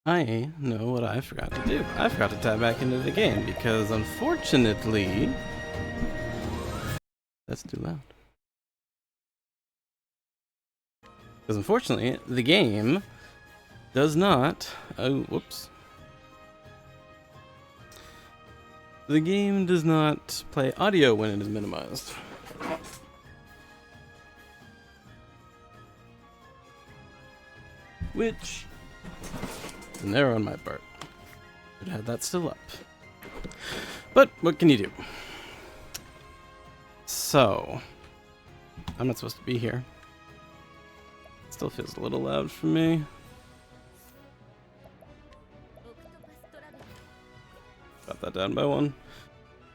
I know what I forgot to do. I forgot to tap back into the game because unfortunately... That's too loud. Because unfortunately, the game does not... Oh, whoops. The game does not play audio when it is minimized. Which is an error on my part. Should have had that still up. But what can you do? So, I'm not supposed to be here. Still feels a little loud for me. Got that down by one.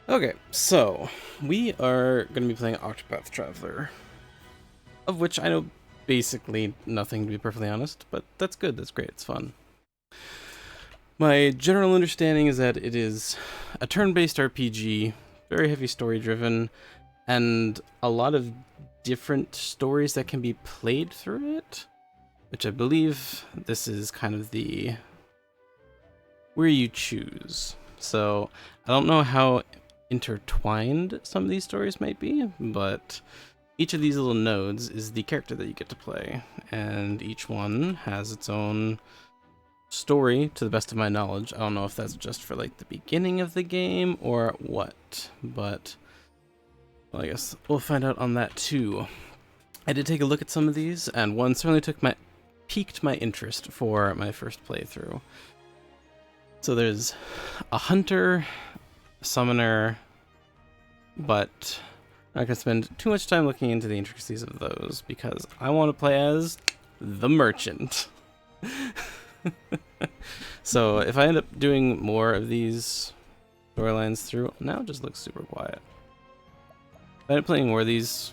Okay, so we are going to be playing Octopath Traveler, of which I know basically nothing, to be perfectly honest, but that's good, that's great, it's fun. My general understanding is that it is a turn-based RPG, very heavy story-driven, and a lot of different stories that can be played through it, which I believe this is kind of the where you choose. So I don't know how intertwined some of these stories might be, but each of these little nodes is the character that you get to play, and each one has its own story, to the best of my knowledge. I don't know if that's just for like the beginning of the game or what, but well, I guess we'll find out on that too. I did take a look at some of these, and one certainly piqued my interest for my first playthrough. So there's a hunter, a summoner, but I'm not going to spend too much time looking into the intricacies of those because I want to play as the merchant. So if I end up doing more of these storylines through, now it just looks super quiet. If I end up playing more of these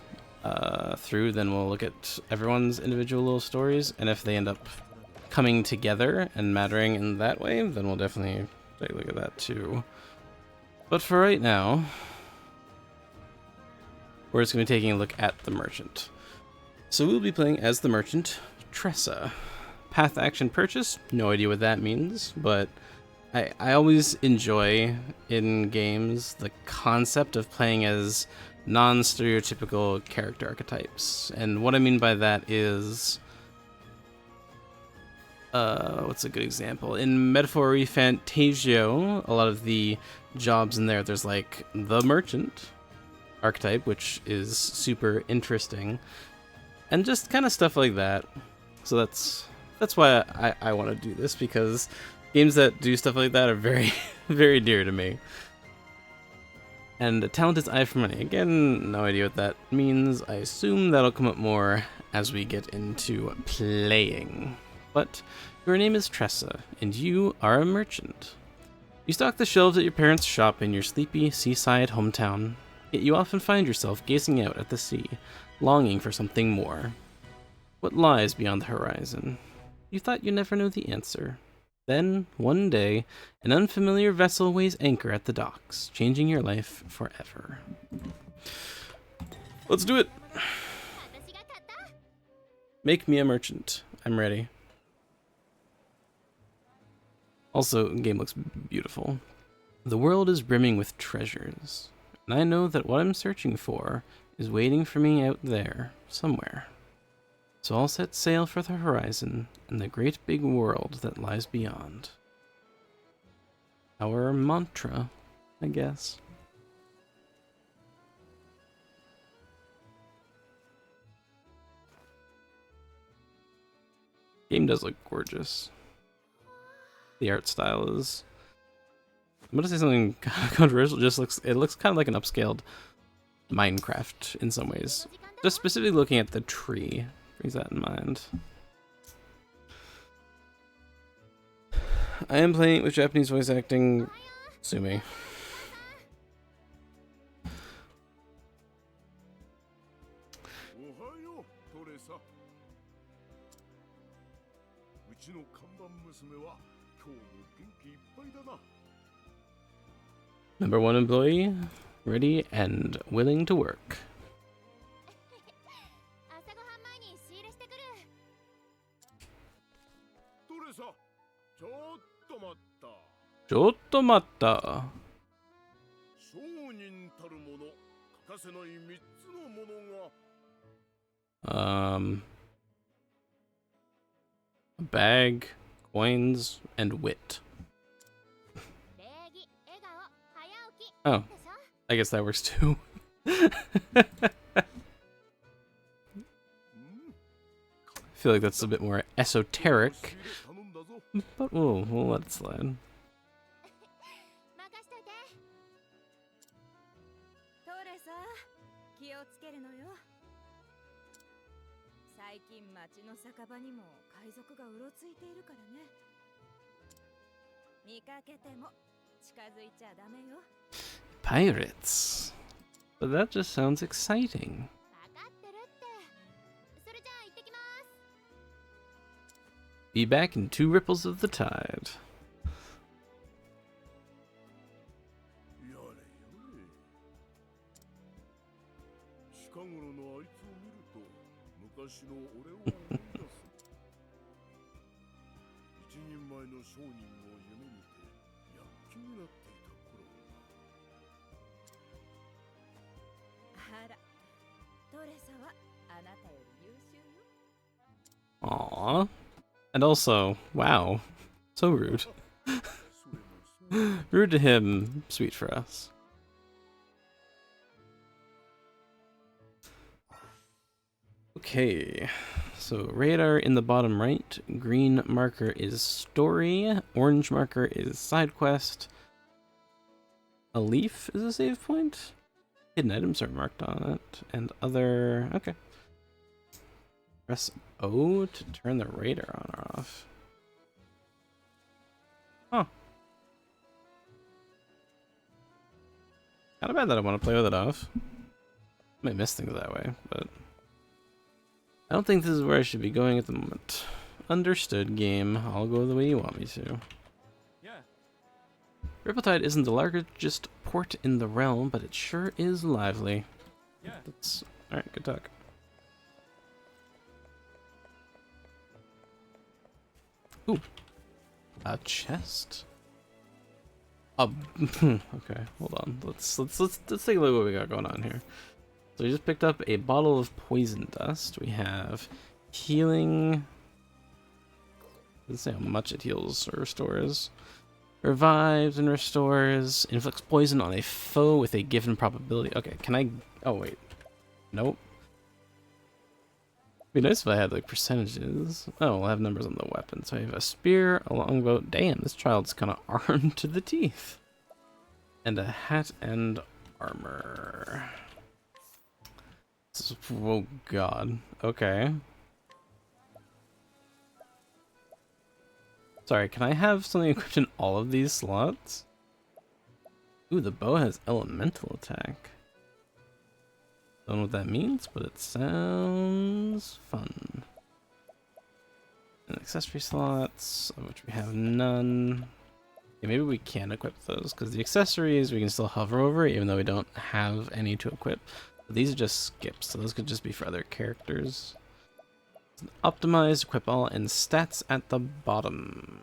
through, then we'll look at everyone's individual little stories, and if they end up coming together and mattering in that way, then we'll definitely take a look at that too. But for right now, we're just going to be taking a look at the merchant. So we'll be playing as the merchant, Tressa. Path action purchase, no idea what that means, but I always enjoy in games the concept of playing as non-stereotypical character archetypes. And what I mean by that is, what's a good example? In Metaphor Fantasio, a lot of the jobs in there's like the merchant archetype, which is super interesting, and just kind of stuff like that. So that's why I want to do this, because games that do stuff like that are very, very dear to me. And a talented eye for money. Again, no idea what that means. I assume that'll come up more as we get into playing. But your name is Tressa, and you are a merchant. You stock the shelves at your parents' shop in your sleepy seaside hometown, yet you often find yourself gazing out at the sea, longing for something more. What lies beyond the horizon? You thought you'd never know the answer. Then, one day, an unfamiliar vessel weighs anchor at the docks, changing your life forever. Let's do it! Make me a merchant. I'm ready. Also, the game looks beautiful. The world is brimming with treasures, and I know that what I'm searching for is waiting for me out there, somewhere. So I'll set sail for the horizon and the great big world that lies beyond. Our mantra, I guess. Game does look gorgeous. The art style is, I'm gonna say something kind of controversial. It looks kind of like an upscaled Minecraft in some ways. Just specifically looking at the tree brings that in mind. I am playing it with Japanese voice acting. Sue me. Number one employee, ready and willing to work. Chotto matta. A bag, coins, and wit. Oh, I guess that works too. I feel like that's a bit more esoteric, but we'll let it slide. Pirates. But that just sounds exciting. Be back in 2 ripples of the tide. Aww. And also, wow, so rude. Rude to him, sweet for us. Okay, so radar in the bottom right, green marker is story, orange marker is side quest, a leaf is a save point, hidden items are marked on it, and other, okay. Press O to turn the radar on or off. Huh. Not bad that I want to play with it off. I might miss things that way, but I don't think this is where I should be going at the moment. Understood, game. I'll go the way you want me to. Yeah. Rippletide isn't the largest port in the realm, but it sure is lively. Yeah. That's alright, good talk. Ooh. A chest? Okay, hold on. Let's take a look at what we got going on here. So we just picked up a bottle of poison dust. We have healing. Doesn't say how much it heals or restores. Revives and restores. Inflicts poison on a foe with a given probability. Okay, can I? Oh wait, nope. It'd be nice if I had like percentages. Oh, we'll have numbers on the weapon. So I have a spear, a longbow. Damn, this child's kind of armed to the teeth. And a hat and armor. Oh god. Okay. Sorry, can I have something equipped in all of these slots? Ooh, the bow has elemental attack. Don't know what that means, but it sounds fun. And accessory slots, of which we have none. Yeah, maybe we can equip those, because the accessories we can still hover over, even though we don't have any to equip. But these are just skips, so those could just be for other characters. Optimized, equip all, and stats at the bottom.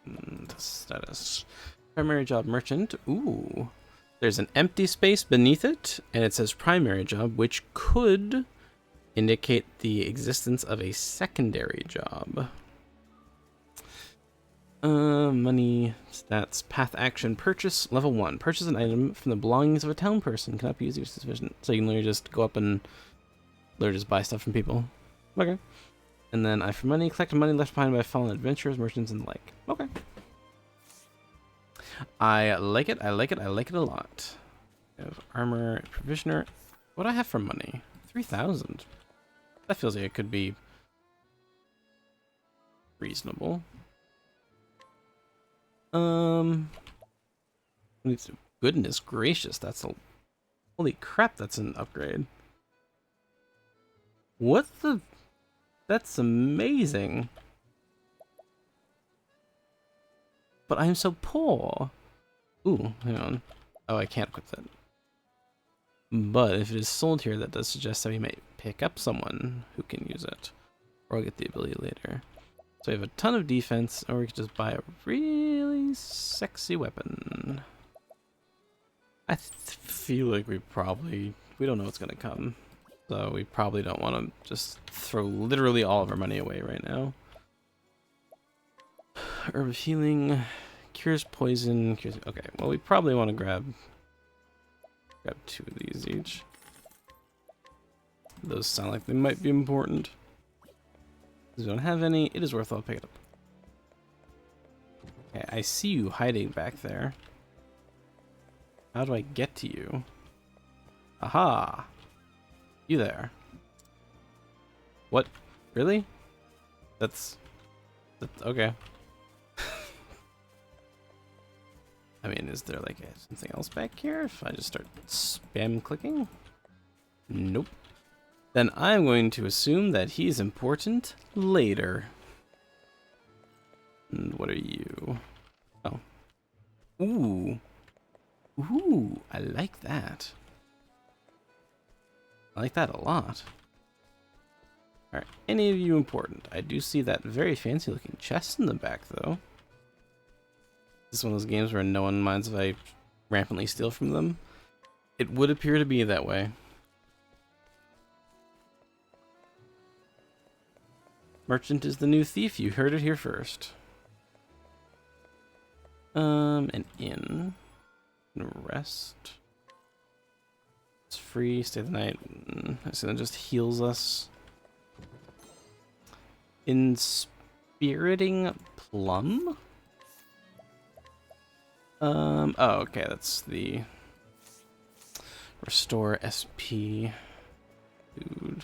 And status. Primary job merchant. Ooh. There's an empty space beneath it, and it says primary job, which could indicate the existence of a secondary job. Money, stats, path action, purchase, level 1. Purchase an item from the belongings of a town person. Cannot be used as sufficient. So you can literally just go up and literally just buy stuff from people. Okay. And then I for money, collect money left behind by fallen adventurers, merchants, and the like. Okay. I like it, I like it, I like it a lot. I have armor, provisioner. What do I have for money? 3,000. That feels like it could be reasonable. Goodness gracious, that's a... Holy crap, that's an upgrade. What the... That's amazing. But I'm so poor. Ooh, hang on. Oh, I can't equip that. But if it is sold here, that does suggest that we might pick up someone who can use it. Or I'll get the ability later. So we have a ton of defense, or we could just buy a really sexy weapon. I feel like we don't know what's gonna come. So we probably don't want to just throw literally all of our money away right now. Herb of healing, cures poison, okay, well we probably want to grab 2 of these each. Those sound like they might be important. If we don't have any, it is worthwhile picking up. Okay, I see you hiding back there. How do I get to you? Aha! You there. What? Really? That's okay. I mean, is there like something else back here if I just start spam clicking? Nope. Then I'm going to assume that he's important later. And what are you? Oh. Ooh. Ooh, I like that. I like that a lot. Are any of you important? I do see that very fancy looking chest in the back though. This is one of those games where no one minds if I rampantly steal from them. It would appear to be that way. Merchant is the new thief. You heard it here first. An inn. Rest. It's free. Stay the night. So that just heals us. Inspiriting plum? Oh, okay, that's the restore SP food.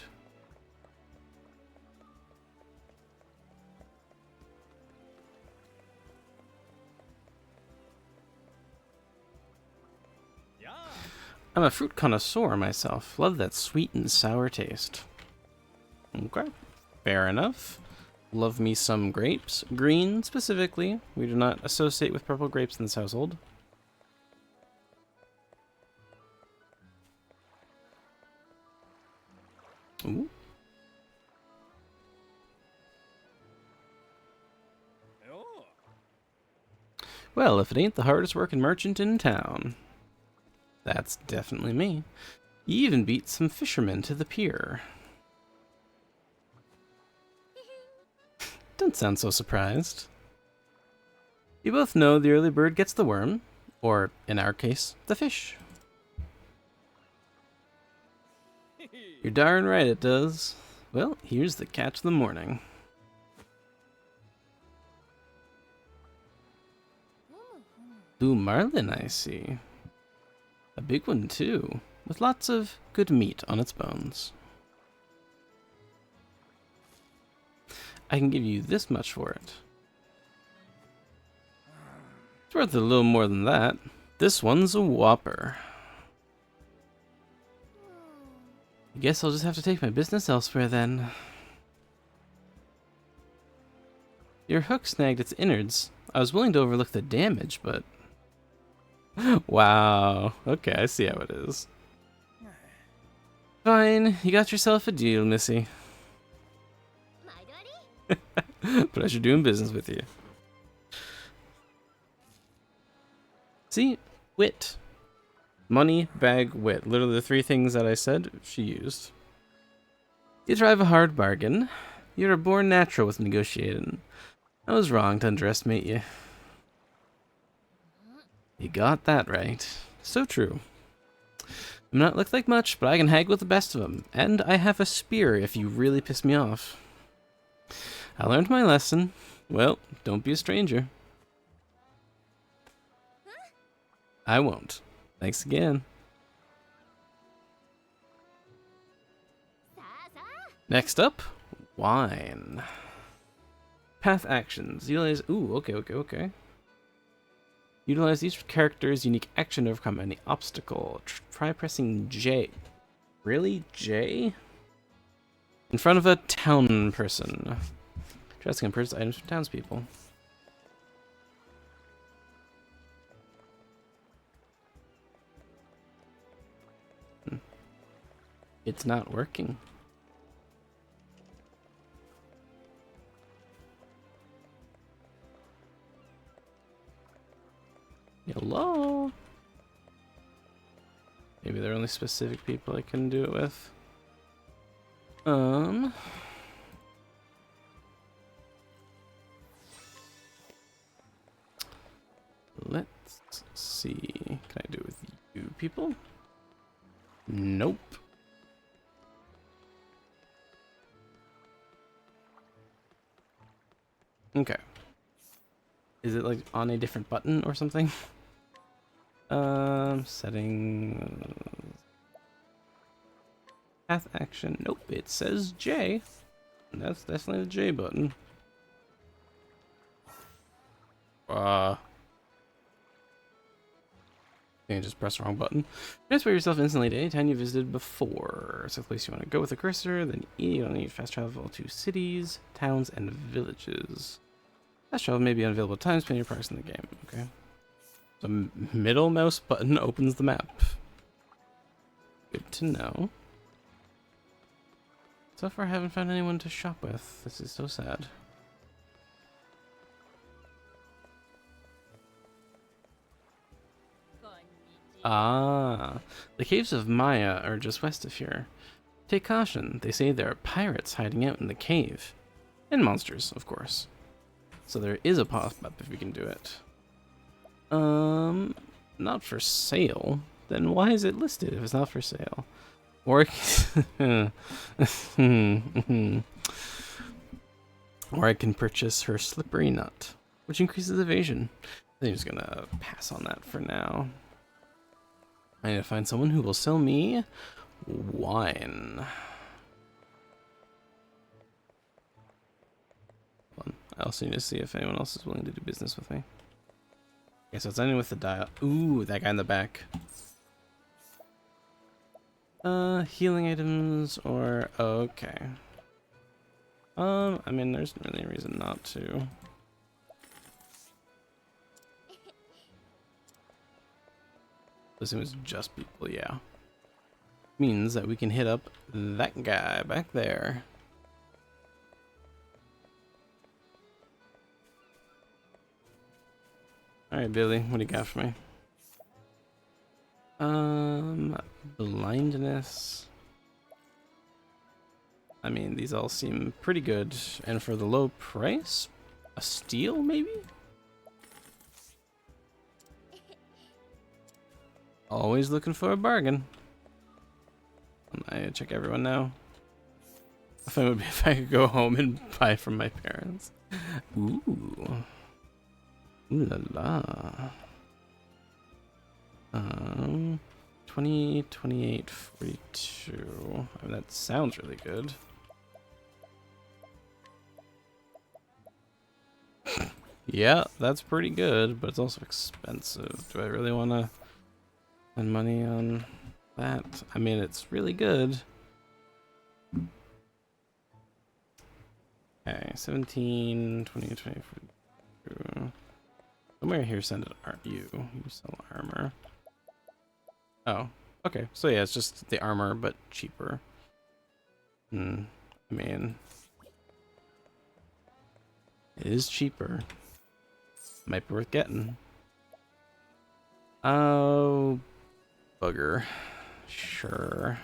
I'm a fruit connoisseur myself. Love that sweet and sour taste. Okay, fair enough. Love me some grapes. Green, specifically. We do not associate with purple grapes in this household. Ooh. Well, if it ain't the hardest working merchant in town. That's definitely me. You even beat some fishermen to the pier. Don't sound so surprised. You both know the early bird gets the worm, or in our case, the fish. You're darn right it does. Well, here's the catch of the morning. Blue marlin, I see. A big one, too, with lots of good meat on its bones. I can give you this much for it. It's worth a little more than that. This one's a whopper. I guess I'll just have to take my business elsewhere then. Your hook snagged its innards. I was willing to overlook the damage, but... Wow. Okay, I see how it is. Fine, you got yourself a deal, Missy. Pleasure doing business with you. See? Wit. Money, bag, wit. Literally the 3 things that I said, she used. You drive a hard bargain. You're a born natural with negotiating. I was wrong to underestimate you. You got that right. So true. I'm not looked like much, but I can haggle with the best of them. And I have a spear if you really piss me off. I learned my lesson. Well, don't be a stranger. I won't. Thanks again. Next up, wine. Path actions. Utilize. Ooh, okay. Utilize each character's unique action to overcome any obstacle. Try pressing J. Really? J? In front of a town person. Try to purchase items from townspeople. It's not working. only specific people I can do it with. Let's see. Can I do it with you people? Nope. Okay. Is it like on a different button or something? Setting path action. Nope, it says J. That's definitely the J button. You just press the wrong button. Transfer yourself instantly to any town you visited before. So the place you want to go with the cursor, then E, you only need fast travel to cities, towns, and villages. Fast travel may be unavailable at times depending on your progress in the game. Okay. The middle mouse button opens the map. Good to know. So far I haven't found anyone to shop with. This is so sad. Ah, the caves of Maya are just west of here. Take caution, they say there are pirates hiding out in the cave. And monsters, of course. So there is a pop-up if we can do it. Not for sale. Then why is it listed if it's not for sale? Or or I can purchase her slippery nut, which increases evasion. I'm just gonna pass on that for now. I need to find someone who will sell me wine. Hold on. I also need to see if anyone else is willing to do business with me. Okay, so it's ending with the dial. Ooh, that guy in the back. Healing items or okay. I mean, there's really a reason not to. This was just people, yeah. Means that we can hit up that guy back there. Alright, Billy, what do you got for me? Blindness. I mean, these all seem pretty good. And for the low price, a steal maybe? Always looking for a bargain. I check everyone now. I thought it would be if I could go home and buy from my parents. Ooh. Ooh la la. 20, 28, 42. I mean, that sounds really good. Yeah, that's pretty good, but it's also expensive. Do I really want to spend money on that? I mean, it's really good. Okay, 17, 20, 20, 42. Somewhere here send it you sell armor. Oh, okay. So yeah, it's just the armor, but cheaper. I mean, it is cheaper. Might be worth getting. Oh, bugger. Sure.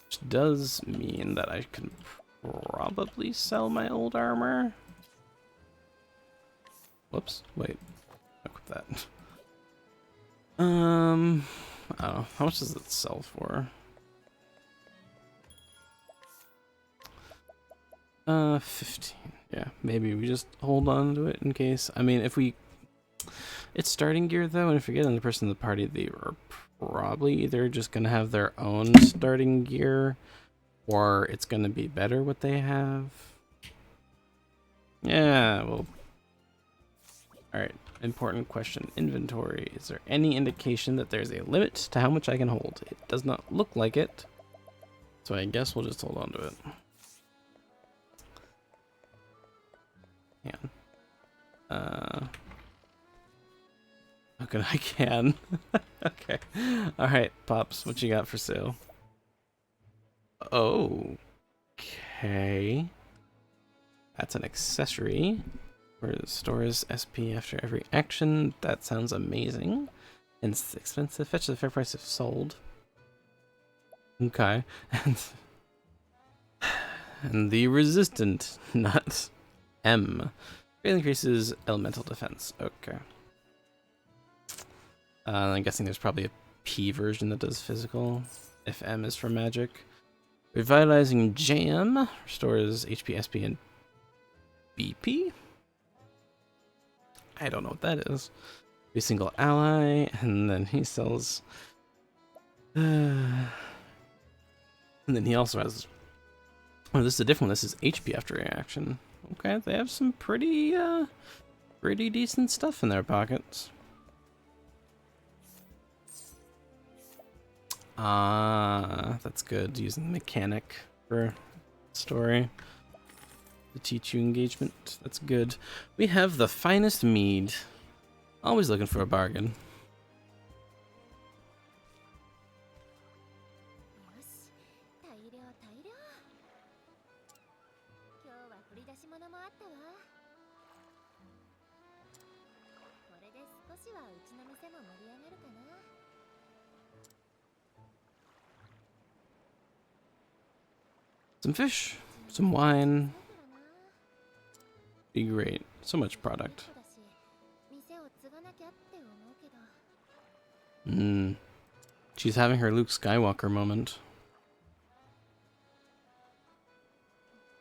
Which does mean that I can probably sell my old armor. Whoops, wait. Equip that. Oh, how much does it sell for? 15. Yeah, maybe we just hold on to it in case. I mean, if we... It's starting gear, though, and if you get another person in the party, they are probably either just going to have their own starting gear, or it's going to be better what they have. Yeah, well... Alright, important question. Inventory. Is there any indication that there's a limit to how much I can hold? It does not look like it, so I guess we'll just hold on to it. Okay, I can. Okay. Alright, Pops, what you got for sale? Okay. That's an accessory. Where it stores SP after every action. That sounds amazing. And it's expensive. Fetch the fair price if sold. Okay. And the resistant nut. M. It increases elemental defense. Okay. I'm guessing there's probably a P version that does physical. If M is for magic. Revitalizing Jam. Restores HP, SP, and BP? I don't know what that is. A single ally, and then he sells. And then he also has. Oh, this is a different one. This is HP after reaction. Okay, they have some pretty decent stuff in their pockets. That's good. Using mechanic for story to teach you engagement. That's good. We have the finest mead. Always looking for a bargain. Some fish, some wine. Be great. So much product. She's having her Luke Skywalker moment.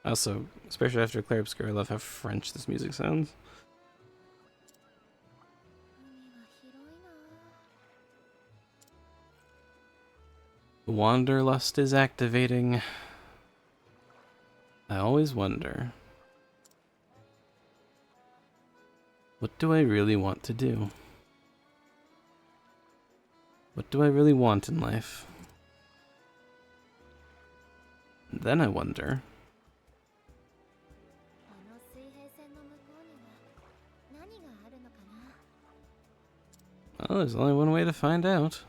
Also, especially after Claire Obscure, I love how French this music sounds. Wanderlust is activating. I always wonder, what do I really want to do? What do I really want in life? And then I wonder, well, there's only one way to find out.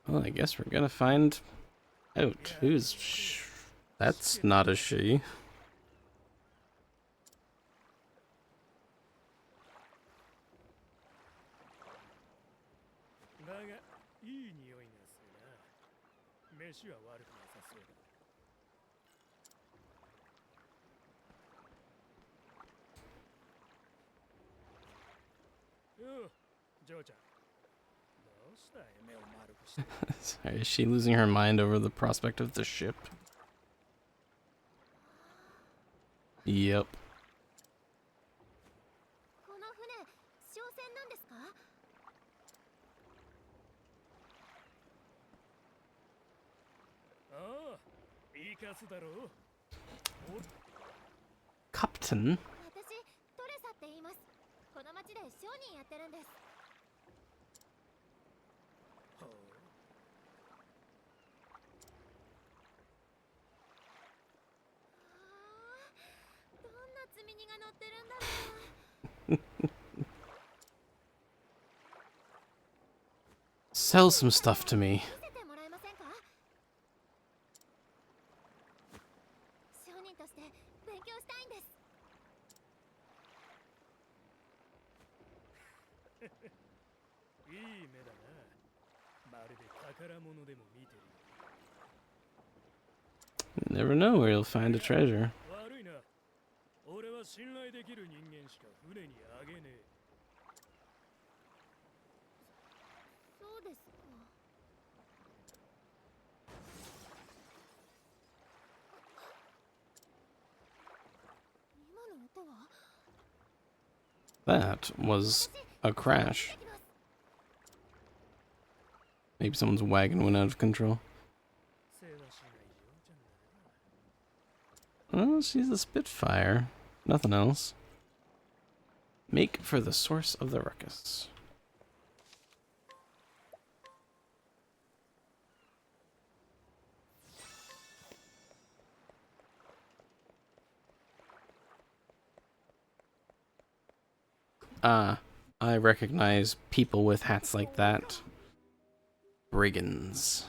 Well, I guess we're gonna find out. That's not a she. Sorry, is she losing her mind over the prospect of the ship? Yep. Captain? Sell some stuff to me. You never know where you'll find a treasure. That was a crash. Maybe someone's wagon went out of control. Oh, she's a Spitfire. Nothing else. Make for the source of the ruckus. Ah, I recognize people with hats like that. Brigands.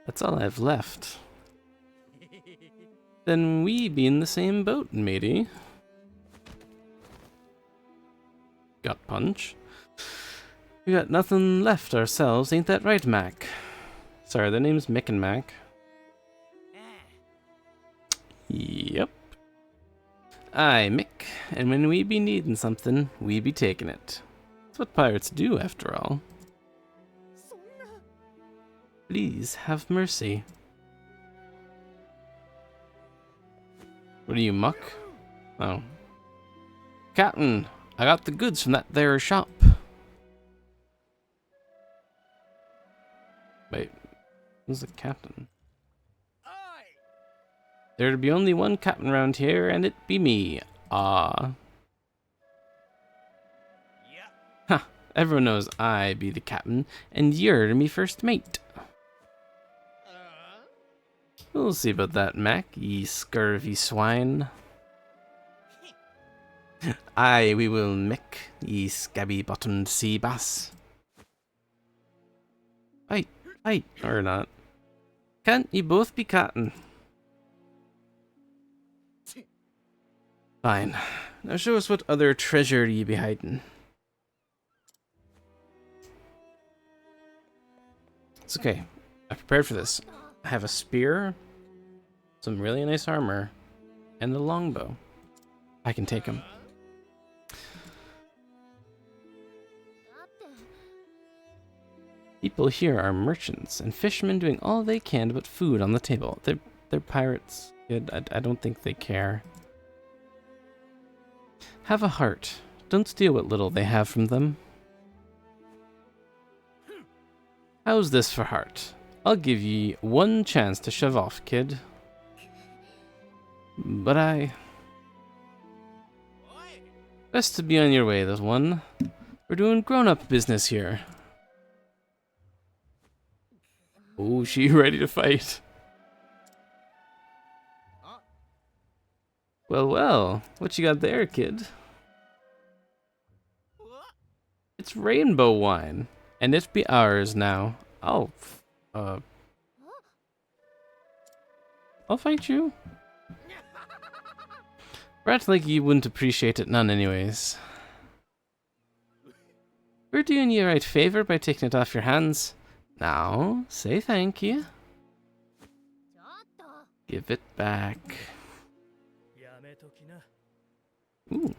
That's all I've left. Then we be in the same boat, matey. Got punch. We got nothing left ourselves, ain't that right, Mac? Sorry, their name's Mick and Mac. Yep. Aye, Mick, and when we be needing something, we be taking it. That's what pirates do, after all. Please, have mercy. What are you, Muck? Oh. Captain, I got the goods from that there shop. Wait, who's the captain? There'd be only one captain round here, and it be me. Ah. Ha! Everyone knows I be the captain, and you're me first mate. We'll see about that, Mac, ye scurvy swine. Aye, we will, Mick, ye scabby-bottomed sea bass. Fight, or not. Can't ye both be captain? Fine. Now show us what other treasure ye be hiding. It's okay. I prepared for this. I have a spear, some really nice armor, and a longbow. I can take them. People here are merchants and fishermen doing all they can to put food on the table. They're pirates. I don't think they care. Have a heart. Don't steal what little they have from them. How's this for heart? I'll give ye one chance to shove off, kid. But best to be on your way, little one. We're doing grown-up business here. Oh, she ready to fight? Well, what you got there, kid? It's rainbow wine, and it be ours now. I'll fight you. Brat like you wouldn't appreciate it none anyways. We're doing you a right favor by taking it off your hands. Now, say thank you. Give it back. Ooh.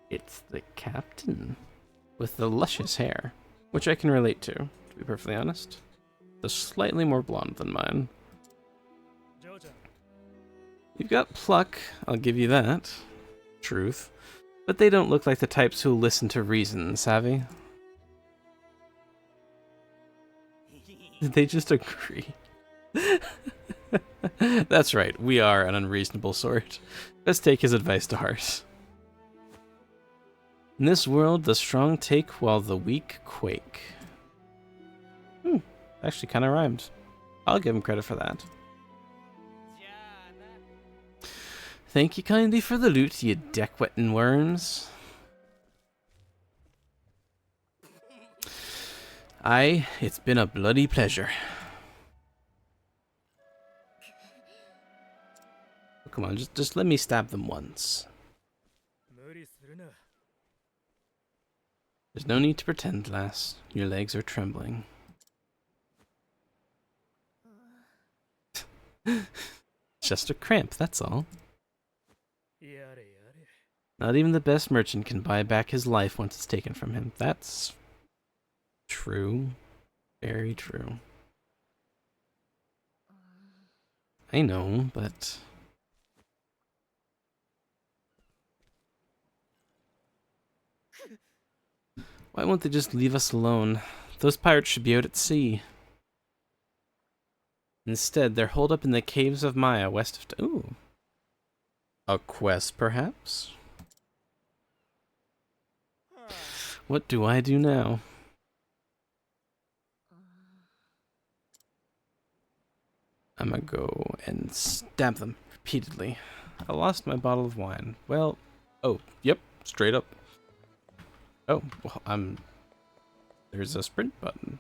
It's the captain. With the luscious hair. Which I can relate to be perfectly honest. They're slightly more blonde than mine. You've got pluck, I'll give you that. Truth. But they don't look like the types who listen to reason, savvy? They just agree. That's right, we are an unreasonable sort. Let's take his advice to heart. In this world, the strong take while the weak quake. Actually kind of rhymed. I'll give him credit for that. Thank you kindly for the loot, you deck-wetting worms. Aye, it's been a bloody pleasure. Oh, come on, just let me stab them once. There's no need to pretend, lass. Your legs are trembling. Just a cramp, that's all. Not even the best merchant can buy back his life once it's taken from him. That's true. Very true. I know, but... why won't they just leave us alone? Those pirates should be out at sea. Instead, they're holed up in the caves of Maya, west of... Ooh. A quest, perhaps? What do I do now? I'm gonna go and stab them repeatedly. I lost my bottle of wine. Well, oh, yep, straight up. Oh, well, there's a sprint button.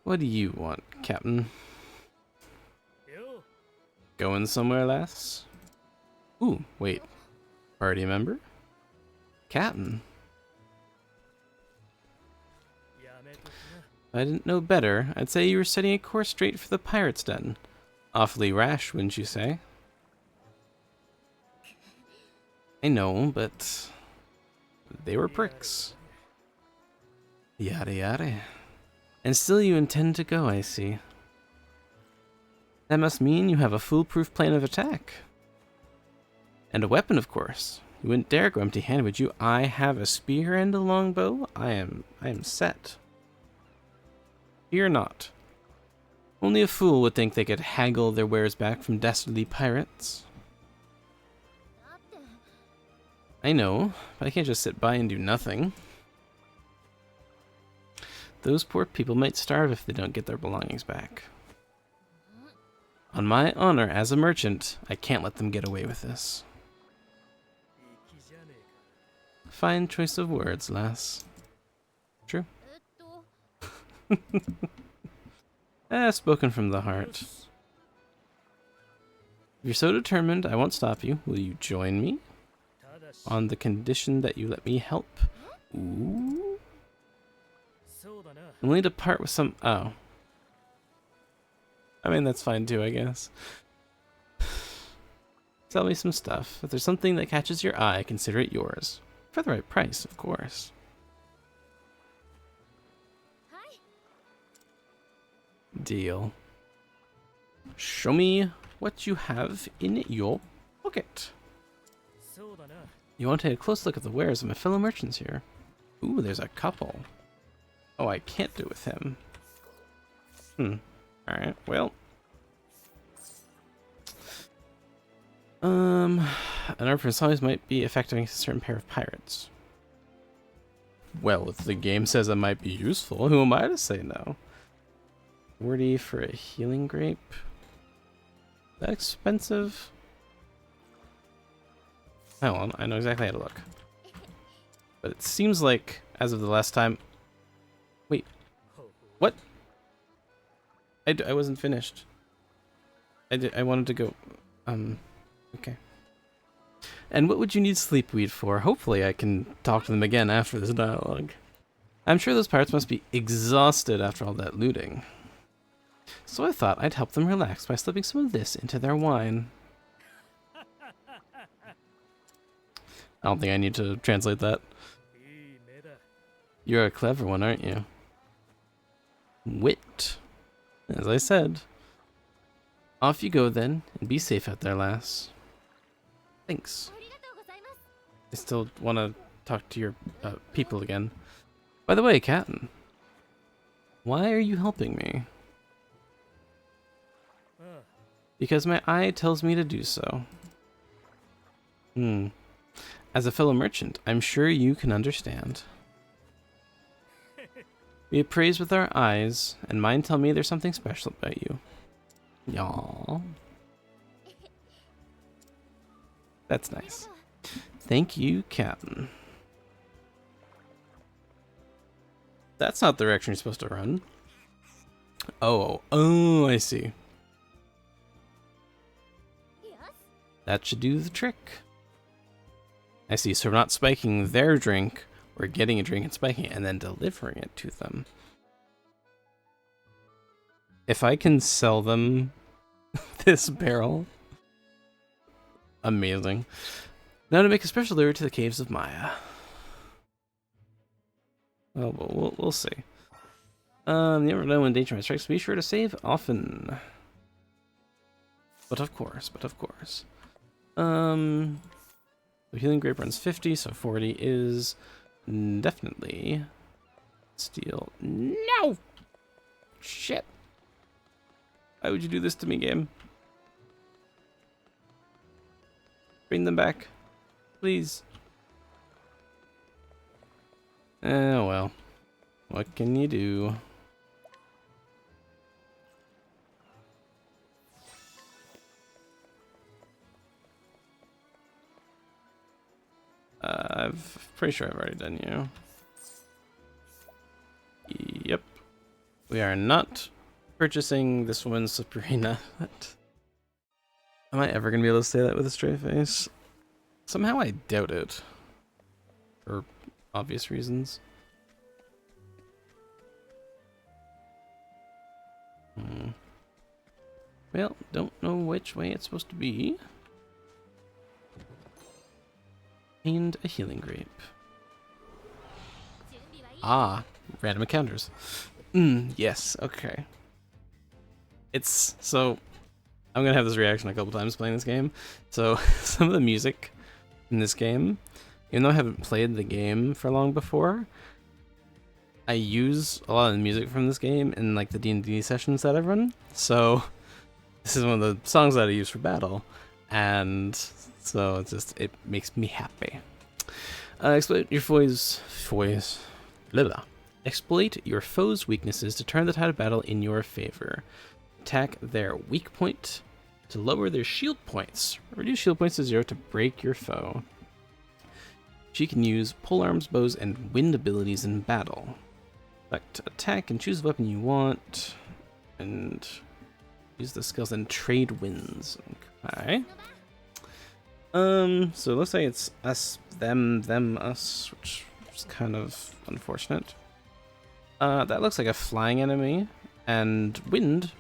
What do you want, Captain? Going somewhere, lass? Ooh, wait. Party member? Captain? If I didn't know better, I'd say you were setting a course straight for the pirate's den. Awfully rash, wouldn't you say? I know, but they were pricks. Yada yada. And still you intend to go, I see. That must mean you have a foolproof plan of attack. And a weapon, of course. You wouldn't dare go empty-handed, would you? I have a spear and a longbow. I am set. Fear not. Only a fool would think they could haggle their wares back from dastardly pirates. I know, but I can't just sit by and do nothing. Those poor people might starve if they don't get their belongings back. On my honor as a merchant, I can't let them get away with this. Fine choice of words, lass. True. Spoken from the heart. If you're so determined, I won't stop you. Will you join me? On the condition that you let me help. Ooh. Only to part with some... Oh. I mean, that's fine too, I guess. Sell me some stuff. If there's something that catches your eye, consider it yours. For the right price, of course. Deal. Show me what you have in your pocket. You want to take a close look at the wares of my fellow merchants here. Ooh, there's a couple. Oh, I can't do with him. Alright, well. An art for size might be effective against a certain pair of pirates. Well, if the game says it might be useful, who am I to say no? 40 for a healing grape? That expensive? Hold on, I know exactly how to look. But it seems like, as of the last time... Wait. What? I wasn't finished. I wanted to go... Okay. And what would you need sleepweed for? Hopefully I can talk to them again after this dialogue. I'm sure those pirates must be exhausted after all that looting. So I thought I'd help them relax by slipping some of this into their wine. I don't think I need to translate that. You're a clever one, aren't you? Wit. As I said. Off you go then, and be safe out there, lass. Thanks. I still want to talk to your people again. By the way, Captain, why are you helping me? Because my eye tells me to do so. As a fellow merchant, I'm sure you can understand. We appraise with our eyes, and mine tell me there's something special about you. Y'all. That's nice. Thank you, Captain. That's not the direction you're supposed to run. Oh, I see. That should do the trick. I see, so we're not spiking their drink, we're getting a drink and spiking it, and then delivering it to them. If I can sell them this barrel, amazing. Now to make a special delivery to the caves of Maya. Well, we'll see. You never know when danger strikes. Be sure to save often. But of course. The healing grape runs 50, so 40 is definitely steal. No! Shit. Why would you do this to me, game? Bring them back. Please. Oh, well. What can you do? I'm pretty sure I've already done you. Yep. We are not purchasing this woman's Sabrina. Am I ever going to be able to say that with a straight face? Somehow I doubt it. For obvious reasons. Well, don't know which way it's supposed to be. And a healing grape. Ah, random encounters. Yes, okay. It's, so, I'm gonna have this reaction a couple times playing this game. So, some of the music in this game, even though I haven't played the game for long before, I use a lot of the music from this game in like the D&D sessions that I've run. So, this is one of the songs that I use for battle. And so it makes me happy. Exploit your Exploit your foe's weaknesses to turn the tide of battle in your favor. Attack their weak point to lower their shield points. Reduce shield points to 0 to break your foe. She can use polearms, bows, and wind abilities in battle. Select attack and choose the weapon you want. And use the skills and trade wins. Okay. So it looks like it's us, them, us, which is kind of unfortunate. That looks like a flying enemy, and wind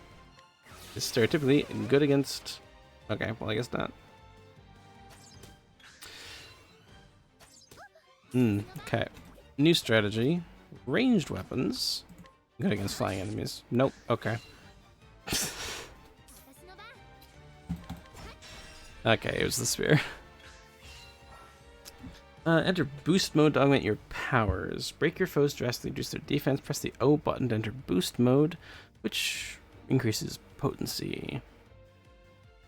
is stereotypically good against... Okay, well I guess not. Okay. New strategy. Ranged weapons. Good against flying enemies. Nope, okay. Okay, it was the spear. Enter boost mode to augment your powers. Break your foes, drastically reduce their defense. Press the O button to enter boost mode, which increases potency.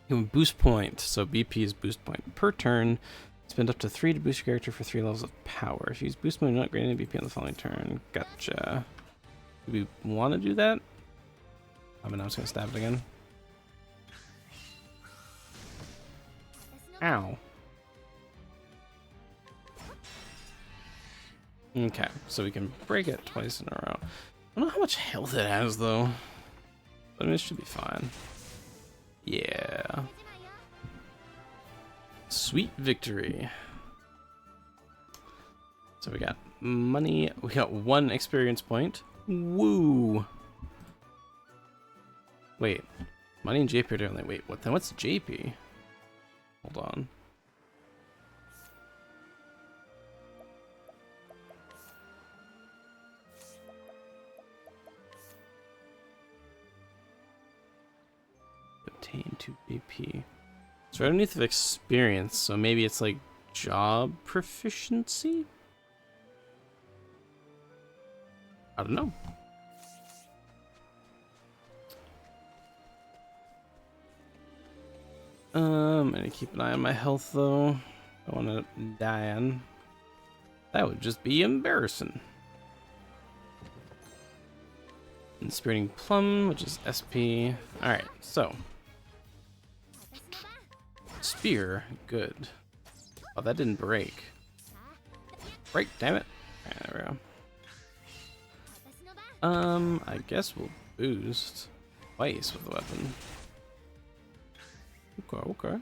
You have a boost point, so BP is boost point per turn. Spend up to 3 to boost your character for 3 levels of power. If you use boost mode, you're not gaining BP on the following turn. Gotcha. Do we want to do that? I'm just gonna stab it again. Ow. Okay, so we can break it twice in a row. I don't know how much health it has, though. But I mean, it should be fine. Yeah. Sweet victory. So we got money. We got 1 experience point. Woo! Wait. Money and JP are different. Wait, what? Then what's JP? Hold on. Obtain 2 BP. So underneath of experience, so maybe it's like job proficiency? I don't know. I'm gonna keep an eye on my health though. I don't want to die on. That would just be embarrassing. Inspiriting Plum, which is SP. Alright, so. Spear, good. Oh, that didn't break. Break, damn it. Right, there we go. I guess we'll boost twice with the weapon. Okay.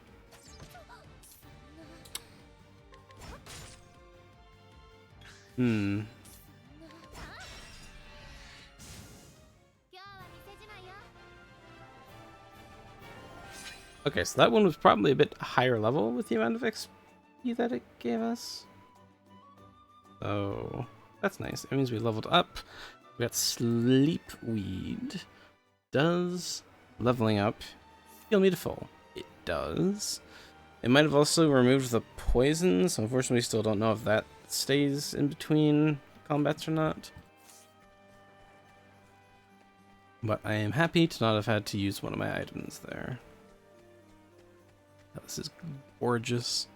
Okay, so that one was probably a bit higher level with the amount of XP that it gave us. So that's nice. It means we leveled up. We got Sleepweed. Does leveling up heal me to full? It does. It might have also removed the poison, so unfortunately we still don't know if that stays in between combats or not. But I am happy to not have had to use one of my items there. This is gorgeous.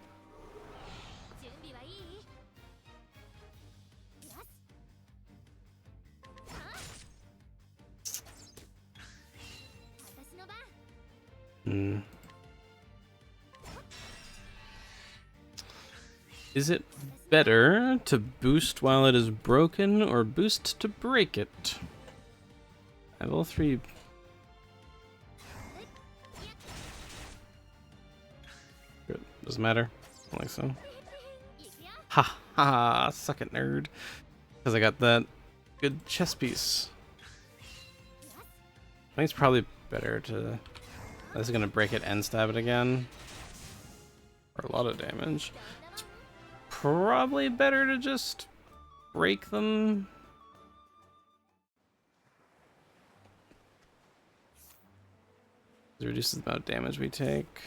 Is it better to boost while it is broken or boost to break it? I have all three. Good. Doesn't matter. I don't think so. Ha ha! Suck it, nerd. Because I got that good chess piece. I think it's probably better to. This is gonna break it and stab it again. For a lot of damage. It's probably better to just break them. It reduces the amount of damage we take.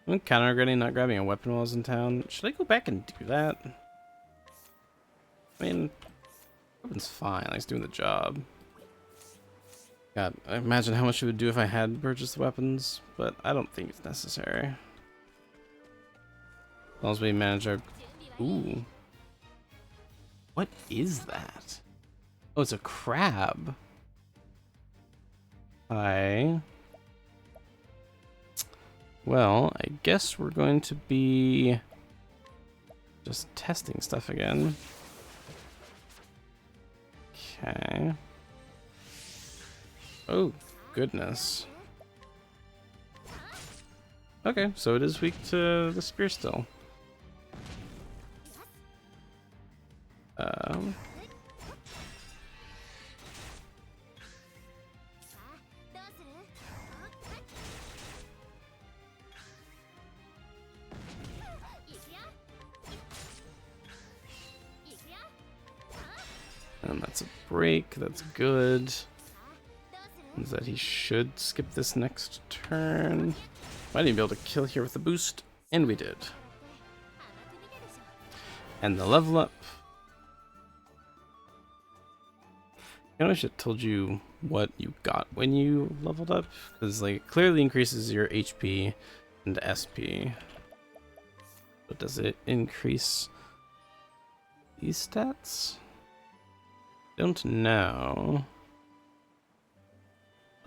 I'm counter regretting not grabbing a weapon while I was in town. Should I go back and do that? I mean, weapon's fine. Like, it's doing the job. God, I imagine how much it would do if I had purchased weapons, but I don't think it's necessary. As long as we manage our... Ooh. What is that? Oh, it's a crab. Hi. Well, I guess we're going to be just testing stuff again. Okay. Oh, goodness. Okay, so it is weak to the spear still. And that's a break, that's good. Means that he should skip this next turn. Might even be able to kill here with the boost, and we did. And the level up. I know I should have told you what you got when you leveled up, because like it clearly increases your HP and SP. But does it increase these stats? Don't know.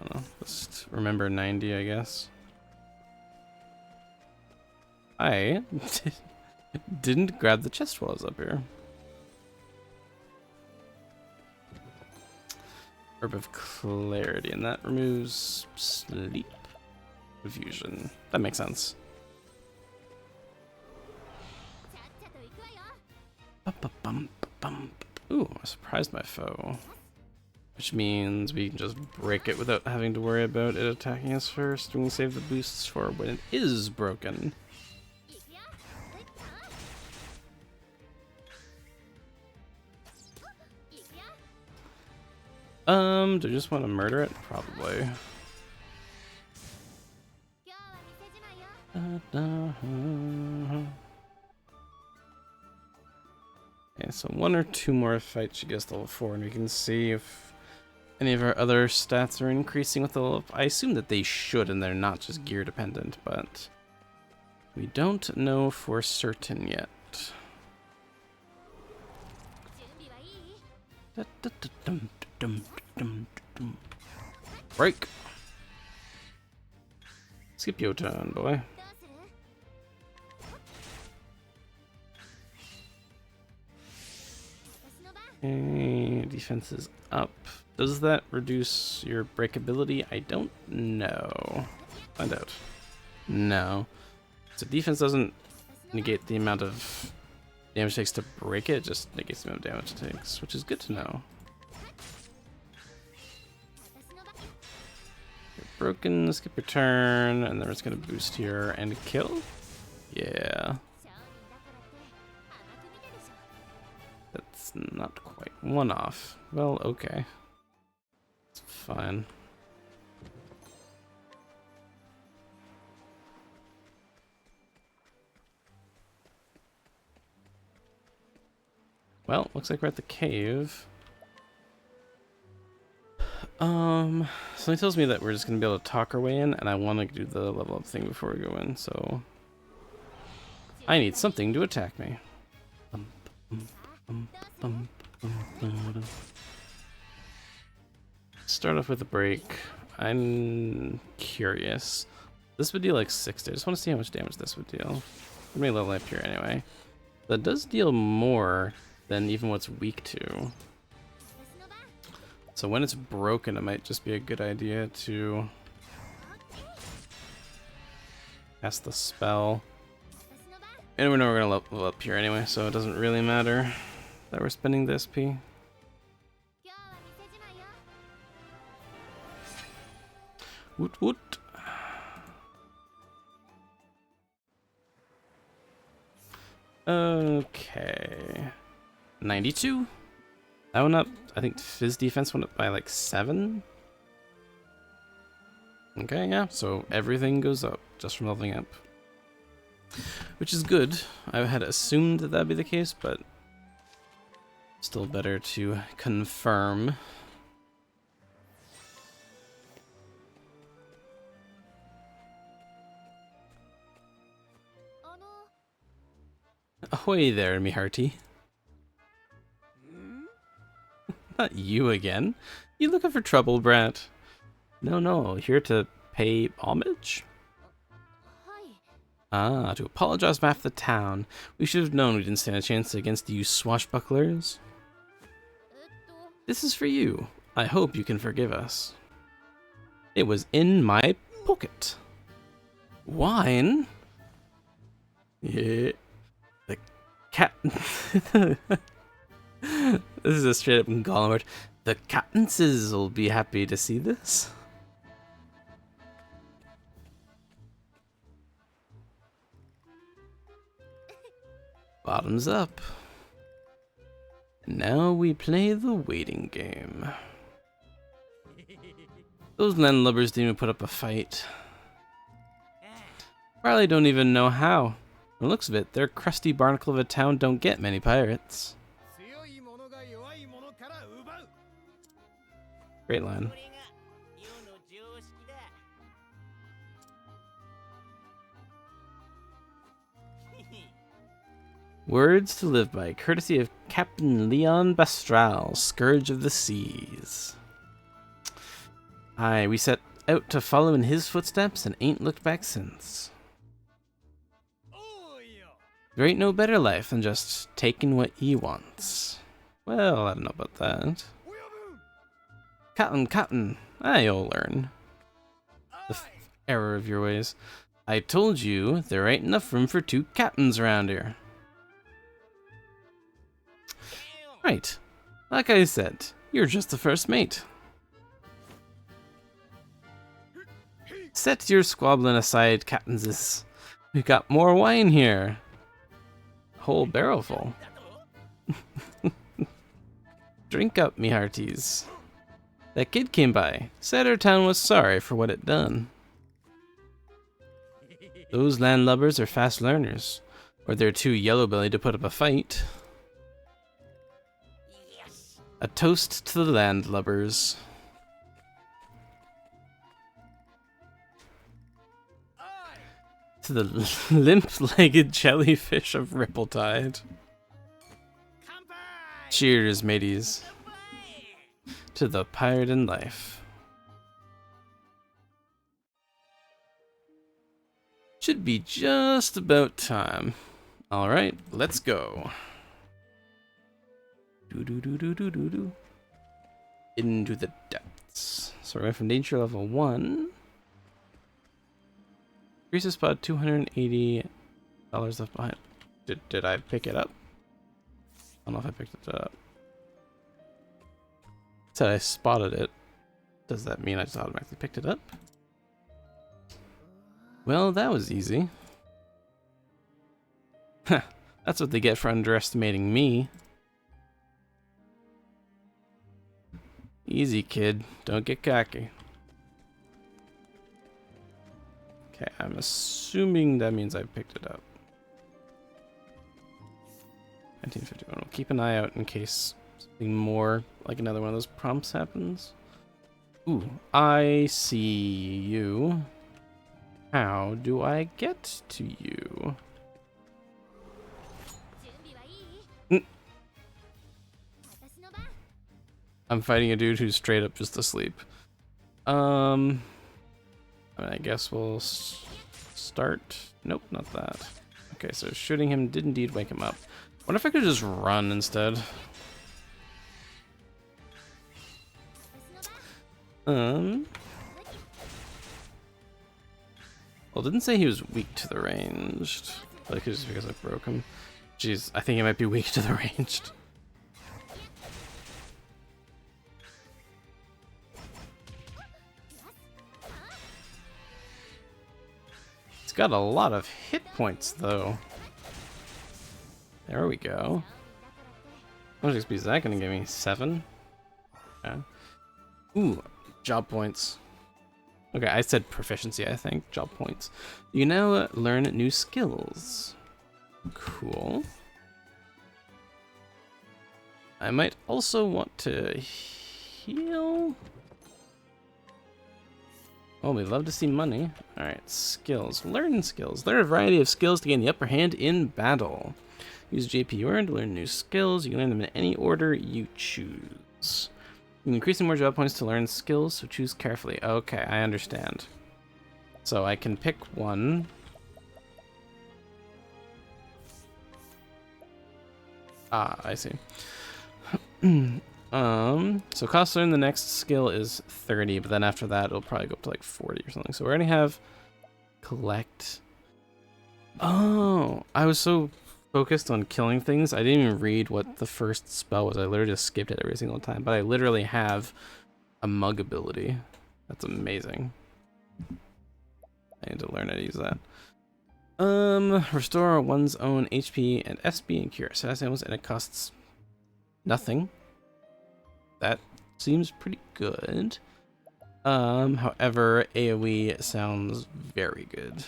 I don't know. Just remember 90, I guess. I didn't grab the chest while I was up here. Herb of Clarity, and that removes sleep. Confusion. That makes sense. Ooh, I surprised my foe. Which means we can just break it without having to worry about it attacking us first. We can save the boosts for when it is broken. Do you just want to murder it? Probably. Okay, so one or two more fights should get us to level 4, and we can see if any of our other stats are increasing with the level up. I assume that they should, and they're not just gear dependent, but we don't know for certain yet. Break! Skip your turn, boy. Okay, defense is up. Does that reduce your breakability? I don't know. Find out. No. So defense doesn't negate the amount of damage it takes to break it, it just negates the amount of damage it takes, which is good to know. You're broken, skip your turn, and then it's gonna boost here and kill? Yeah. That's not quite one off. Well, okay. It's fine. Well, looks like we're at the cave. Something tells me that we're just gonna be able to talk our way in, and I want to do the level up thing before we go in, so I need something to attack me. Start off with a break. I'm curious. This would deal like 60. I just want to see how much damage this would deal. Let me level up here anyway. That does deal more than even what's weak to. So when it's broken, it might just be a good idea to cast the spell. And we know we're gonna level up here anyway, so it doesn't really matter that we're spending the SP. Woot woot. Okay. 92. That went up. I think Fizz defense went up by like 7. Okay, yeah, so everything goes up just from leveling up. Which is good. I had assumed that that'd be the case, but still better to confirm. Ahoy there, me hearty. Not you again. You looking for trouble, brat? No, here to pay homage? Ah, to apologize on behalf of the town. We should have known we didn't stand a chance against you swashbucklers. This is for you. I hope you can forgive us. It was in my pocket. Wine? Yeah. The cat... This is a straight up Gollum word. The Cattinses will be happy to see this. Bottoms up. Now we play the waiting game. Those landlubbers didn't even put up a fight. Probably don't even know how. From the looks of it, their crusty barnacle of a town don't get many pirates. Great line. Words to live by, courtesy of Captain Leon Bastral, Scourge of the Seas. Aye, we set out to follow in his footsteps and ain't looked back since. There ain't no better life than just taking what ye wants. Well, I don't know about that. Cotton, you'll learn. The error of your ways. I told you there ain't enough room for 2 captains around here. Right. Like I said, you're just the first mate. Set your squabbling aside, captainses. We got more wine here. Whole barrel full. Drink up, me hearties. That kid came by, said our town was sorry for what it done. Those landlubbers are fast learners, or they're too yellow-bellied to put up a fight. A toast to the landlubbers. To the limp-legged jellyfish of Rippletide. Cheers, mateys. To the pirate in life. Should be just about time. Alright, let's go. Into the depths. So we're going from danger level 1. Increases spot $280 left behind. Did I pick it up? I don't know if I picked it up. It said I spotted it. Does that mean I just automatically picked it up? Well, that was easy. That's what they get for underestimating me. Easy, kid. Don't get cocky. Okay, I'm assuming that means I picked it up. 1951. We'll keep an eye out in case something more, like another one of those prompts happens. Ooh, I see you. How do I get to you? I'm fighting a dude who's straight up just asleep. I guess we'll start. Nope, not that. Okay, so shooting him did indeed wake him up. What if I could just run instead? Well, it didn't say he was weak to the ranged. Like, just because I broke him. Jeez, I think he might be weak to the ranged. It's got a lot of hit points, though. There we go. How much XP is that going to give me? 7? Okay. Ooh, job points. Okay, I said proficiency, I think. Job points. You now learn new skills. Cool. I might also want to heal. Oh, we'd love to see money. Alright, skills. Learn skills. Learn a variety of skills to gain the upper hand in battle. Use JP you earned to learn new skills. You can learn them in any order you choose. You can increase more job points to learn skills, so choose carefully. Okay, I understand. So I can pick one. Ah, I see. So cost to learn the next skill is 30, but then after that it'll probably go up to like 40 or something. So we already have collect. Oh, I was so focused on killing things, I didn't even read what the first spell was. I literally just skipped it every single time, but I literally have a mug ability. That's amazing. I need to learn how to use that. Restore one's own HP and SP and cure assassin animals, and it costs nothing. That seems pretty good. However, AoE sounds very good.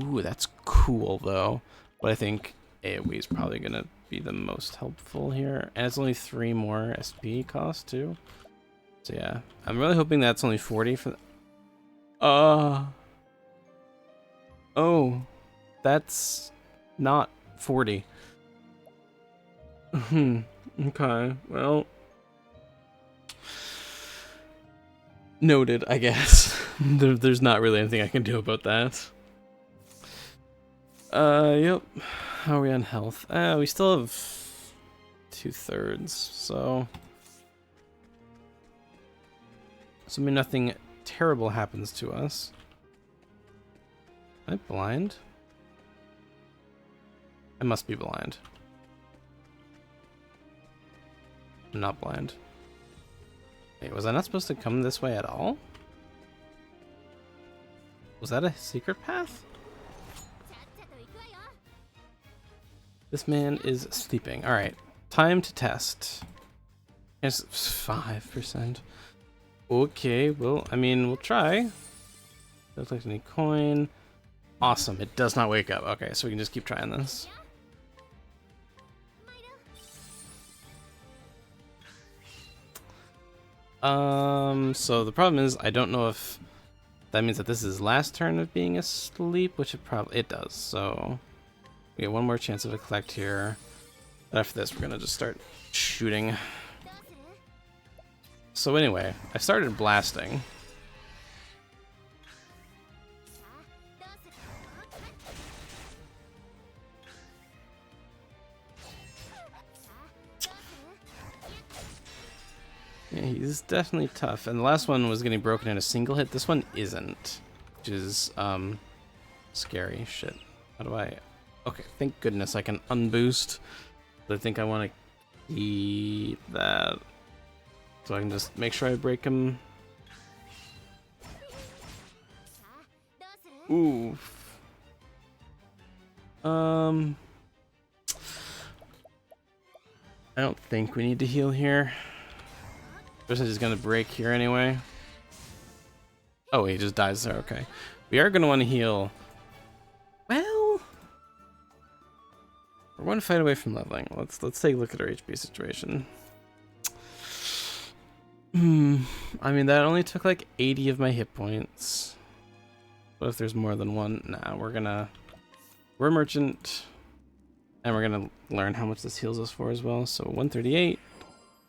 Ooh, that's cool though. But I think AoE is probably gonna be the most helpful here. And it's only 3 more SP cost too. So yeah, I'm really hoping that's only 40 for oh, that's not 40. Okay, well, noted, I guess. There's not really anything I can do about that. Yep. How are we on health? We still have 2/3, so assuming nothing terrible happens to us. Am I blind? I must be blind. I'm not blind. Wait, was I not supposed to come this way at all? Was that a secret path? This man is sleeping. Alright, time to test. It's 5%. Okay, well, I mean, we'll try. Don't collect any coin. Awesome, it does not wake up. Okay, so we can just keep trying this. So the problem is, I don't know if that means that this is last turn of being asleep, which it does, so we get one more chance of a collect here. But after this, we're gonna just start shooting. So anyway, I started blasting. Yeah, he's definitely tough. And the last one was getting broken in a single hit. This one isn't, which is scary. Shit. How do I? Okay, thank goodness I can unboost. But I think I want to keep that so I can just make sure I break him. Oof. I don't think we need to heal here. This is gonna break here anyway. Oh, he just dies there. Okay, we are gonna want to heal. Well, we're one fight away from leveling. Let's take a look at our HP situation. I mean, that only took like 80 of my hit points. What if there's more than one? Nah, we're merchant, and we're gonna learn how much this heals us for as well. So 138.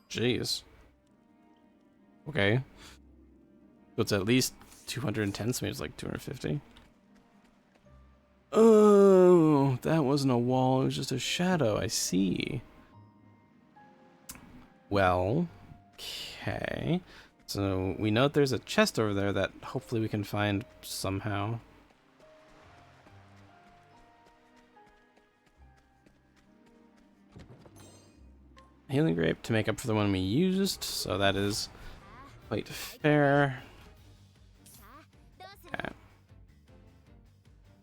Jeez. Okay. So it's at least 210, so maybe it's like 250. Oh, that wasn't a wall, it was just a shadow, I see. Well, okay. So we know that there's a chest over there that hopefully we can find somehow. Healing grape to make up for the one we used, so that is quite fair. Okay.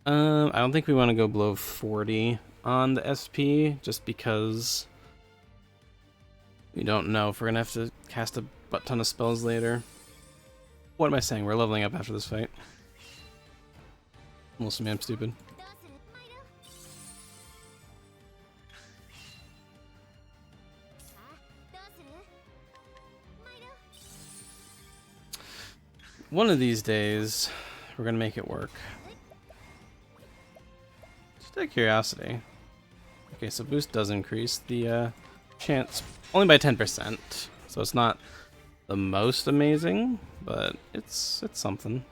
I don't think we want to go below 40 on the SP, just because we don't know if we're gonna have to cast a butt ton of spells later. What am I saying? We're leveling up after this fight. Most of me, I'm stupid. One of these days, we're gonna make it work. Just out of curiosity. Okay, so boost does increase the chance only by 10%, so it's not the most amazing, but it's something.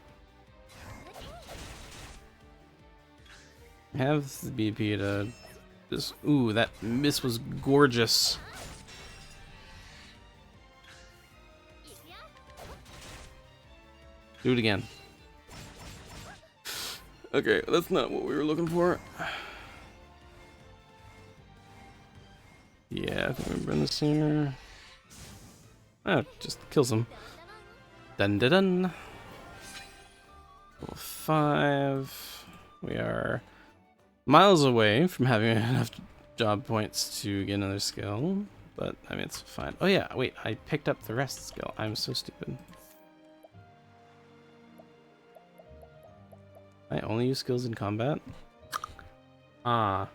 Have the BP to just ooh, that miss was gorgeous. Do it again. Okay, that's not what we were looking for. Yeah, I think we're in this here. Oh, just kills him. Dun dun dun. Level 5. We are miles away from having enough job points to get another skill, but I mean it's fine. Oh yeah, wait, I picked up the rest skill. I'm so stupid. I only use skills in combat? Ah.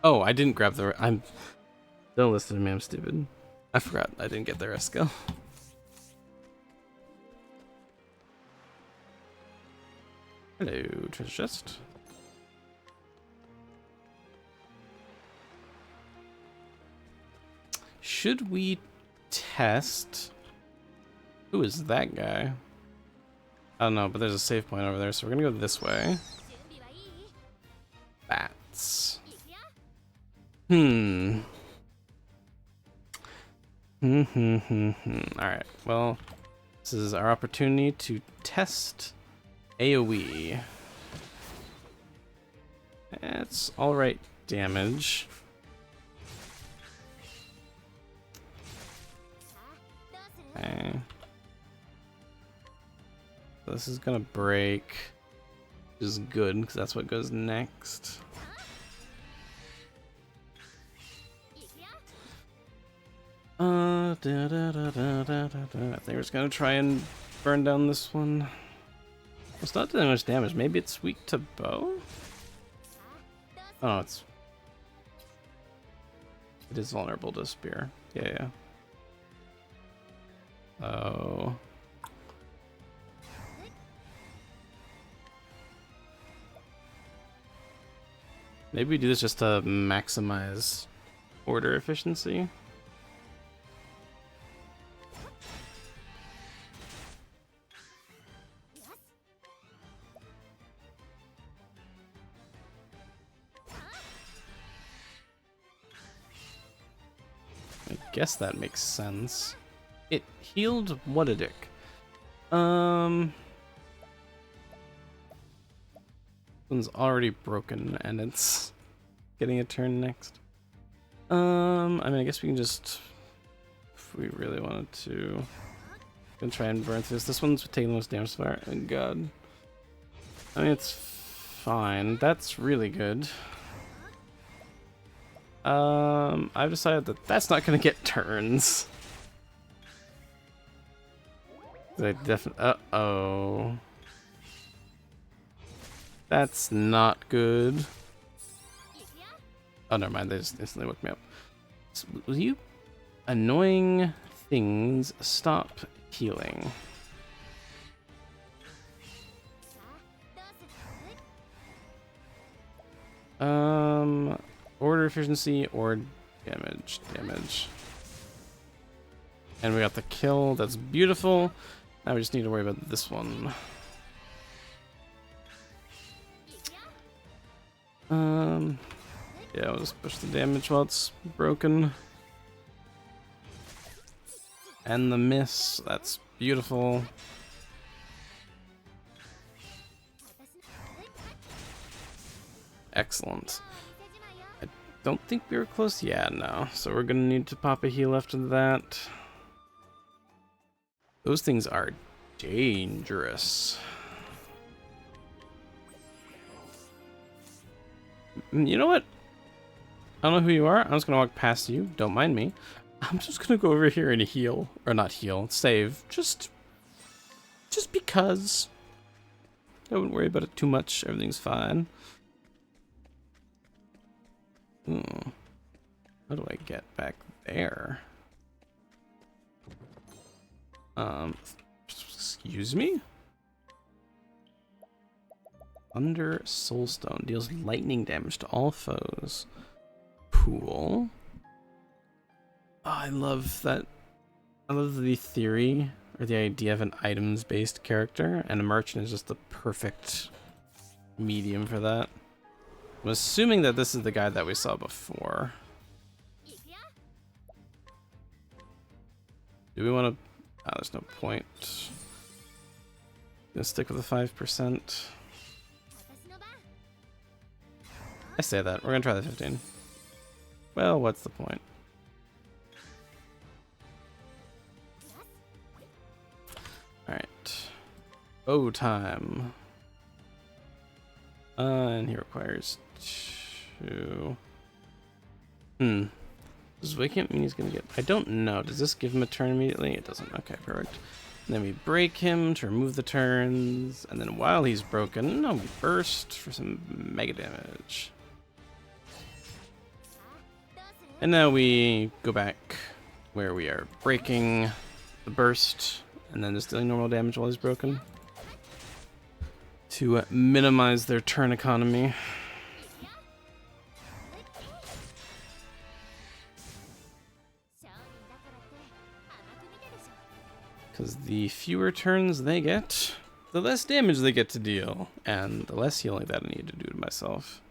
Oh, I didn't grab the... I'm... Don't listen to me, I'm stupid. I forgot I didn't get the rest skill. Hello, treasure chest. Should we test... Who is that guy? I don't know, but there's a save point over there, so we're gonna go this way. Bats. Alright, well, this is our opportunity to test AoE. It's alright damage. Okay. This is gonna break, which is good, because that's what goes next. I think we're just gonna try and burn down this one. It's not doing much damage. Maybe it's weak to bow? Oh, it is vulnerable to spear. Yeah. Oh. Maybe we do this just to maximize order efficiency. I guess that makes sense. It healed what a dick. One's already broken and it's getting a turn next. I mean, I guess we can just, if we really wanted to, we can try and burn through this. This one's taking the most damage so far. Oh god. I mean, it's fine. That's really good. I've decided that that's not gonna get turns. I definitely. Uh-oh. That's not good. Oh, never mind. They just instantly woke me up. So, will you annoying things stop healing? Order efficiency or damage. And we got the kill. That's beautiful. Now we just need to worry about this one. Yeah, we'll just push the damage while it's broken. And the miss. That's beautiful. Excellent. I don't think we were close. Yeah, no. So we're gonna need to pop a heal after that. Those things are dangerous. You know what? I don't know who you are. I'm just gonna walk past you. Don't mind me. I'm just gonna go over here and heal. Or not heal, save. Just because. I wouldn't worry about it too much. Everything's fine. How do I get back there? Excuse me? Under Soulstone deals lightning damage to all foes. Cool. Oh, I love that. I love the theory or the idea of an items-based character, and a merchant is just the perfect medium for that. I'm assuming that this is the guy that we saw before. Do we want to... Oh, there's no point. Gonna stick with the 5%. I say that. We're gonna try the 15. Well, what's the point? Alright. Oh, time. And he requires 2. Does waking up mean he's gonna get... I don't know. Does this give him a turn immediately? It doesn't. Okay, perfect. And then we break him to remove the turns. And then while he's broken, we burst for some mega damage. And now we go back where we are breaking the burst. And then just dealing normal damage while he's broken. To minimize their turn economy. Because the fewer turns they get, the less damage they get to deal. And the less healing that I need to do to myself.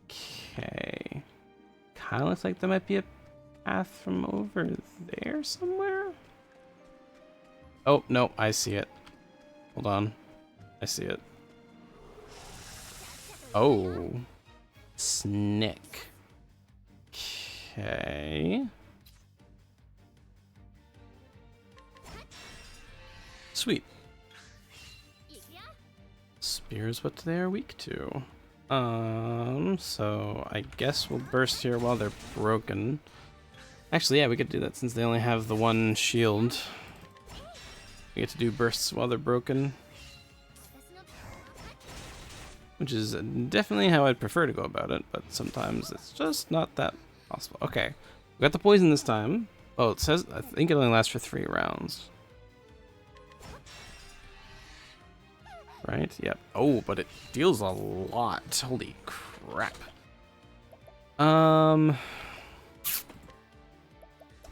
Okay. Kind of looks like there might be a path from over there somewhere. Oh, no, I see it. Hold on. I see it. Oh. Snick. Okay. Sweet. Spears, what they are weak to. So I guess we'll burst here while they're broken. Actually, yeah, we could do that since they only have the one shield. We get to do bursts while they're broken. Which is definitely how I'd prefer to go about it, but sometimes it's just not that possible. Okay, we got the poison this time. Oh, it says, I think it only lasts for 3 rounds. Right, yep. Oh, but it deals a lot. Holy crap. How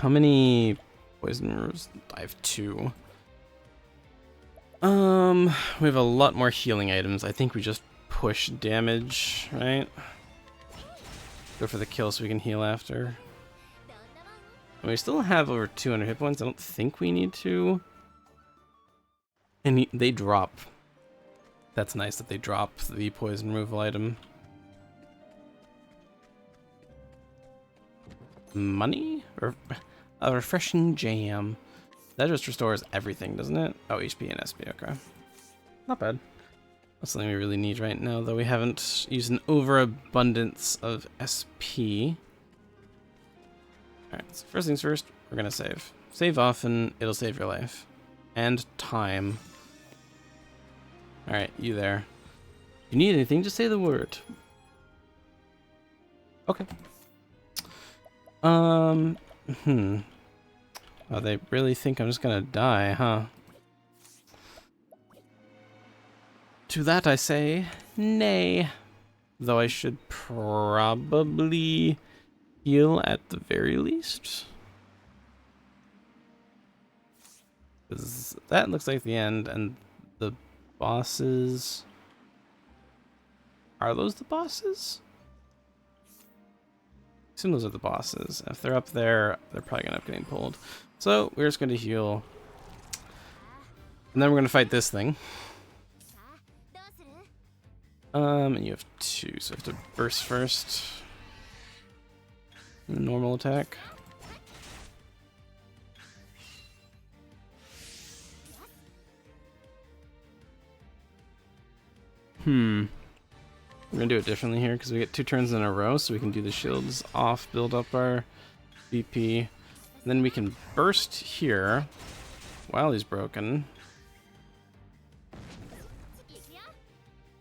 many poison moves? I have 2. We have a lot more healing items. I think we just push damage, right? Go for the kill so we can heal after. And we still have over 200 hit points. I don't think we need to. And they drop. That's nice that they drop the poison removal item. Money? Or a refreshing jam. That just restores everything, doesn't it? Oh, HP and SP, okay. Not bad. That's something we really need right now, though we haven't used an overabundance of SP. Alright, so first things first, we're gonna save. Save often, it'll save your life. And time. Alright, you there. If you need anything, just say the word. Okay. Oh, they really think I'm just gonna die, huh? To that I say, nay. Though I should probably heal at the very least. 'Cause that looks like the end, and the bosses... Are those the bosses? I assume those are the bosses. If they're up there, they're probably gonna end up getting pulled. So we're just gonna heal. And then we're gonna fight this thing. And you have 2, so I have to burst first. Normal attack. We're gonna do it differently here because we get 2 turns in a row, so we can do the shields off, build up our BP. And then we can burst here while he's broken.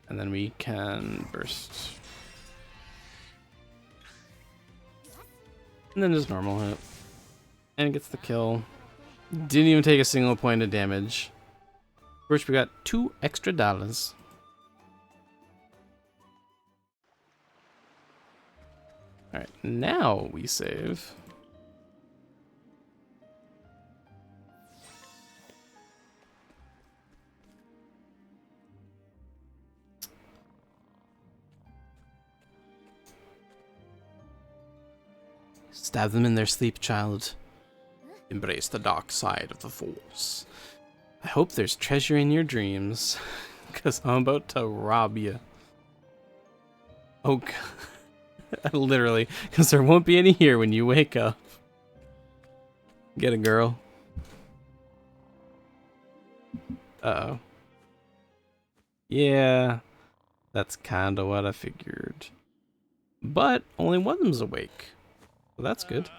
And then we can burst. And then just normal hit. And gets the kill. Didn't even take a single point of damage. First, we got $2 extra. Alright, now we save. Stab them in their sleep, child. Embrace the dark side of the Force. I hope there's treasure in your dreams, because I'm about to rob you. Oh, God. Literally, because there won't be any here when you wake up. Get it, girl. Uh-oh. Yeah, that's kind of what I figured. But only one of them's awake. Well, that's good.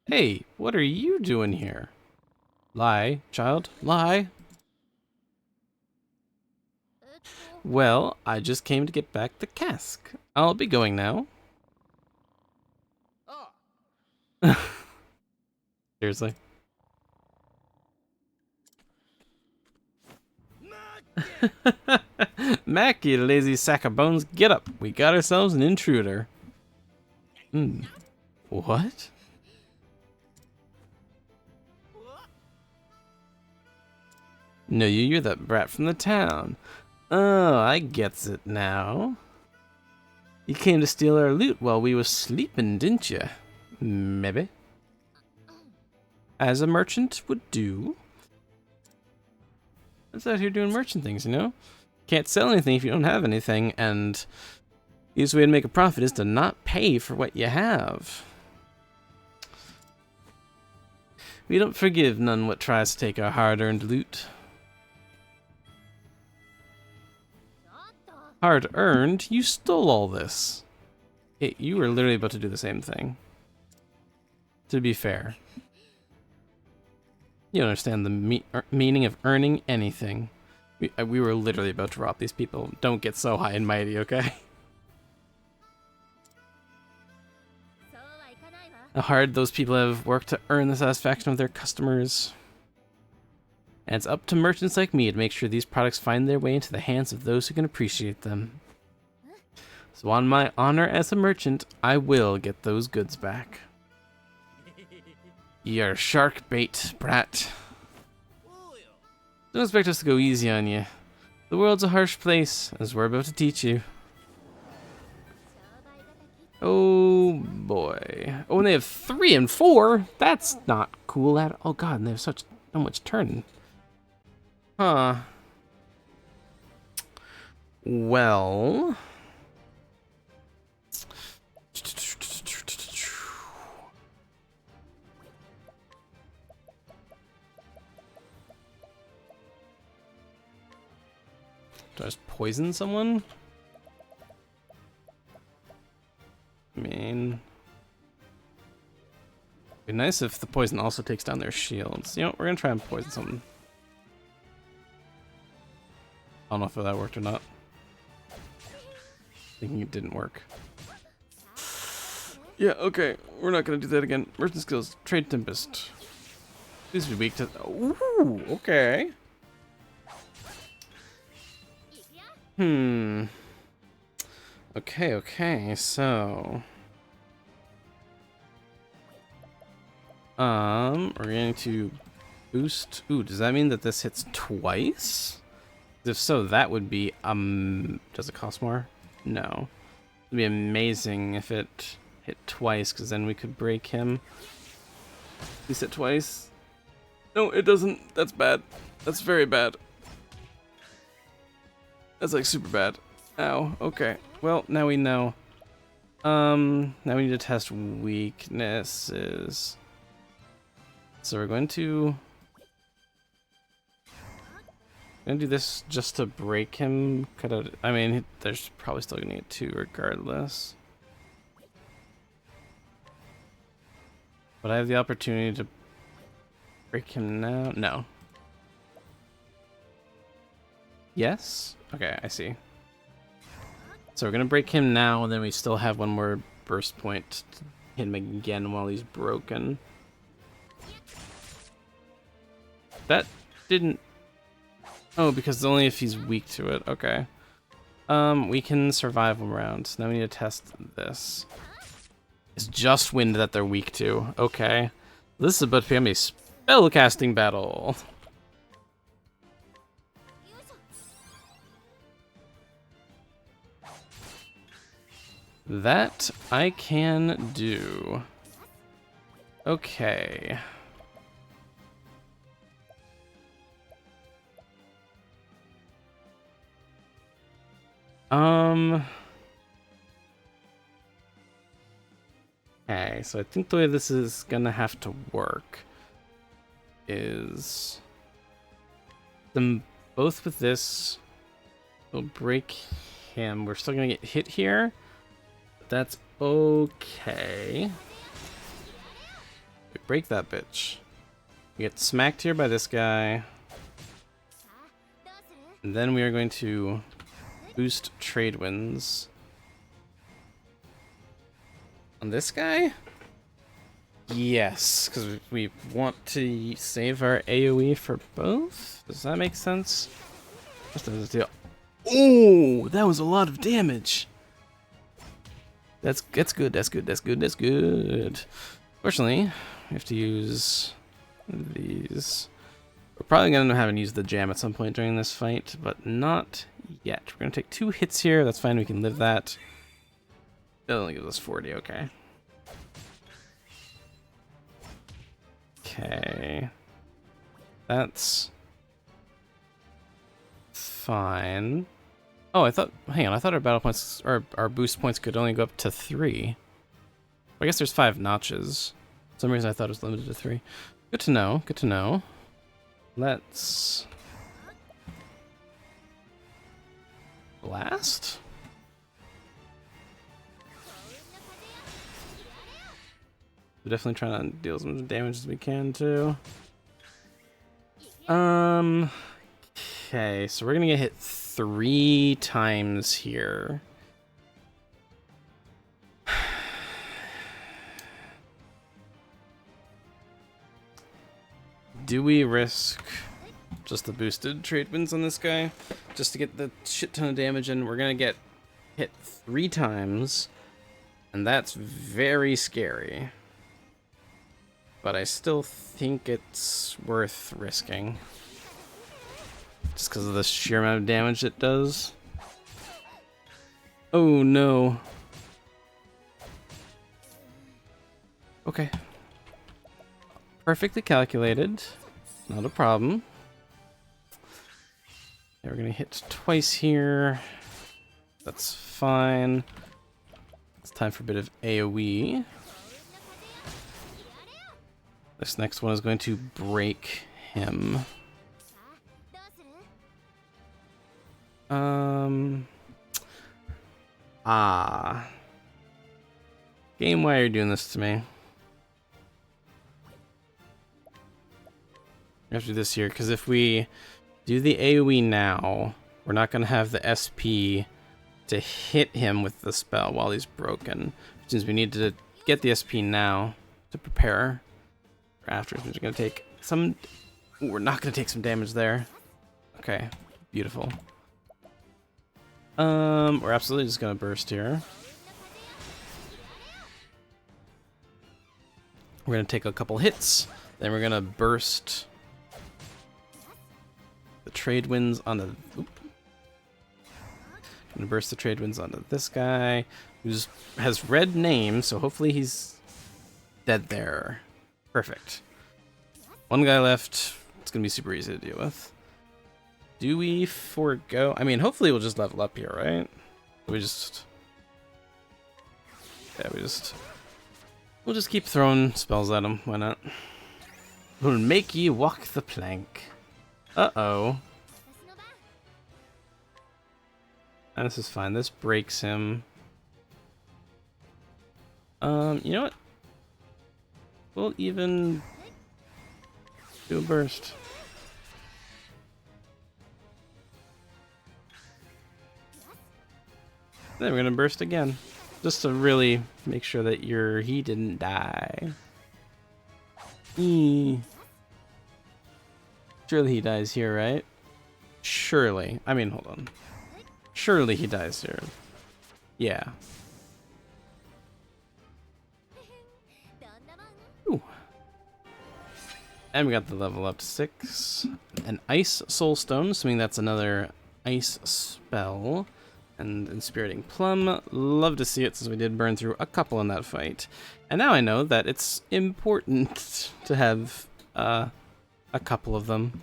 Hey, what are you doing here? Lie, child, lie. Well, I just came to get back the cask. I'll be going now. Seriously? Mac, you lazy sack of bones, get up. We got ourselves an intruder. What? No, you're that brat from the town. Oh, I gets it now. You came to steal our loot while we was sleeping, didn't you? Maybe. As a merchant would do. I was out here doing merchant things, you know? Can't sell anything if you don't have anything, and the easiest way to make a profit is to not pay for what you have. We don't forgive none what tries to take our hard-earned loot. Hard-earned? You stole all this. You were literally about to do the same thing. To be fair. You don't understand the meaning of earning anything. We were literally about to rob these people. Don't get so high and mighty, okay? How hard those people have worked to earn the satisfaction of their customers. And it's up to merchants like me to make sure these products find their way into the hands of those who can appreciate them. So on my honor as a merchant, I will get those goods back. You're shark bait, brat. Don't expect us to go easy on you. The world's a harsh place, as we're about to teach you. Oh boy. Oh, and they have 3 and 4? That's not cool at all. Oh god, and they have so much turning. Huh. Well. Do I just poison someone? I mean, it'd be nice if the poison also takes down their shields. You know, we're gonna try and poison something. I don't know if that worked or not. Thinking it didn't work. Yeah, okay. We're not gonna do that again. Merchant skills, trade tempest. These would be weak to. Ooh, okay. Okay, so we're going to Boost. Ooh, does that mean that this hits twice? If so, that would be, does it cost more? No. It'd be amazing if it hit twice, because then we could break him. He's hit twice. No, it doesn't. That's bad. That's very bad. That's like super bad. Ow, okay. Well, now we know. Now we need to test weaknesses. So we're going to do this just to break him. I mean, there's probably still gonna get 2 regardless. But I have the opportunity to break him now. No. Yes? Okay, I see. So we're gonna break him now, and then we still have 1 more burst point to hit him again while he's broken. That didn't... Oh, because only if he's weak to it. Okay. We can survive 1 round. So now we need to test this. It's just wind that they're weak to. Okay. This is about to become a spellcasting battle. That I can do. Okay. Okay, so I think the way this is gonna have to work is them both with this will break him. We're still gonna get hit here. But that's okay. We break that bitch. We get smacked here by this guy. And then we are going to boost trade wins. On this guy? Yes, because we want to save our AoE for both? Does that make sense? Oh, that was a lot of damage. That's good, that's good, that's good, that's good. Fortunately, we have to use these. We're probably going to have to use the jam at some point during this fight, but not yet. We're going to take 2 hits here. That's fine, we can live that. It only gives us 40, okay. Okay. That's fine. Oh, hang on, I thought our battle points, or our boost points could only go up to 3. I guess there's 5 notches. For some reason I thought it was limited to 3. Good to know, good to know. Let's blast? We're definitely trying to deal as much damage as we can too. Okay, so we're gonna get hit 3 times here. Do we risk just the boosted trade wins on this guy? Just to get the shit ton of damage in? We're gonna get hit 3 times. And that's very scary. But I still think it's worth risking. Just because of the sheer amount of damage it does. Oh no. Okay. Perfectly calculated. Not a problem. Okay, we're gonna hit twice here. That's fine. It's time for a bit of AoE. This next one is going to break him. Game, why are you doing this to me? We have to do this here, because if we do the AoE now, we're not going to have the SP to hit him with the spell while he's broken. Which means we need to get the SP now to prepare for after. We're going to take some... Ooh, we're not going to take some damage there. Okay, beautiful. We're absolutely just going to burst here. We're going to take a couple hits, then we're going to burst trade winds onto... Oop. Gonna burst the trade winds onto this guy, who's has red name, so hopefully he's dead there. Perfect. One guy left. It's gonna be super easy to deal with. Do we forego? I mean, hopefully we'll just level up here, right? We just... Yeah, we'll just keep throwing spells at him. Why not? We'll make ye walk the plank. Uh-oh. This is fine. This breaks him. You know what? We'll even do a burst. Then we're gonna burst again, just to really make sure that he didn't die. Surely he dies here, right? Surely. I mean, hold on. Surely he dies here. Yeah. Ooh. And we got the level up to 6. An Ice Soul Stone, assuming that's another ice spell. And Inspiriting Plum. Love to see it, since we did burn through a couple in that fight. And now I know that it's important to have a couple of them.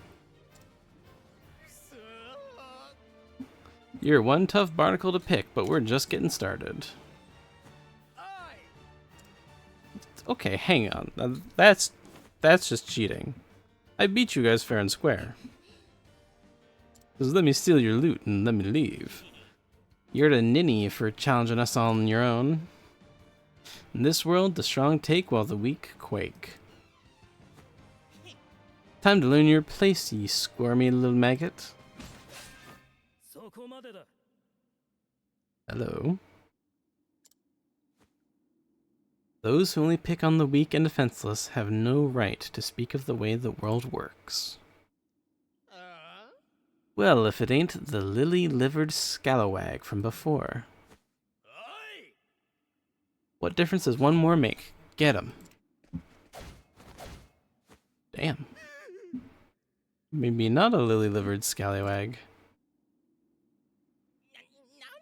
You're one tough barnacle to pick, but we're just getting started. Okay, hang on. That's just cheating. I beat you guys fair and square. Just let me steal your loot and let me leave. You're the ninny for challenging us all on your own. In this world, the strong take while the weak quake. Time to learn your place, ye squirmy little maggot. Hello. Those who only pick on the weak and defenseless have no right to speak of the way the world works. Well, if it ain't the lily-livered scalawag from before. What difference does one more make? Get him. Damn. Maybe not a lily-livered scalawag.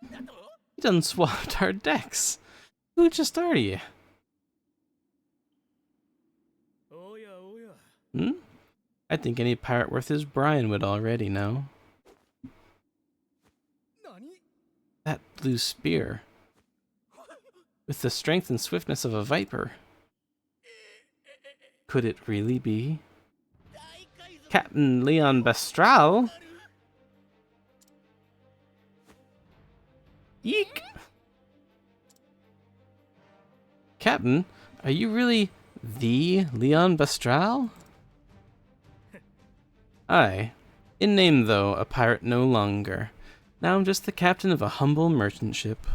He done swapped our decks. Who just are you? I think any pirate worth his brine would already know. That blue spear, with the strength and swiftness of a viper. Could it really be Captain Leon Bestral? Eek! Captain, are you really the Leon Bestral? Aye. In name, though, a pirate no longer. Now I'm just the captain of a humble merchant ship.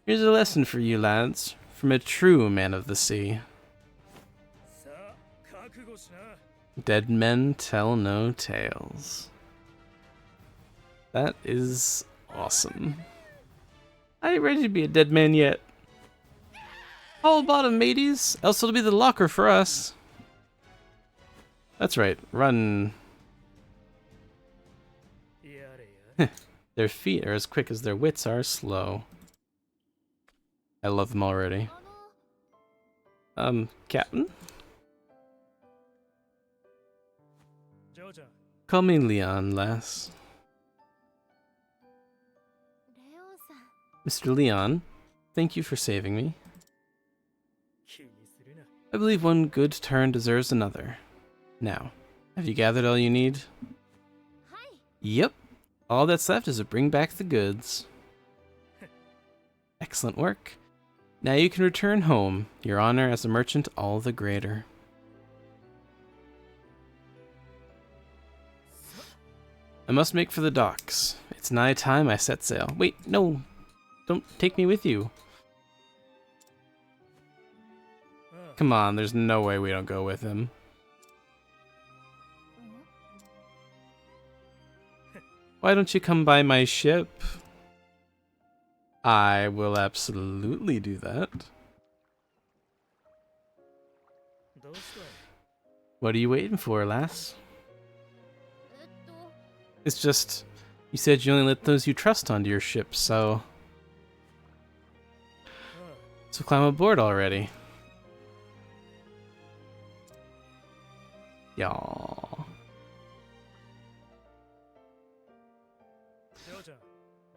Here's a lesson for you lads, from a true man of the sea. Dead men tell no tales. That is awesome. I ain't ready to be a dead man yet. Haul bottom, mateys, else it'll be the locker for us. That's right, run. Their feet are as quick as their wits are slow. I love them already. Captain? Call me Leon, lass. Mr. Leon, thank you for saving me. I believe one good turn deserves another. Now, have you gathered all you need? Yep. All that's left is to bring back the goods. Excellent work. Now you can return home, your honor as a merchant all the greater. I must make for the docks. It's nigh time I set sail. Wait, no. Don't take me with you. Come on, there's no way we don't go with him. Why don't you come by my ship? I will absolutely do that. What are you waiting for, lass? It's just, you said you only let those you trust onto your ship, so... So climb aboard already. Y'all.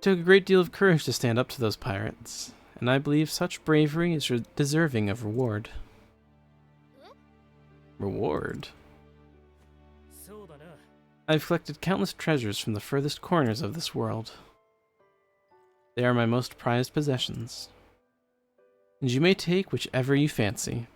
Took a great deal of courage to stand up to those pirates, and I believe such bravery is deserving of reward. Reward? I've collected countless treasures from the furthest corners of this world. They are my most prized possessions, and you may take whichever you fancy.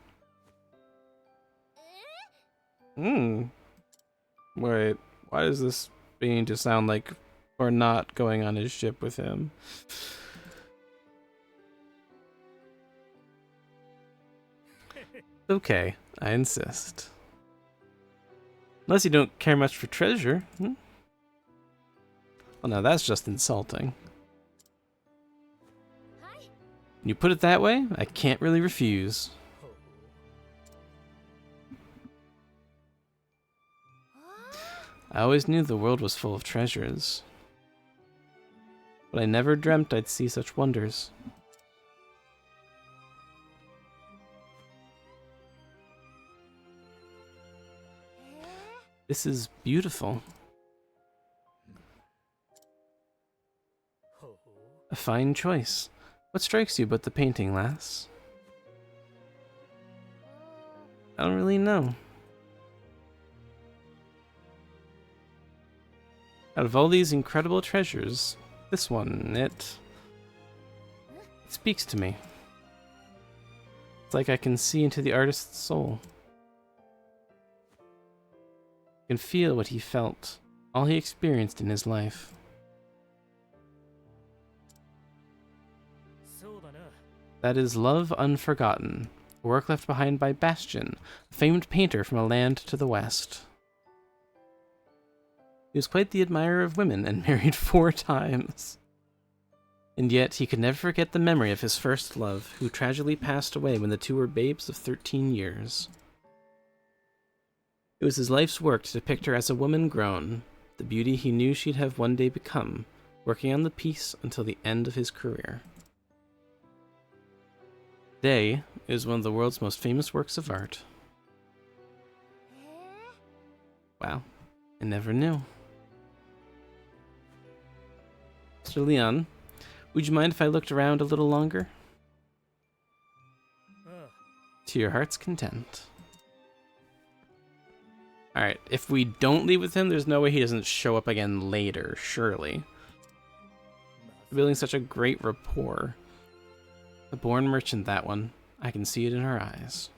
Wait, why does this being just sound like we're not going on his ship with him? Okay, I insist. Unless you don't care much for treasure. Well, now that's just insulting. When you put it that way, I can't really refuse. I always knew the world was full of treasures, but I never dreamt I'd see such wonders. This is beautiful. A fine choice. What strikes you but the painting, lass? I don't really know. Out of all these incredible treasures, this one, it speaks to me. It's like I can see into the artist's soul. I can feel what he felt, all he experienced in his life. That is Love Unforgotten, a work left behind by Bastian, a famed painter from a land to the west. He was quite the admirer of women and married 4 times. And yet he could never forget the memory of his first love, who tragically passed away when the two were babes of 13 years. It was his life's work to depict her as a woman grown, the beauty he knew she'd have one day become, working on the piece until the end of his career. Day is one of the world's most famous works of art. Wow, I never knew. Mr. Leon, would you mind if I looked around a little longer? To your heart's content. Alright, if we don't leave with him, there's no way he doesn't show up again later, surely. Building such a great rapport. The born merchant, that one. I can see it in her eyes.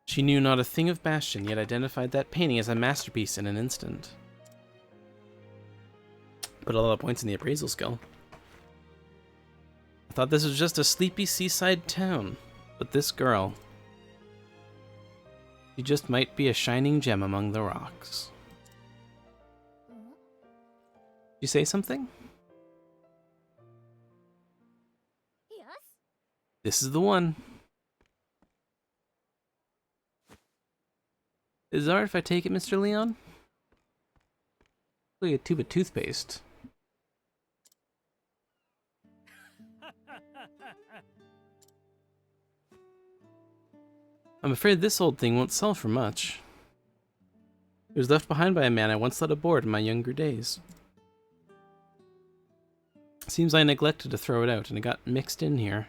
She knew not a thing of Bastian, yet identified that painting as a masterpiece in an instant. Put a lot of points in the appraisal skill. I thought this was just a sleepy seaside town, but this girl... she just might be a shining gem among the rocks. You say something? Yes. This is the one. Is it alright if I take it, Mr. Leon? Look at a tube of toothpaste. I'm afraid this old thing won't sell for much. It was left behind by a man I once let aboard in my younger days. Seems I neglected to throw it out, and it got mixed in here.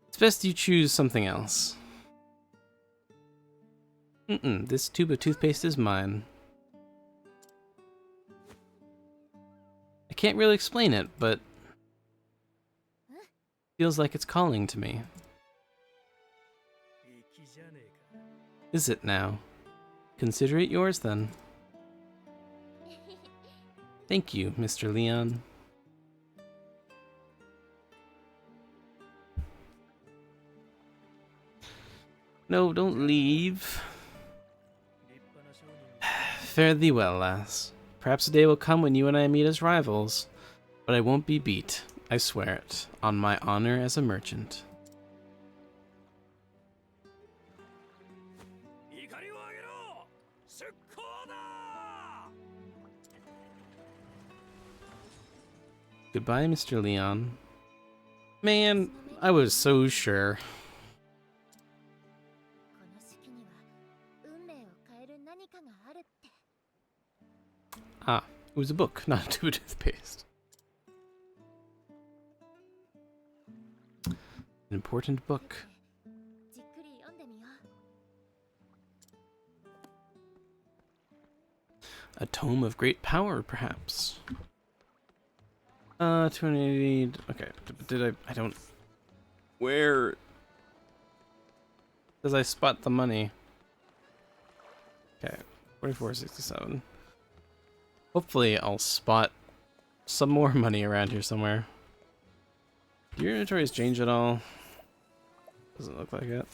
It's best you choose something else. This tube of toothpaste is mine. I can't really explain it, but... feels like it's calling to me. Is it now? Consider it yours, then. Thank you, Mr. Leon. No, don't leave. Fare thee well, lass. Perhaps a day will come when you and I meet as rivals, but I won't be beat, I swear it, on my honor as a merchant. Goodbye, Mr. Leon. Man, I was so sure. この式には運命を変える何かがあるって。 Ah, it was a book, not a tube of toothpaste. An important book. じっくり読んでみよう。 A tome of great power, perhaps. 280. Okay, did I don't. Where does I spot the money? Okay, 4467. Hopefully, I'll spot some more money around here somewhere. Do your inventories change at all? Doesn't look like it.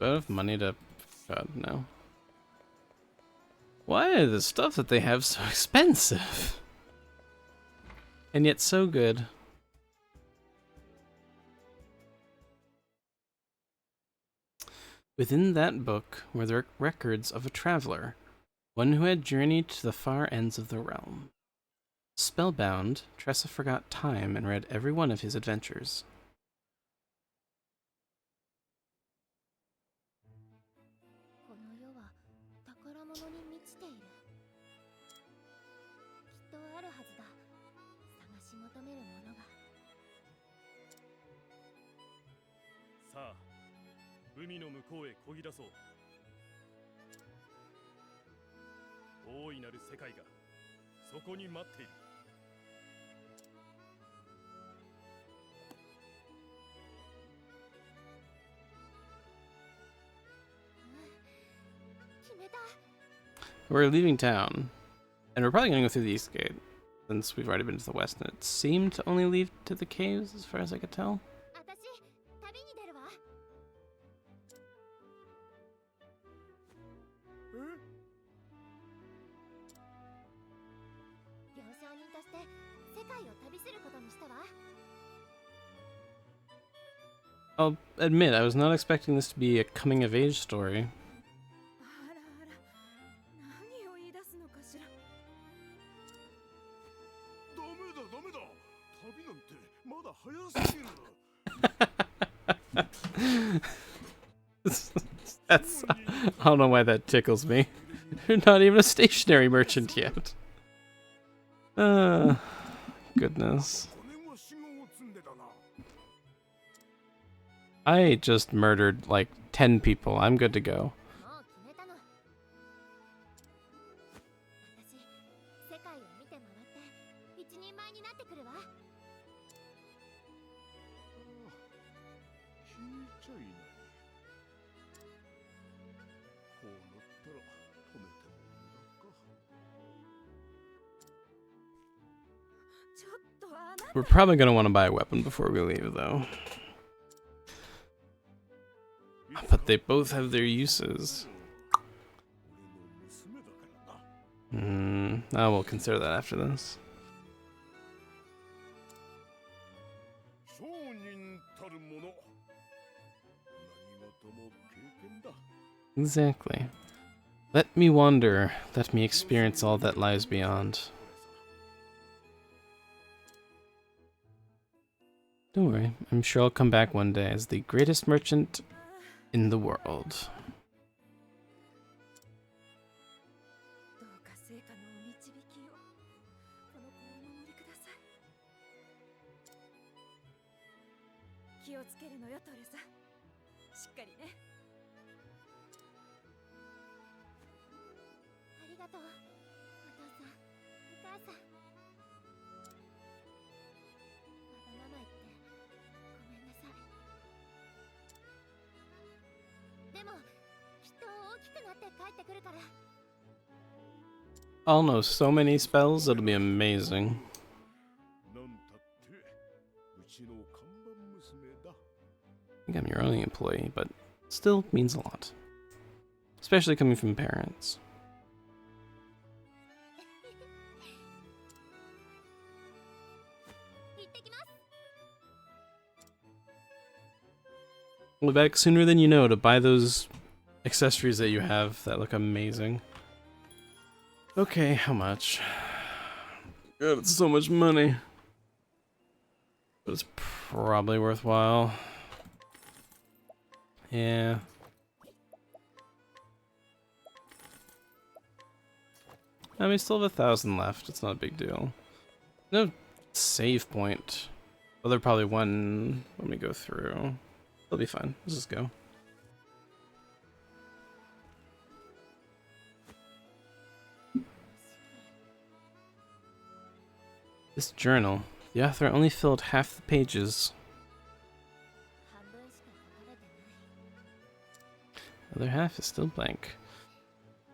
Do I have money to... God, no. Why is the stuff that they have so expensive? And yet so good. Within that book were the records of a traveler, one who had journeyed to the far ends of the realm. Spellbound, Tressa forgot time and read every one of his adventures. この世は宝物に満ちている。きっとあるはずだ。探し求めるものが。さあ、海の向こうへ漕ぎ出そう。大いなる世界がそこに待っている。決めた。 We're leaving town, and we're probably going to go through the east gate, since we've already been to the west, and it seemed to only lead to the caves, as far as I could tell. 私、旅に出るわ。行商人として世界を旅することにしたわ。 I'll admit, I was not expecting this to be a coming-of-age story. あらあら、何を言い出すのかしら。ダメだダメだ。旅なんてまだ早すぎる。That's... I don't know why that tickles me. You're not even a stationary merchant yet. Goodness. I just murdered like 10 people. I'm good to go. もう決めたの。私、世界を見て回って一人前になってくるわ。聞いちゃいない。こうなったら止めても無駄か。ちょっとあなた。 We're probably going to want to buy a weapon before we leave, though. But they both have their uses. I will consider that after this. Exactly. Let me wander. Let me experience all that lies beyond. Don't worry. I'm sure I'll come back one day as the greatest merchant in the world. どうか聖火のお導きを。この子をお守りください。気をつけるのよ、トレサ。しっかりね。ありがとう、お父さん、お母さん。わがまま言ってごめんなさい。でも、きっと大きくなって帰ってくるから。 I'll know so many spells, it'll be amazing. なんたってうちの看板娘だ。 I think I'm your only employee, but still means a lot. Especially coming from parents. 行ってきます。We'll be back sooner than you know to buy those accessories that you have that look amazing. Okay, how much? God, it's so much money. But it's probably worthwhile. Yeah. I mean, we still have 1,000 left. It's not a big deal. No save point. Well, there'll probably one when we go through. It'll be fine. Let's just go. This journal. The author only filled half the pages. 半分しか書かれてない The other half is still blank.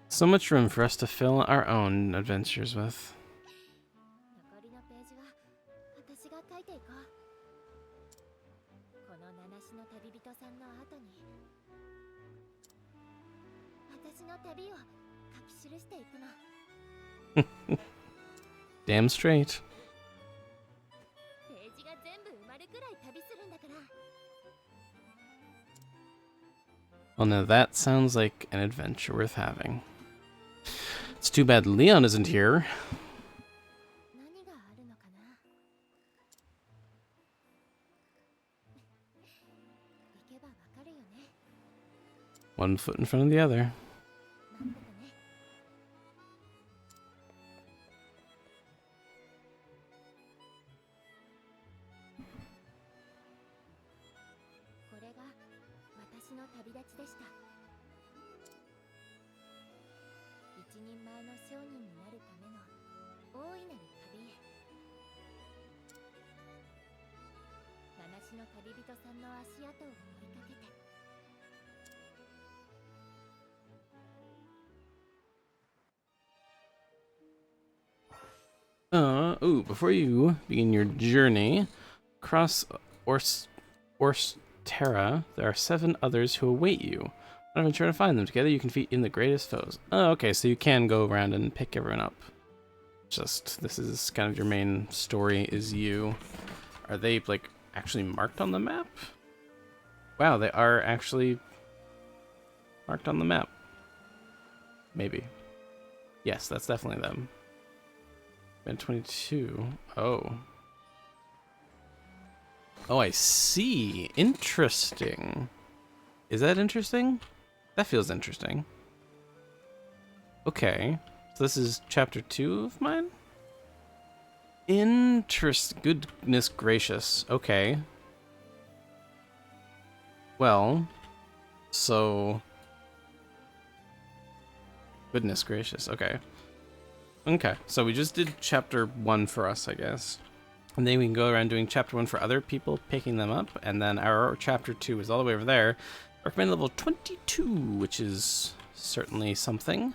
So much room for us to fill our own adventures with. 残りのページは私が書いていこう。この七種の旅人さんの後に私の旅を書き記していくの。 Damn straight. ページが全部埋まるくらい旅するんだから。 Well, now that sounds like an adventure worth having. It's too bad Leon isn't here. 何があるのかな。行けばわかるよね。 One foot in front of the other. 待っててね。これが私の旅立ちでした。一人前の商人になるための大いなる旅へ。七種の旅人さんの足跡を追いかけて。 Ooh, before you begin your journey across Terra, there are 7 others who await you. I'm not sure to find them. Together you can defeat in the greatest foes. Oh, okay, so you can go around and pick everyone up. Just, this is kind of your main story, is you. Are they, like, actually marked on the map? Wow, they are actually marked on the map. Maybe. Yes, that's definitely them. And 22. Oh. Oh, I see. Interesting. Is that interesting? That feels interesting. Okay. So this is chapter 2 of mine? Goodness gracious. Okay. Well. So. Goodness gracious. Okay. Okay, so we just did chapter 1 for us, I guess. And then we can go around doing chapter 1 for other people, picking them up. And then our chapter 2 is all the way over there. Recommend level 22, which is certainly something.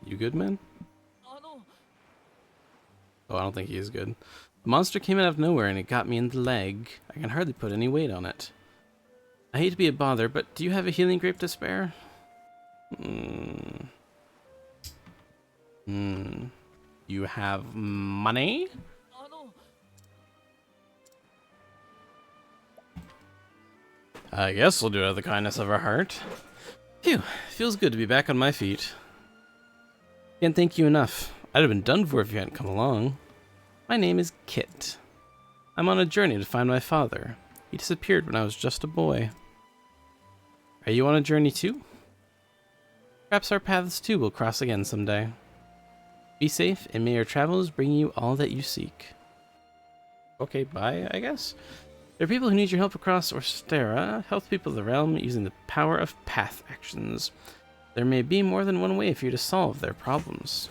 You good, man? Oh, I don't think he is good. The monster came out of nowhere and it got me in the leg. I can hardly put any weight on it. I hate to be a bother, but do you have a healing grape to spare? You have money? I guess we'll do it out of the kindness of our heart. Phew, feels good to be back on my feet. Can't thank you enough. I'd have been done for if you hadn't come along. My name is Kit. I'm on a journey to find my father. He disappeared when I was just a boy. Are you on a journey too? Perhaps our paths too will cross again someday. Be safe, and may your travels bring you all that you seek. Okay, bye, I guess. There are people who need your help across Orstera. Help people of the realm using the power of path actions. There may be more than one way for you to solve their problems.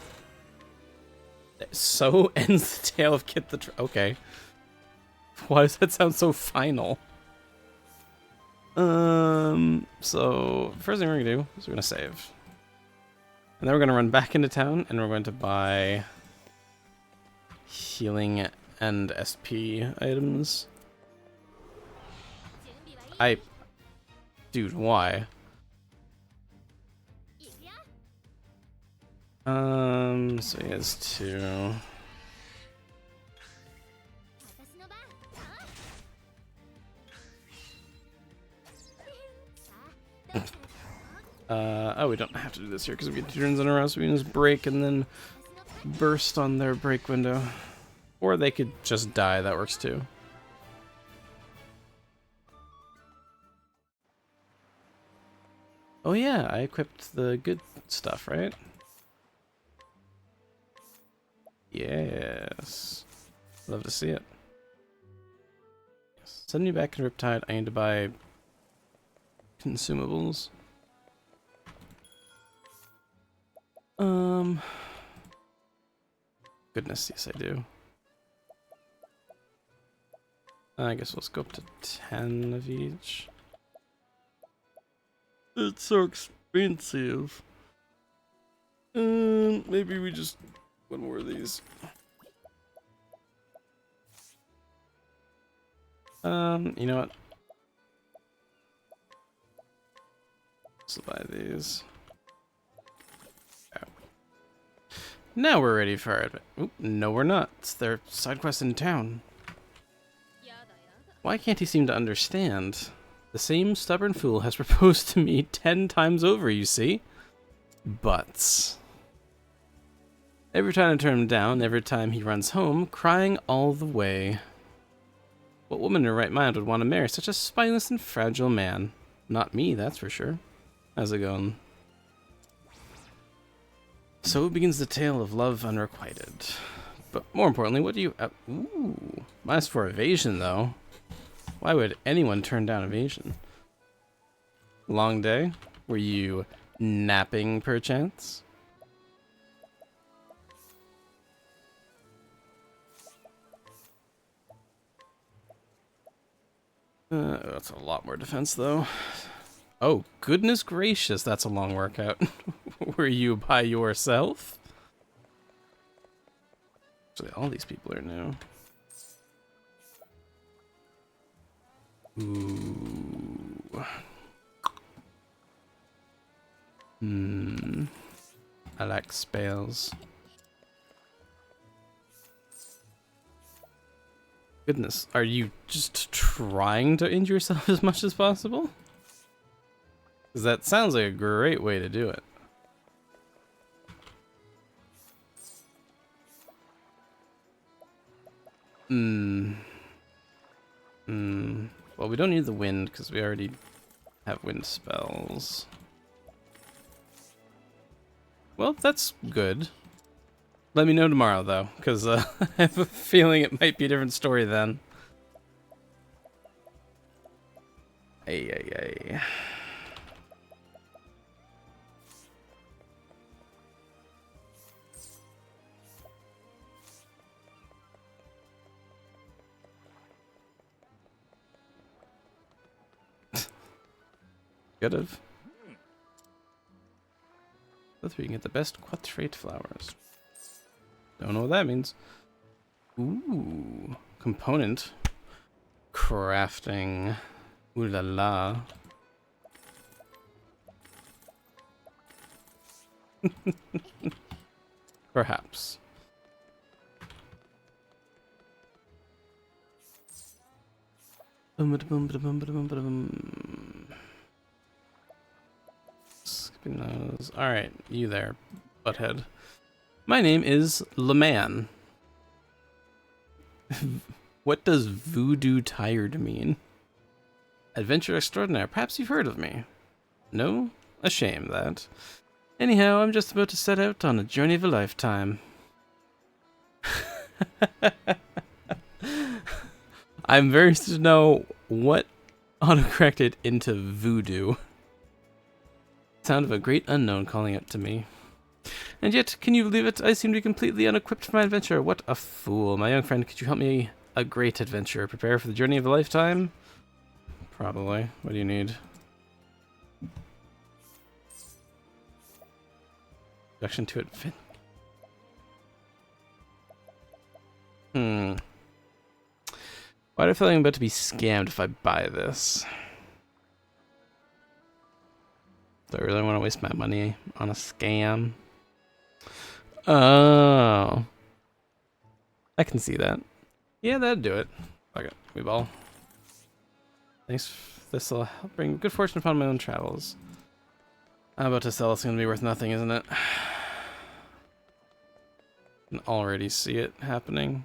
So ends the tale of Kit the okay. Why does that sound so final? So first thing we're gonna do is we're gonna save. And then we're gonna run back into town and we're going to buy healing and SP items. Dude, why? So he has 2. 私の番さあどうされた Oh, we don't have to do this here because we get 2 turns in a row, so we can just break and then 私の番 burst on their break window. Or they could just die, that works too. Oh yeah, I equipped the good stuff, right? Yes. Love to see it. Send me back in Riptide. I need to buy consumables. Goodness, yes I do. I guess let's go up to 10 of each. It's so expensive. Maybe we just... one more of these. You know what? Let's buy these. Oh. Now we're ready for it. Oop, no, we're not. It's their side quest in town. やだやだ Why can't he seem to understand? The same stubborn fool has proposed to me 10 times over, you see? But every time I turn him down, every time he runs home, crying all the way. What woman in her right mind would want to marry such a spineless and fragile man? Not me, that's for sure. How's it going? So begins the tale of love unrequited. But more importantly, what do you... ooh, -4 evasion, though. Why would anyone turn down evasion? Long day? Were you napping, perchance? That's a lot more defense, though. Oh, goodness gracious, that's a long workout. Were you by yourself? Actually, all these people are new. Ooh. I like spells. Goodness, are you just trying to injure yourself as much as possible? Because that sounds like a great way to do it. Well, we don't need the wind because we already have wind spells. Well, that's good. Let me know tomorrow, though, because I have a feeling it might be a different story then. Ay, ay, ay. Could've. That's where you can get the best quadrate flowers. Don't know what that means. Ooh, component crafting. Ooh la la. Perhaps. Skipping those. Alright, you there, butthead. My name is LeMan. What does voodoo tired mean? Adventure extraordinaire. Perhaps you've heard of me. No? A shame, that. Anyhow, I'm just about to set out on a journey of a lifetime. I'm very interested to know what autocorrected into voodoo. Sound of a great unknown calling out to me. And yet, can you believe it? I seem to be completely unequipped for my adventure. What a fool. My young friend, could you help me a great adventure? Prepare for the journey of a lifetime? Probably. What do you need? Introduction to it. Why do I feel like I'm about to be scammed if I buy this? Do I really want to waste my money on a scam? Oh. I can see that. Yeah, that'd do it. Fuck it. We ball. Thanks. This'll help bring good fortune upon my own travels. I'm about to sell. It's gonna be worth nothing, isn't it? I can already see it happening.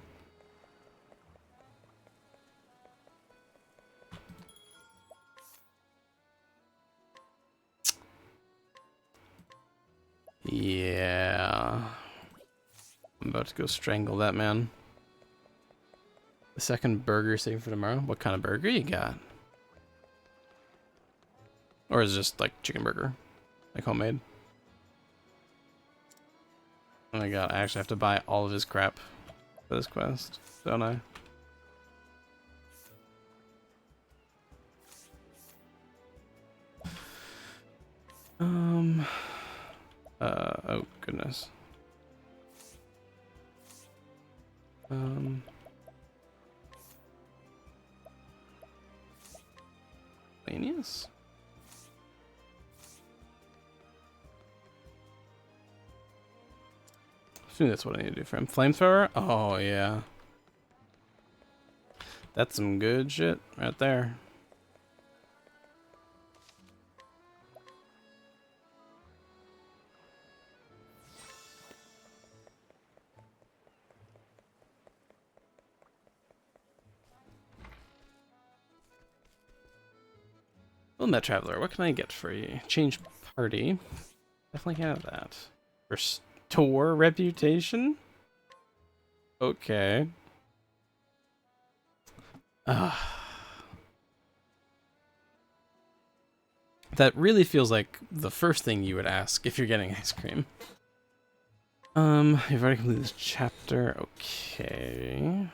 Yeah. I'm about to go strangle that man. The second burger saved for tomorrow. What kind of burger you got? Or is it just like chicken burger? Like homemade? Oh my god, I actually have to buy all of his crap for this quest, don't I? Oh goodness. Lanius? I think that's what I need to do for him. Flamethrower? Oh yeah. That's some good shit right there. Well, Met Traveler, what can I get for you? Change party. Definitely have that. Restore reputation? Okay. That really feels like the first thing you would ask if you're getting ice cream. You've already completed this chapter. Okay.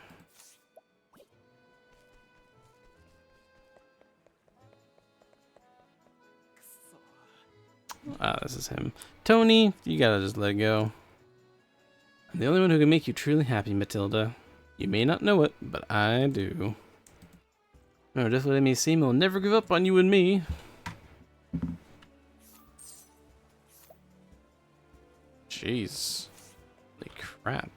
Ah, this is him. Tony, you gotta just let it go. I'm the only one who can make you truly happy, Matilda. You may not know it, but I do. No, just let me seem I'll never give up on you and me. Jeez. Holy crap.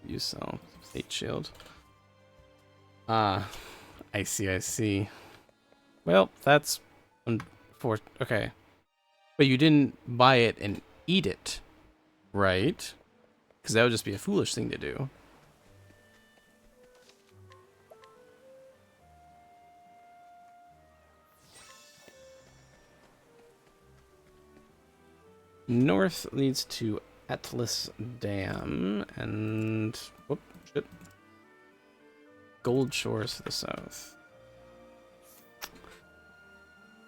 You sell Fate Shield. Ah, I see, I see. Well, that's unfortunate. Okay. But you didn't buy it and eat it, right? Because that would just be a foolish thing to do. North leads to Atlas Dam and whoop, shit. Gold Shores to the south.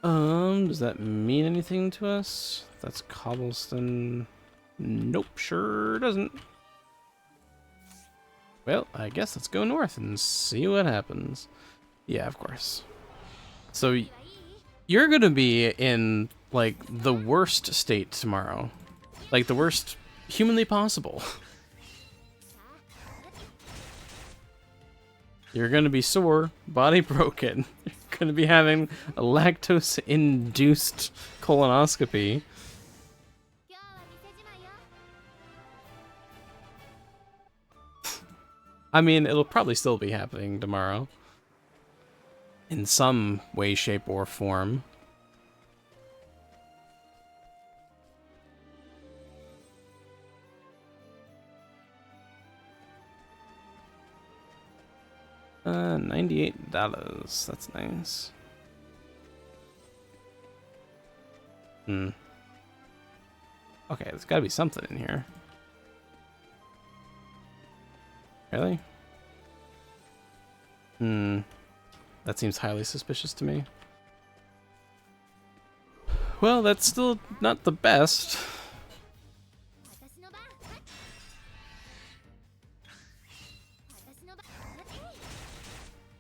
Does that mean anything to us? That's cobblestone. Nope, sure doesn't. Well, I guess let's go north and see what happens. Yeah, of course. So you're gonna be in like the worst state tomorrow. Like the worst humanly possible. You're gonna be sore, body broken. You're gonna be having a lactose-induced colonoscopy. I mean, it'll probably still be happening tomorrow. In some way, shape, or form. $98. That's nice. Okay, there's gotta be something in here. Really? That seems highly suspicious to me. Well, that's still not the best.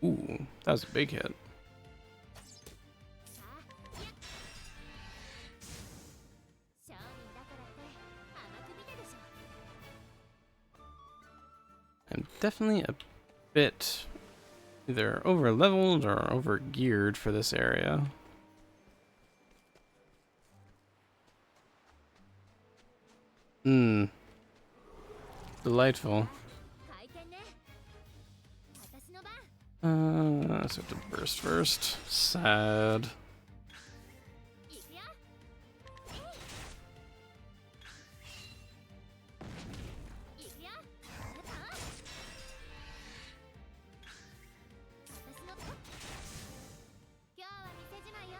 Ooh, that was a big hit. I'm definitely a bit either over leveled or over geared for this area. Delightful. 回転ね。私の番。So I have to burst first. Sad. いくよ。いくよ。あなた。私の。今日は店じまいよ。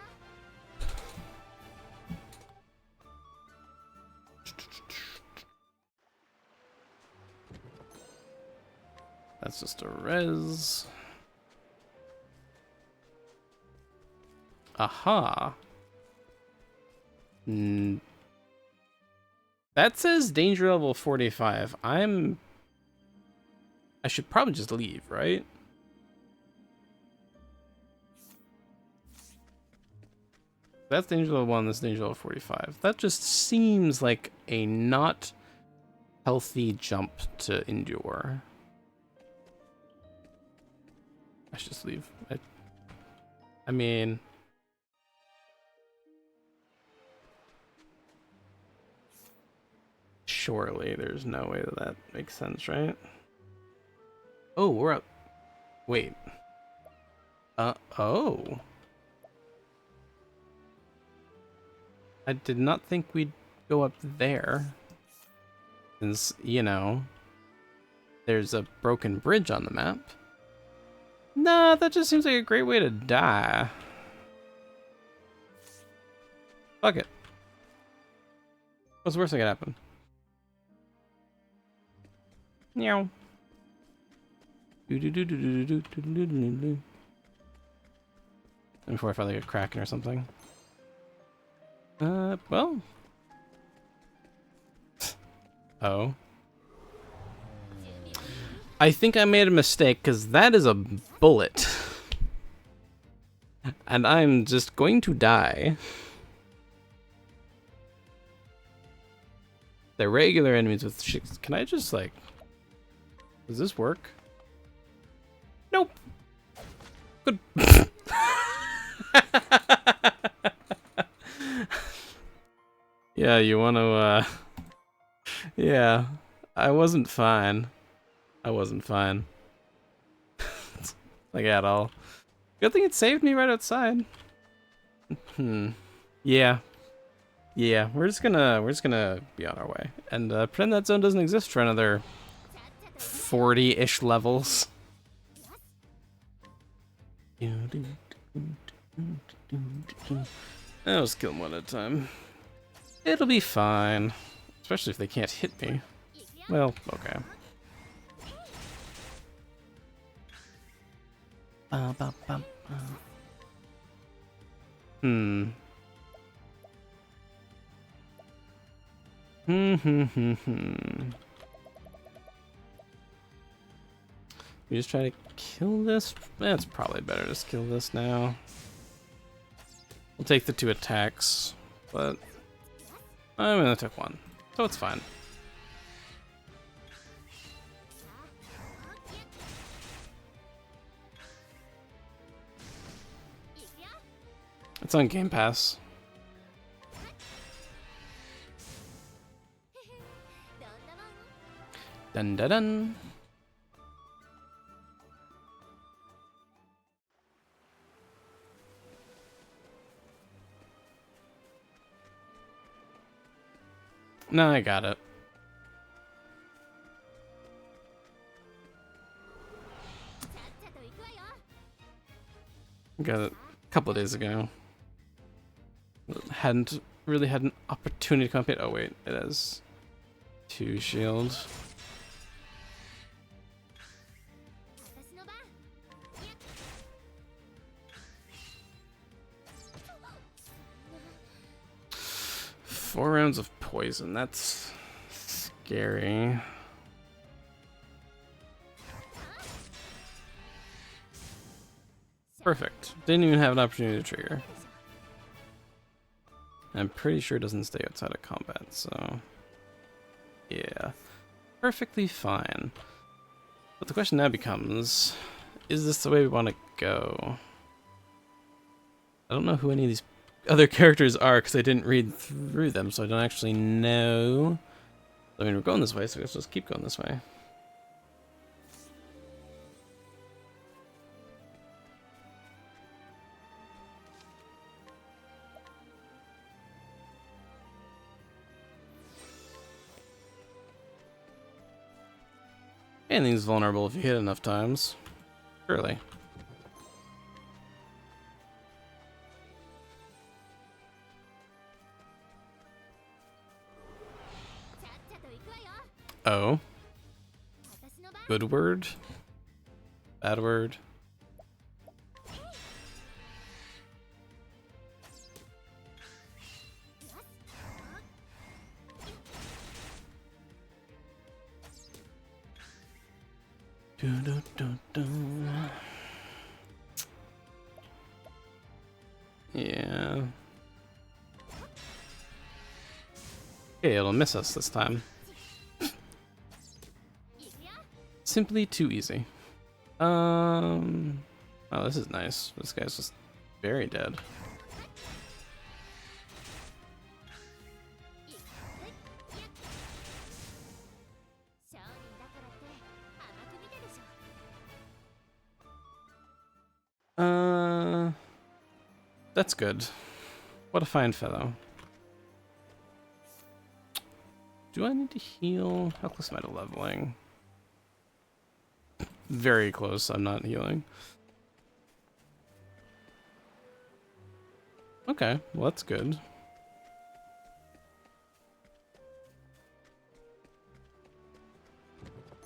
That's just a res. Aha. That says danger level 45. I should probably just leave, right? That's danger level 1, that's danger level 45. That just seems like a not healthy jump to endure. I should just leave. I mean... Surely there's no way that makes sense, right? Oh, we're up. Wait. Oh. I did not think we'd go up there. Since, you know, there's a broken bridge on the map. Nah, that just seems like a great way to die. Fuck it. What's the worst that could happen? Meow. Before I finally get cracking or something. Well. Oh. I think I made a mistake because that is a bullet. And I'm just going to die. They're regular enemies with shit. Can I just like... Does this work? Nope. Good. Yeah, you want to, yeah, I wasn't fine. I wasn't fine. Like, at all. Good thing it saved me right outside. Yeah. Yeah, we're just gonna be on our way. And, pretend that zone doesn't exist for another 40-ish levels. I'll just kill them one at a time. It'll be fine. Especially if they can't hit me. Well, okay. We just try to kill this? It's probably better to just kill this now. We'll take the 2 attacks, but I mean, I took 1, so it's fine. It's on Game Pass. Dun dun dun. No, I got it. Got it a couple of days ago. Hadn't really had an opportunity to compete. Oh wait, it has 2 shields. Four rounds of poison, that's scary. Perfect. Didn't even have an opportunity to trigger. I'm pretty sure it doesn't stay outside of combat, so... yeah. Perfectly fine. But the question now becomes, is this the way we want to go? I don't know who any of these other characters are because I didn't read through them, so I don't actually know. I mean, we're going this way, so I guess let's keep going this way. Anything's vulnerable if you hit enough times. Surely. Oh. Good word? Bad word? Yeah. Okay, it'll miss us this time. Simply too easy. Oh, this is nice. This guy's just very dead. That's good. What a fine fellow. Do I need to heal? How close am I to leveling? Very close, I'm not healing. Okay, well that's good.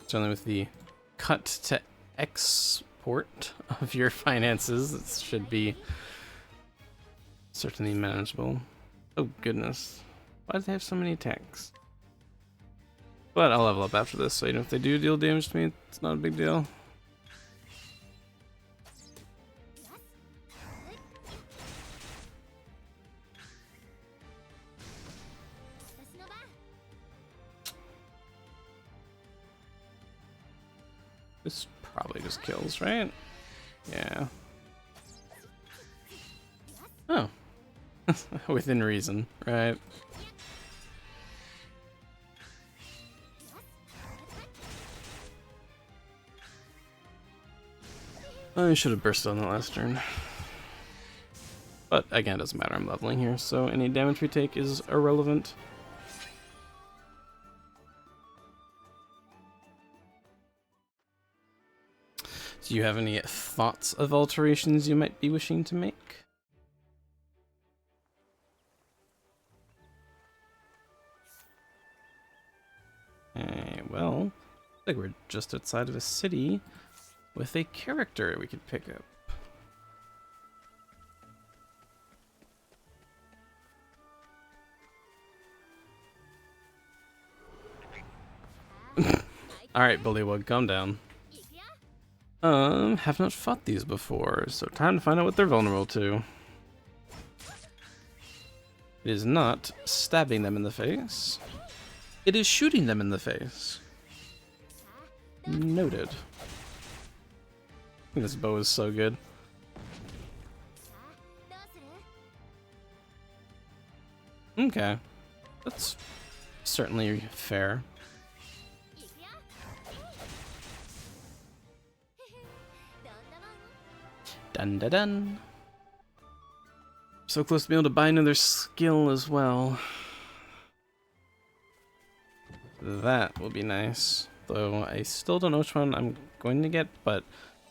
Certainly with the cut to export of your finances, it should be certainly manageable. Oh goodness. Why do they have so many attacks? But I'll level up after this, so even if they do deal damage to me, it's not a big deal. This probably just kills, right? Yeah. Oh. Within reason, right? I should have bursted on that last turn. But again, it doesn't matter, I'm leveling here, so any damage we take is irrelevant. Do you have any thoughts of alterations you might be wishing to make? Well, looks like we're just outside of a city with a character we could pick up. Alright, Bullywug, calm down. Have not fought these before, so time to find out what they're vulnerable to. It is not stabbing them in the face. It is shooting them in the face. Noted. This bow is so good. Okay. That's certainly fair. Dun dun dun. So close to being able to buy another skill as well. That will be nice. Though I still don't know which one I'm going to get, but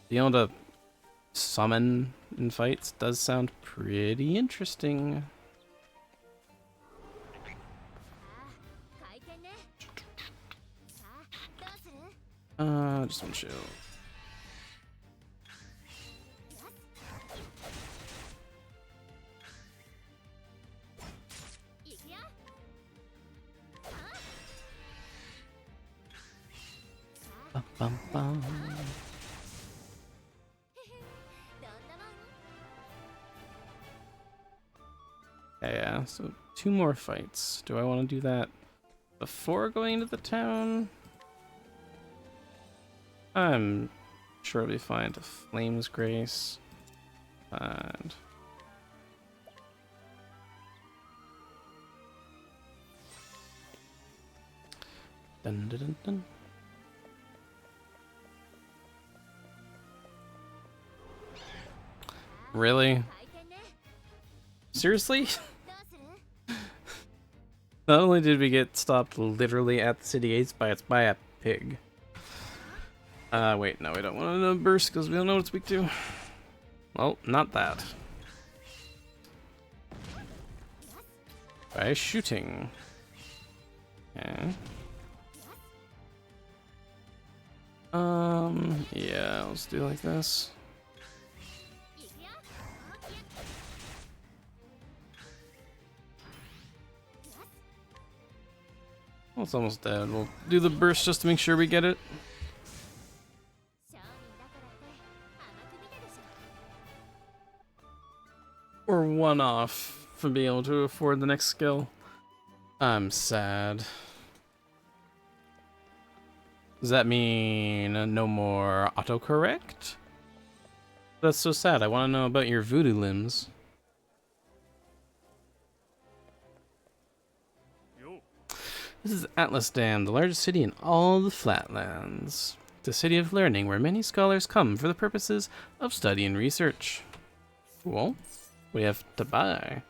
being able to summon in fights does sound pretty interesting. Just one shield. Bum, bum, bum. Yeah, so 2 more fights. Do I want to do that before going into the town? I'm sure it'll be fine. To Flame's Grace. And dun, dun, dun, dun. Really? Seriously? Not only did we get stopped literally at the city gates by a pig. Wait, no, we don't want to burst because we don't know what it's weak to. Well, not that. By shooting. Okay. Yeah, let's do it like this. Well, it's almost dead. We'll do the burst just to make sure we get it. We're one off from being able to afford the next skill. I'm sad. Does that mean no more autocorrect? That's so sad. I want to know about your voodoo limbs.よ This is Atlas Dam, the largest city in all the Flatlands. It's a city of learning where many scholars come for the purposes of study and research. Cool. What do you have to buy?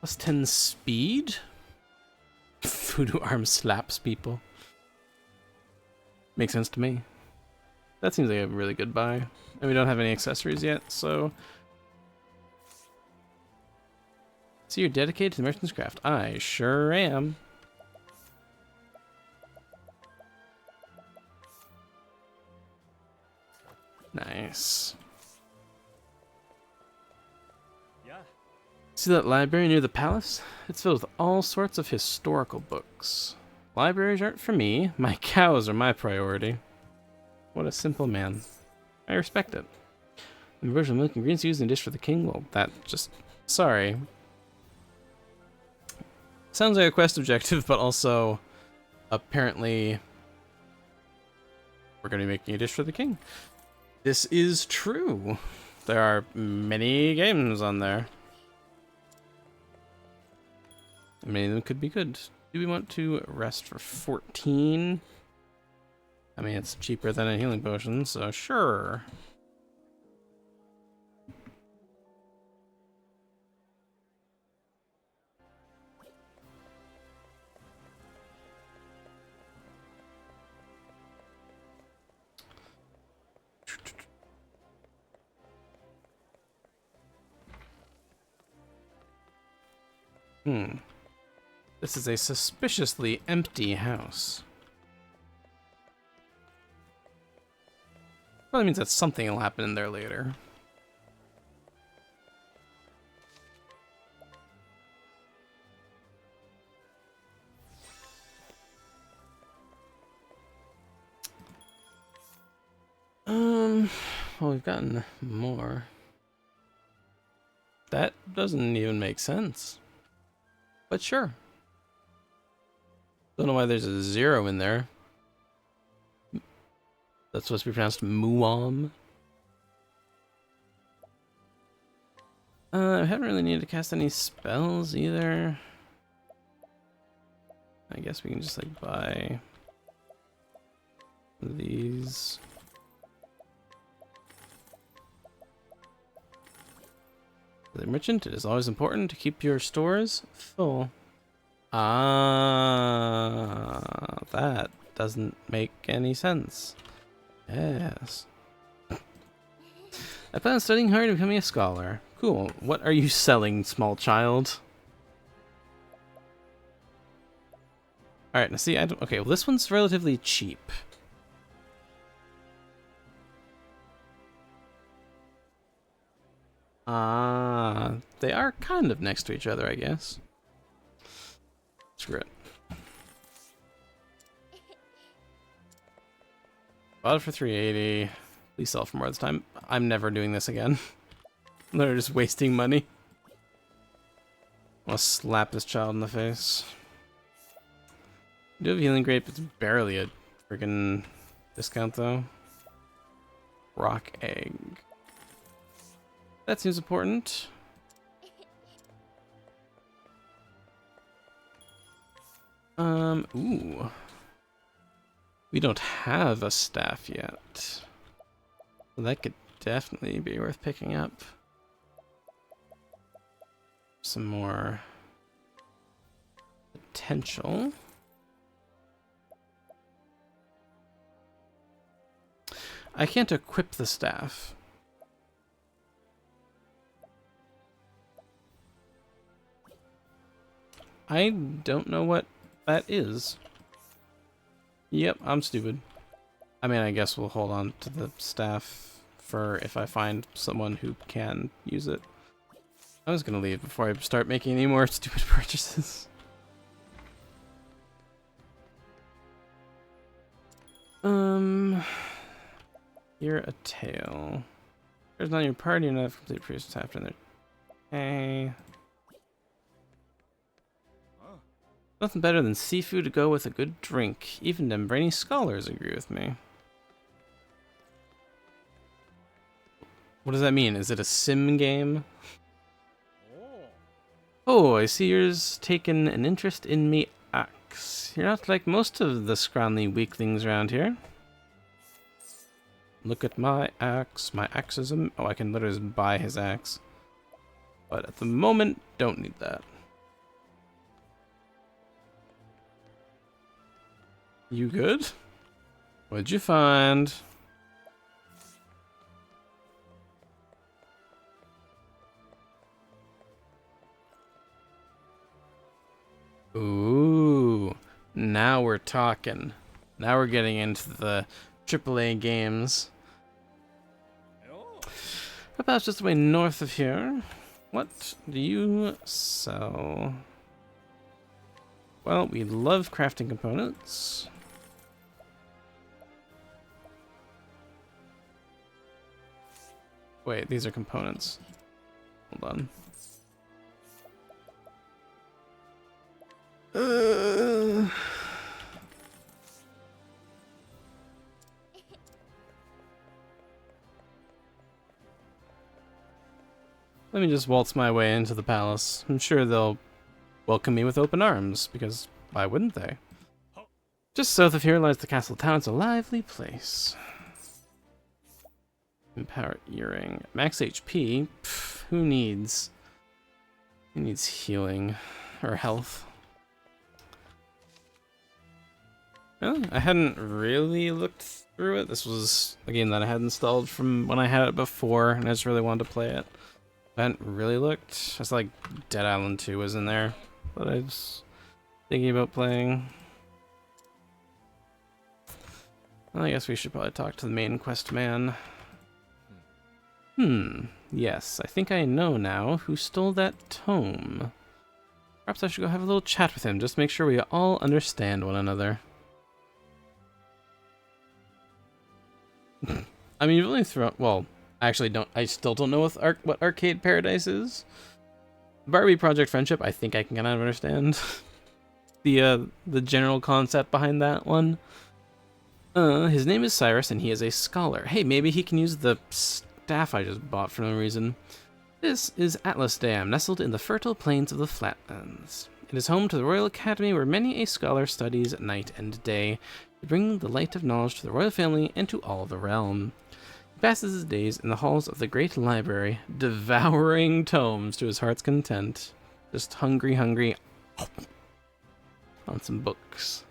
Plus 10 speed? Voodoo arm slaps people. Makes sense to me. That seems like a really good buy. And we don't have any accessories yet, so... So you're dedicated to the merchant's craft. I sure am. Nice. や See that library near the palace? It's filled with all sorts of historical books. Libraries aren't for me. My cows are my priority. What a simple man. I respect it. The version of milk and greens used in a dish for the king? Well, that just... Sorry. Sounds like a quest objective, but also... Apparently... We're going to be making a dish for the king. This is true. There are many games on there. Many of them could be good. Do we want to rest for 14? I mean, it's cheaper than a healing potion, so sure. This is a suspiciously empty house. Probably means that something will happen in there later. Well, we've gotten more. That doesn't even make sense. But sure. Don't know why there's a 0 in there. That's supposed to be pronounced Muam. I haven't really needed to cast any spells either. I guess we can just like buy these. The merchant, it is always important to keep your stores full. Ah, that doesn't make any sense. Yes. I plan on studying hard and becoming a scholar. Cool. What are you selling, small child? Alright, now see, I don't... Okay, well this one's relatively cheap. They are kind of next to each other, I guess. Screw it. Bought it for 380. Please sell for more this time. I'm never doing this again. They're just wasting money. I'll slap this child in the face. I do have healing grape, it's barely a freaking Discount though. Rock egg. That seems important. Ooh. We don't have a staff yet. That could definitely be worth picking up. Some more potential. I can't equip the staff. I don't know what that is. Yep, I'm stupid. I mean, I guess we'll hold on to the staff for if I find someone who can use it. I was gonna leave before I start making any more stupid purchases. You're a tail. There's not your party enough complete previous chapter in there. Hey. Nothing better than seafood to go with a good drink. Even them brainy scholars agree with me. What does that mean? Is it a sim game? Oh, I see yours taken an interest in me axe. You're not like most of the scrawny weaklings around here. Look at my axe. My axe is a... Oh, I can literally just buy his axe. But at the moment, don't need that. You good? What'd you find? Ooh, now we're talking. Now we're getting into the AAA games. About just way north of here. What do you sell? Well, we love crafting components. Wait, these are components. Hold on. Let me just waltz my way into the palace. I'm sure they'll welcome me with open arms, because why wouldn't they? Just south of here lies the castle town. It's a lively place. Empower earring. Max HP? Pff, who needs healing or health? Really? I hadn't really looked through it. This was a game that I had installed from when I had it before, and I just really wanted to play it. I hadn't really looked. I saw like Dead Island 2 was in there, but I was thinking about playing. Well, I guess we should probably talk to the main quest man. Yes, I think I know now who stole that tome. Perhaps I should go have a little chat with him, just to make sure we all understand one another. I mean, you've only thrown... Well, I actually don't... I still don't know what Arcade Paradise is. Barbie Project Friendship, I think I can kind of understand. The general concept behind that one. His name is Cyrus, and he is a scholar. Hey, maybe he can use the staff I just bought for no reason. This is Atlas Dam, nestled in the fertile plains of the Flatlands. It is home to the Royal Academy, where many a scholar studies night and day to bring the light of knowledge to the royal family and to all the realm. He passes his days in the halls of the great library, devouring tomes to his heart's content. Just hungry on some books.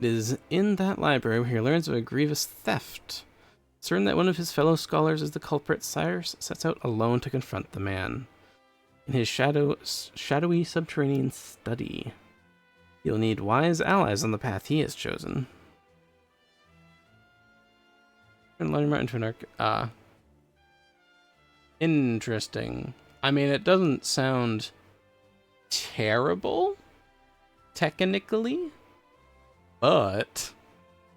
It is in that library where he learns of a grievous theft. Certain that one of his fellow scholars is the culprit, Cyrus sets out alone to confront the man. In his shadowy subterranean study, he'll need wise allies on the path he has chosen. Interesting. I mean, it doesn't sound terrible, technically, but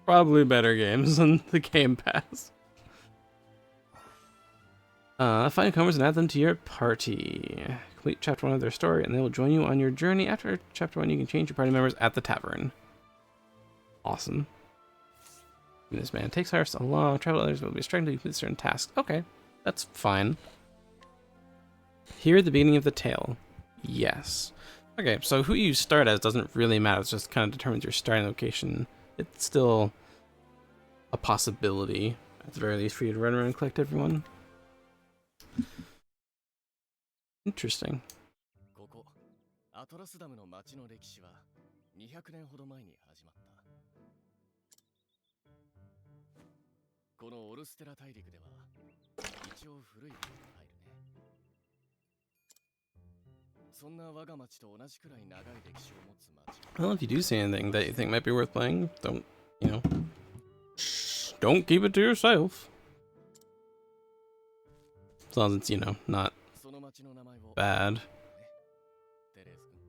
probably better games than the Game Pass. Find newcomers and add them to your party. Complete chapter 1 of their story, and they will join you on your journey. After chapter 1, you can change your party members at the tavern. Awesome. This man takes Cyrus along. Travel others will be striking to complete certain tasks. Okay, that's fine. Here, the beginning of the tale. Yes. Okay, so who you start as doesn't really matter. It just kind of determines your starting location. It's still a possibility, at the very least, for you to run around and collect everyone. Interesting. ここアトラスダムの町の歴史は200年ほど前に始まった。このオルステラ大陸では一応古い方に入るね。そんな我が町と同じくらい長い歴史を持つ町。Well, if you do see anything that you think might be worth playing, don't, you know, don't keep it to yourself. As long as it's, you know, not その町の名前を bad. テレーズ君。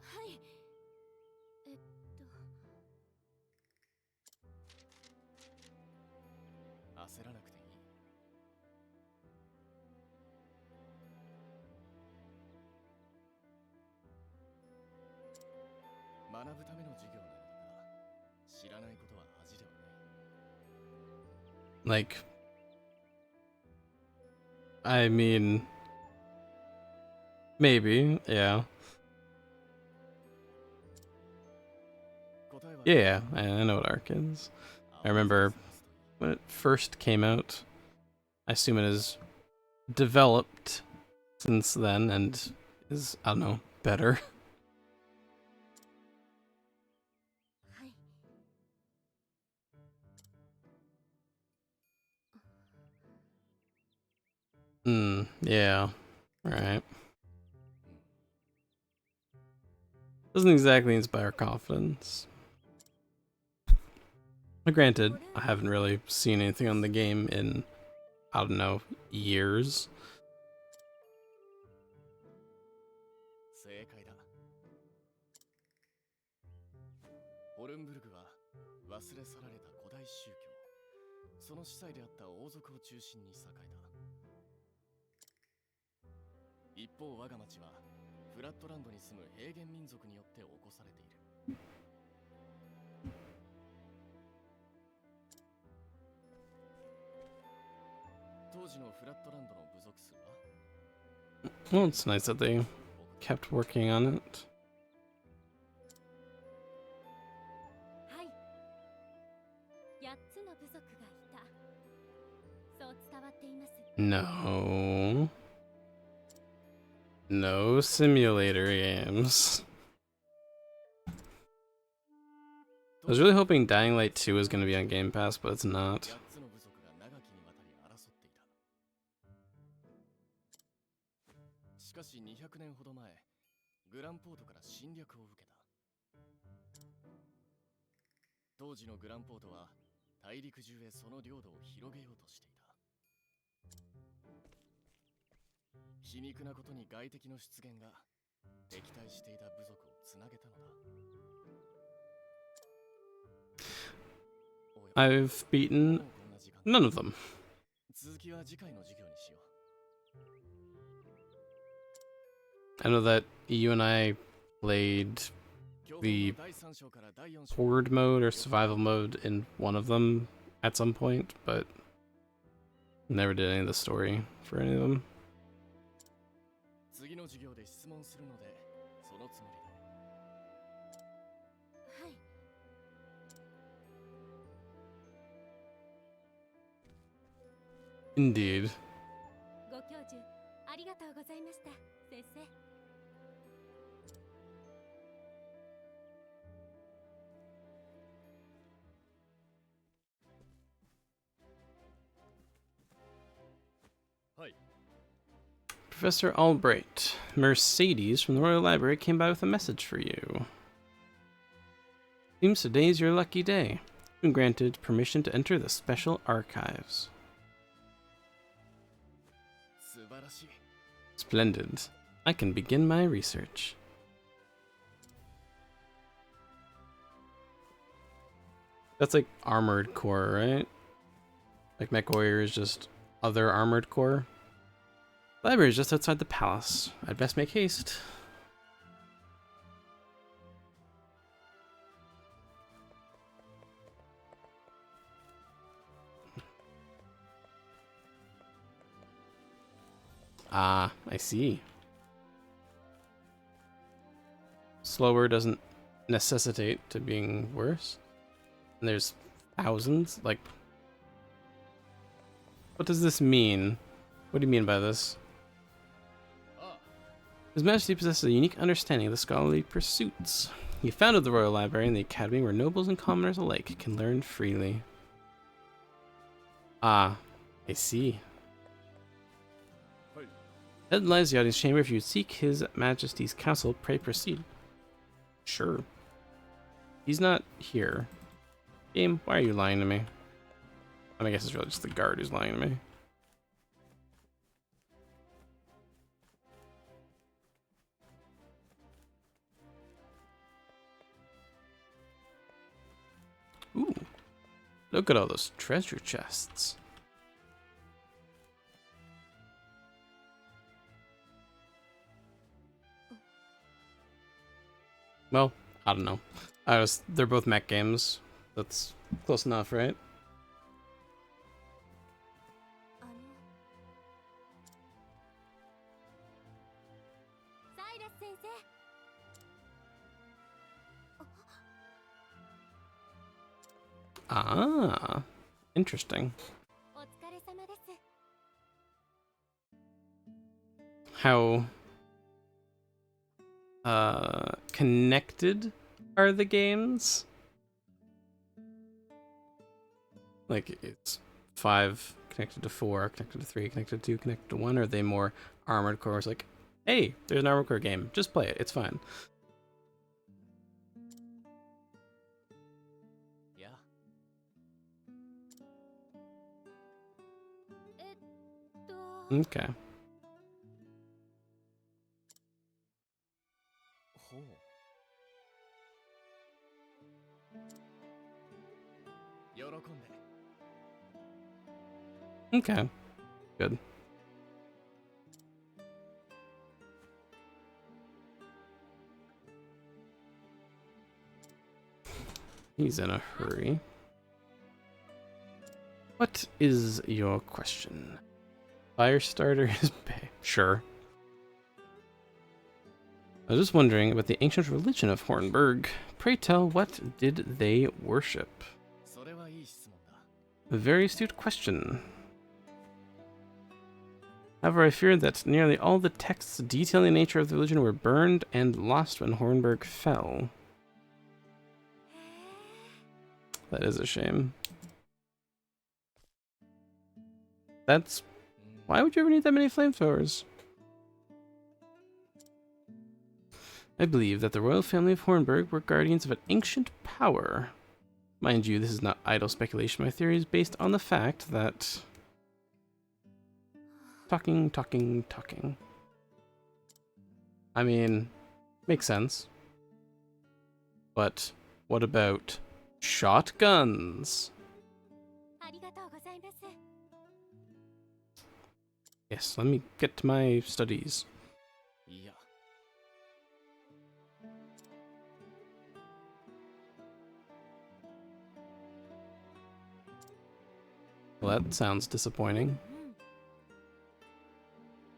はい焦らなくていい。学ぶための授業なのだから知らないことは恥ではない。 Like, I mean, maybe, yeah. 答えは Yeah, I know what Ark is. I remember when it first came out. I assume it has developed since then and is, I don't know, better. はい Yeah, right. Doesn't exactly inspire confidence. But granted, I haven't really seen anything on the game in, I don't know, years. 正解だ。オルンブルグは忘れ去られた古代宗教、その司祭であった王族を中心に栄えた。一方我が町はフラットランドに住む平原民族によって起こされている。当時のフラットランドの部族数は Well, it's nice that they kept working on it. はい8つの部族がいたそう伝わっています No. No simulator games. I was really hoping Dying Light 2 was going to be on Game Pass, but it's not. 8つの部族が長きにわたり争っていた。しかし200年ほど前、グランポートから侵略を受けた。当時のグランポートは大陸中へその領土を広げようとしていた。皮肉なことに外敵の出現が敵対していた部族をつなげたのだ。I've beaten もうこんな時間だ。 none of them. 続きは次回の授業にしよう。 I know that you and I played 教 The 本の第3章から第4章 Horde mode or survival mode in one of them at some point, but never did any of the story for any of them. 次の授業で質問するのでそのつもりで。はい Indeed. ご教授ありがとうございました先生 はい。 Professor Albright, Mercedes from the Royal Library came by with a message for you. Seems today's your lucky day. You've been granted permission to enter the special archives. 素晴らしい。 Splendid. I can begin my research. That's like armored core, right? Like MechWarrior is just other armored core. The library is just outside the palace. I'd best make haste. Ah, I see. Slower doesn't necessitate to being worse. And there's thousands? Like, what does this mean? What do you mean by this? His Majesty possesses a unique understanding of the scholarly pursuits. He founded the Royal Library and the Academy where nobles and commoners alike can learn freely. Ah, I see. Head lies the audience chamber. If you seek His Majesty's counsel, pray proceed. Sure. He's not here. Game, why are you lying to me? I guess it's really just the guard who's lying to me. Ooh. Look at all those treasure chests. Well, I don't know. They're both mech games. That's close enough, right? サイラス先生。 Ah, interesting. お疲れ様です。 How connected are the games? Like, it's 5 connected to 4, connected to 3, connected to 2, connected to 1? Or are they more Armored Core? It's like, hey, there's an Armored Core game. Just play it. It's fine. Yeah. Okay. ほう。喜んで。 Okay. Good. He's in a hurry. What is your question? Firestarter is Bay. Sure. I was just wondering about the ancient religion of Hornburg. Pray tell, what did they worship? それはいい質問だ。 A very astute question. However, I fear that nearly all the texts detailing the nature of the religion were burned and lost when Hornburg fell. That is a shame. That's... Why would you ever need that many flamethrowers? I believe that the royal family of Hornburg were guardians of an ancient power. Mind you, this is not idle speculation. My theory is based on the fact that... Talking. I mean, makes sense. But what about shotguns? ありがとうございます。 Yes, let me get to my studies. いや。 Well, that sounds disappointing.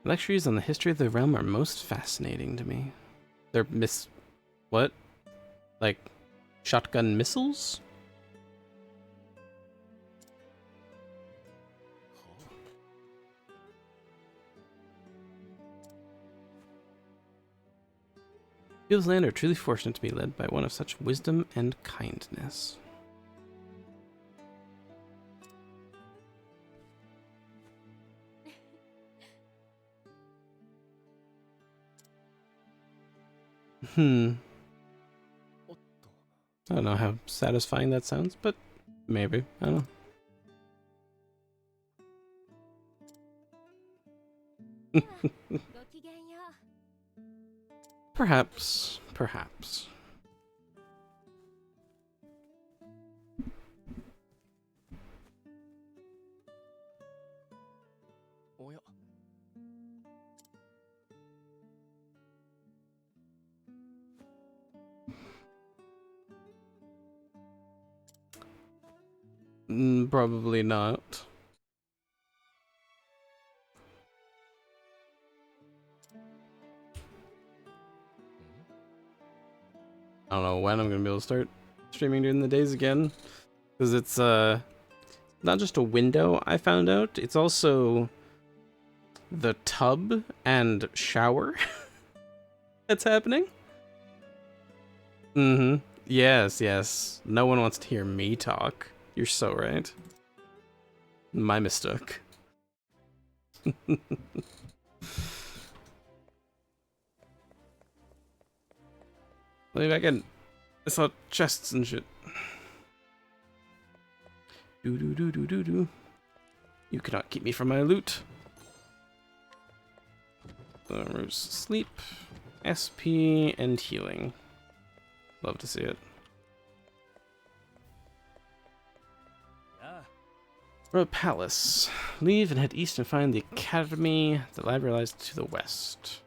Lectures on the history of the realm are most fascinating to me. They're what? Like, shotgun missiles? People's land are truly fortunate to be led by one of such wisdom and kindness. I don't know how satisfying that sounds, but maybe. I don't know. ごきげんよう。 Perhaps. Perhaps. おや。 Probably not. don't know when I'm gonna be able to start streaming during the days again, because it's not just a window. I found out it's also the tub and shower that's happening. Mm-hmm. Yes, yes. No one wants to hear me talk. You're so right. My mistake. Maybe I can. I saw chests and shit. Do do do do do do. You cannot keep me from my loot. There's sleep, SP, and healing. Love to see it. Road Palace. Leave and head east and find the academy. The library lies to the west.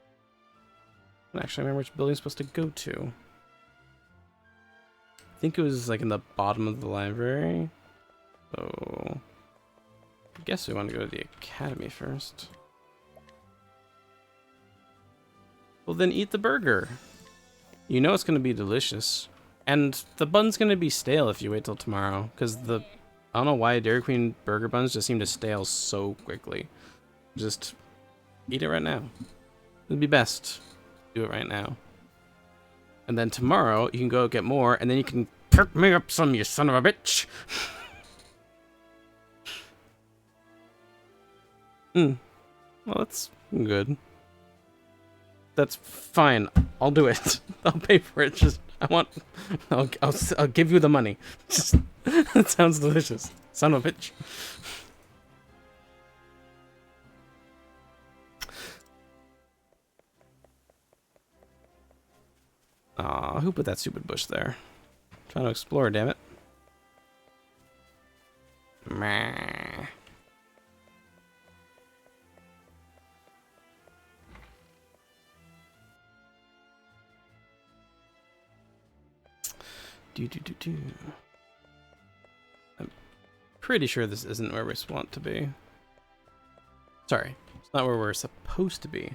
I don't actually remember which building I'm supposed to go to. I think it was like in the bottom of the library. So I guess we want to go to the academy first. Well, then eat the burger. You know it's going to be delicious. And the bun's going to be stale if you wait till tomorrow. Because I don't know why Dairy Queen burger buns just seem to stale so quickly. Just eat it right now. It'd be best. Do it right now. And then tomorrow you can go get more, and then you can pick me up some, you son of a bitch. Well, that's good. That's fine. I'll do it. I'll pay for it. Just I'll give you the money. Just that sounds delicious. Son of a bitch. Aw, who put that stupid bush there? Trying to explore, damn it. Meh. Do. I'm pretty sure this isn't where we want to be. Sorry, it's not where we're supposed to be.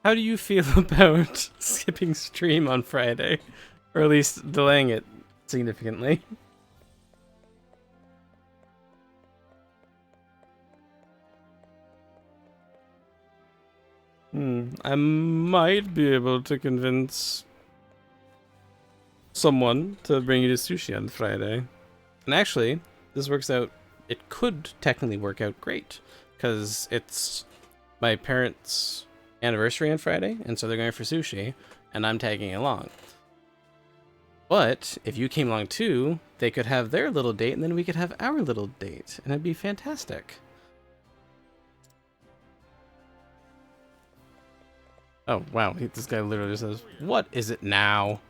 How do you feel about skipping stream on Friday? Or at least delaying it significantly? I might be able to convince someone to bring you to sushi on Friday. And actually, this works out. It could technically work out great, because it's my parents' anniversary on Friday, and so they're going for sushi, and I'm tagging along. But if you came along too, they could have their little date, and then we could have our little date, and it'd be fantastic. Oh, wow. This guy literally just says, "What is it now?"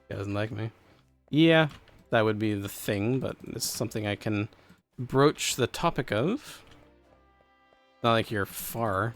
He doesn't like me. Yeah, that would be the thing, but it's something I can broach the topic of. Not like you're far.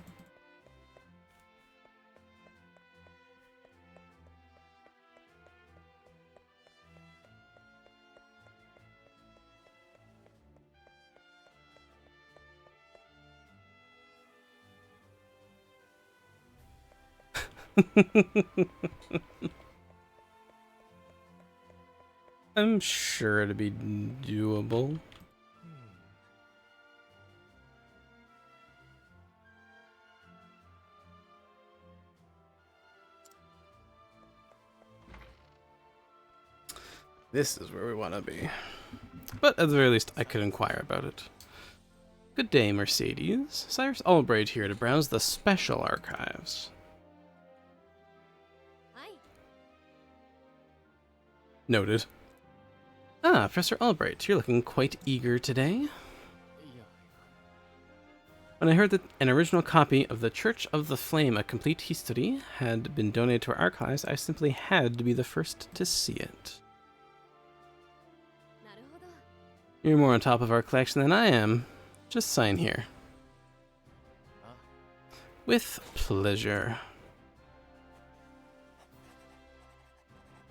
I'm sure it'd be doable. This is where we want to be. But at the very least, I could inquire about it. Good day, Mercedes. Cyrus Albright here to browse the special archives. Hi. Noted. Ah, Professor Albright, you're looking quite eager today. When I heard that an original copy of The Church of the Flame, A Complete History, had been donated to our archives, I simply had to be the first to see it. You're more on top of our collection than I am. Just sign here. With pleasure.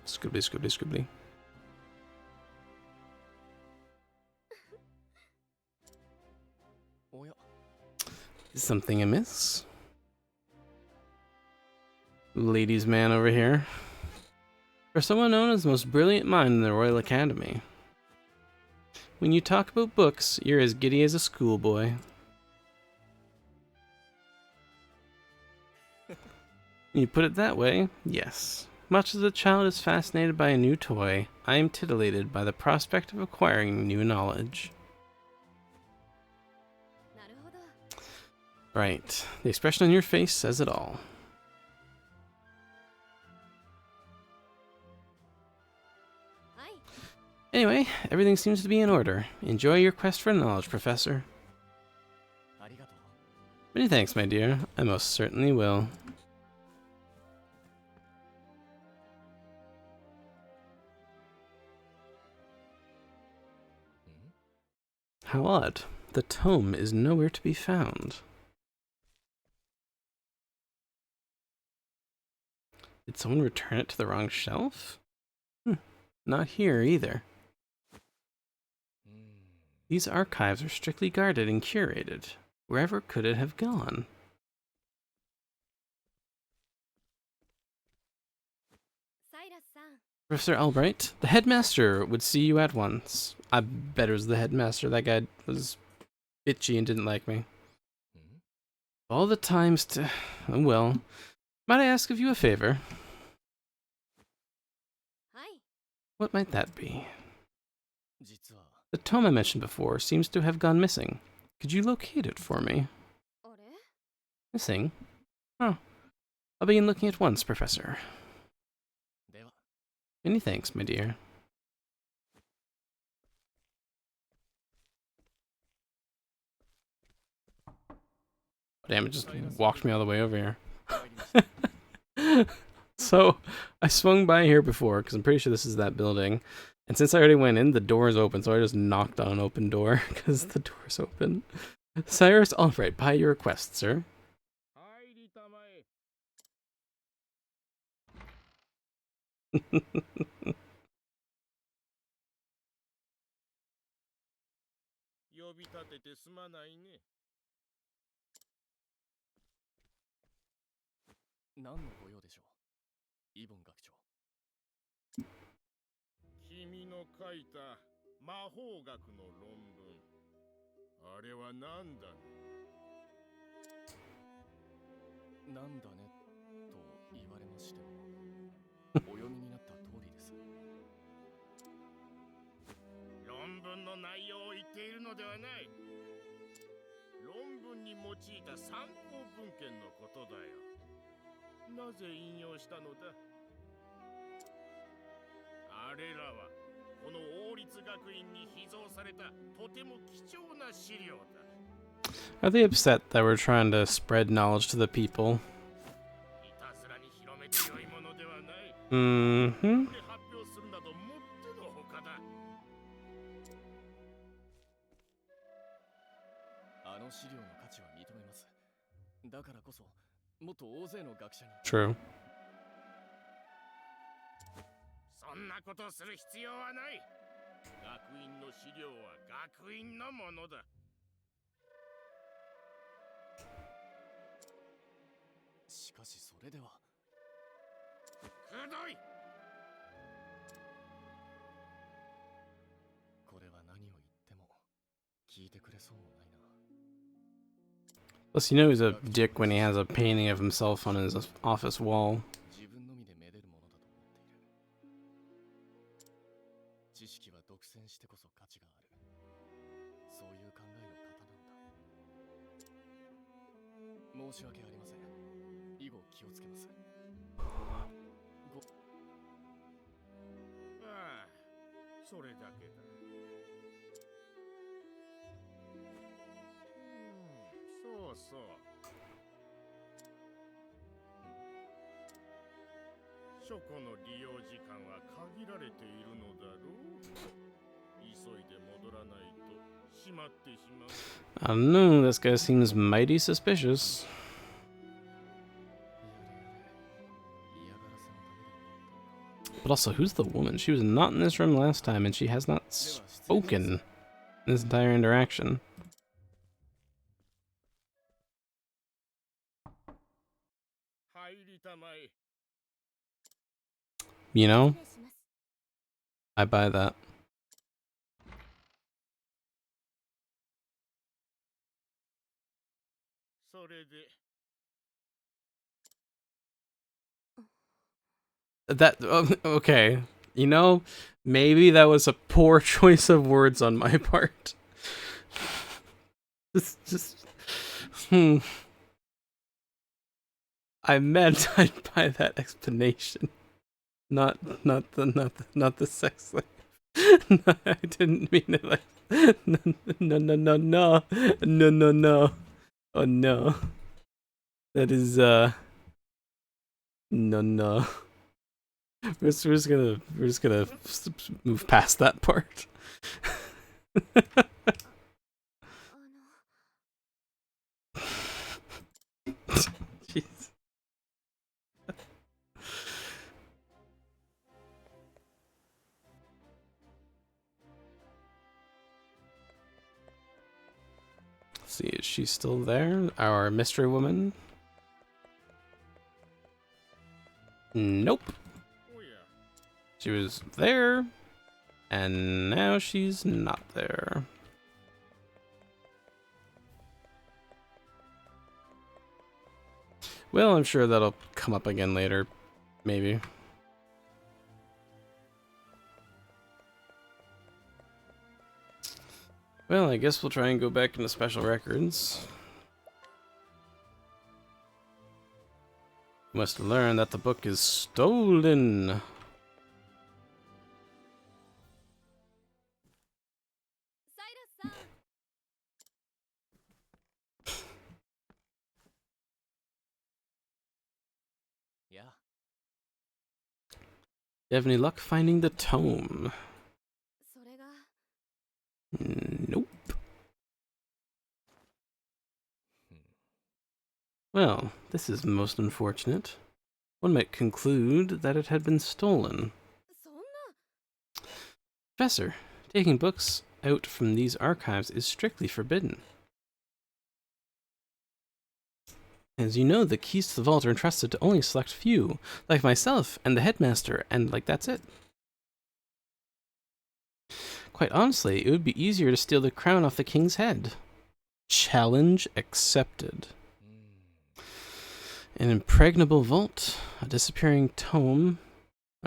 Scribbly, scribbly, scribbly. おや、 Is something amiss? Ladies' man over here. For someone known as the most brilliant mind in the Royal Academy. When you talk about books, you're as giddy as a schoolboy. When you put it that way, yes. Much as a child is fascinated by a new toy, I am titillated by the prospect of acquiring new knowledge. なるほど。 Right. The expression on your face says it all. はい。 Anyway, everything seems to be in order. Enjoy your quest for knowledge, Professor. ありがとう。 Many thanks, my dear. I most certainly will. How odd. The tome is nowhere to be found. Did someone return it to the wrong shelf? Not here either. These archives are strictly guarded and curated. Wherever could it have gone? Cyrus さん。 Professor Albright, the headmaster would see you at once. I bet it was the headmaster. That guy was bitchy and didn't like me. All the times to... Oh, well. Might I ask of you a favor? はい。 What might that be? 実は、 The tome I mentioned before seems to have gone missing. Could you locate it for me? あれ？ Missing? Oh. I'll begin looking at once, Professor. では、 Many thanks, my dear. Damn, it just walked me all the way over here. 参りました。 So, I swung by here before, because I'm pretty sure this is that building. And since I already went in, the door is open, so I just knocked on an open door, because the door's open. Cyrus Albright, by your request, sir. 入りたまえ。呼び立ててすまないね。何のご用でしょう、イボン学長。君の書いた魔法学の論文。あれは何だね。なんだねと言われましても、お読みになった通りです。論文の内容を言っているのではない。論文に用いた参考文献のことだよ。なぜ引用したのだ。あれらはこの王立学院に秘蔵されたとても貴重な資料だ。 Are they upset that we're trying to spread knowledge to the people? いたずらに広めてよいものではない。 Mm-hmm. これ発表するなどもってのほかだ。あの資料の価値は認めます。だからこそ、もっと大勢の学者に。 True. そんなことする必要はない。学院の資料は学院のものだ。しかしそれでは。くどい。これは何を言っても聞いてくれそうもないな。 Plus, you know he's a dick when he has a painting of himself on his office wall. 自分のみでめでるものだと思っている。知識は独占してこそ価値がある。そういう考えの方なんだ。申し訳ありません。以後気をつけます。ああ、それだけだ。そうそう。書庫の利用時間は限られているのだろう。急いで戻らないと閉まってしまう。 I don't know, this guy seems mighty suspicious. But also, who's the woman? She was not in this room last time, and she has not spoken in this entire interaction. たまえ。 You know, 失礼します。 I buy that. それで That okay. You know, maybe that was a poor choice of words on my part. Just I meant I'd buy that explanation. Not the sex slave. No, I didn't mean it like no. Oh no. That is no. We're just gonna move past that part. あの Jeez. Let's see, is she still there? Our mystery woman? Nope. おや She was there, and now she's not there. Well, I'm sure that'll come up again later, maybe. Well, I guess we'll try and go back into special records. Must learn that the book is stolen. サイラスさん。 やあ、 You have any luck finding the tome? それが Nope. Well, this is most unfortunate. One might conclude that it had been stolen. そんな。 Professor, taking books out from these archives is strictly forbidden. As you know, the keys to the vault are entrusted to only a select few, like myself and the headmaster, and that's it. Quite honestly, it would be easier to steal the crown off the king's head. Challenge accepted. An impregnable vault, a disappearing tome.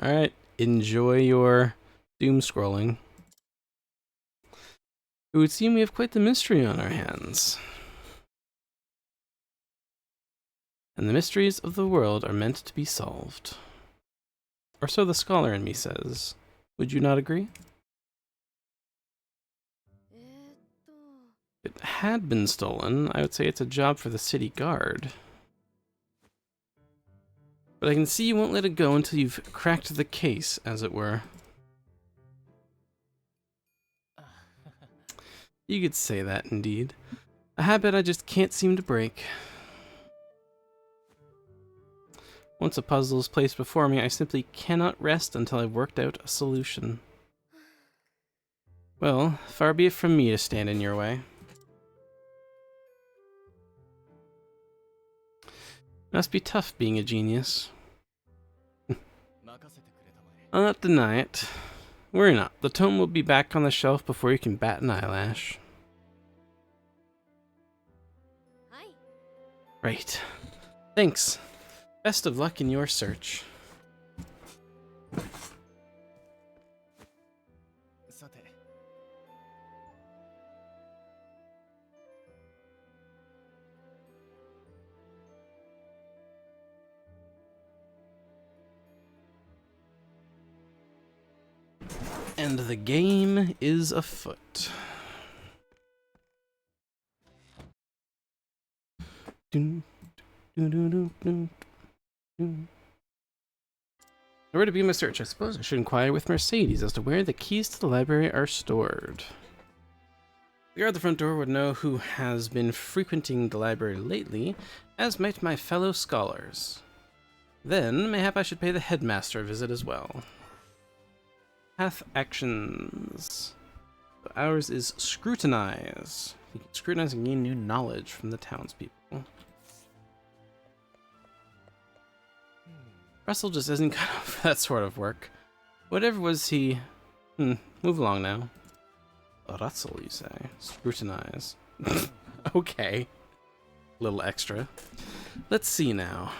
Alright, enjoy your doom scrolling. It would seem we have quite the mystery on our hands. And the mysteries of the world are meant to be solved. Or so the scholar in me says. Would you not agree? と If it had been stolen, I would say it's a job for the city guard. But I can see you won't let it go until you've cracked the case, as it were. You could say that, indeed. A habit I just can't seem to break. Once a puzzle is placed before me, I simply cannot rest until I've worked out a solution. Well, far be it from me to stand in your way. Must be tough being a genius. 任せてくれたまえ。 I'll not deny it. Worry not, the tome will be back on the shelf before you can bat an eyelash. はい。 Right. Thanks. Best of luck in your search. さて、 And the game is afoot. Dun, dun, dun, dun, dun, dun. Where to begin my search? I suppose I should inquire with Mercedes as to where the keys to the library are stored. The guard at the front door would know who has been frequenting the library lately, as might my fellow scholars. Then, mayhap I should pay the headmaster a visit as well. Path actions. So ours is scrutinize. You can scrutinize and gain new knowledge from the townspeople. Russell just isn't cut out for that sort of work. Whatever was he... move along now. Russell, you say? Scrutinize. Okay. Little extra. Let's see now.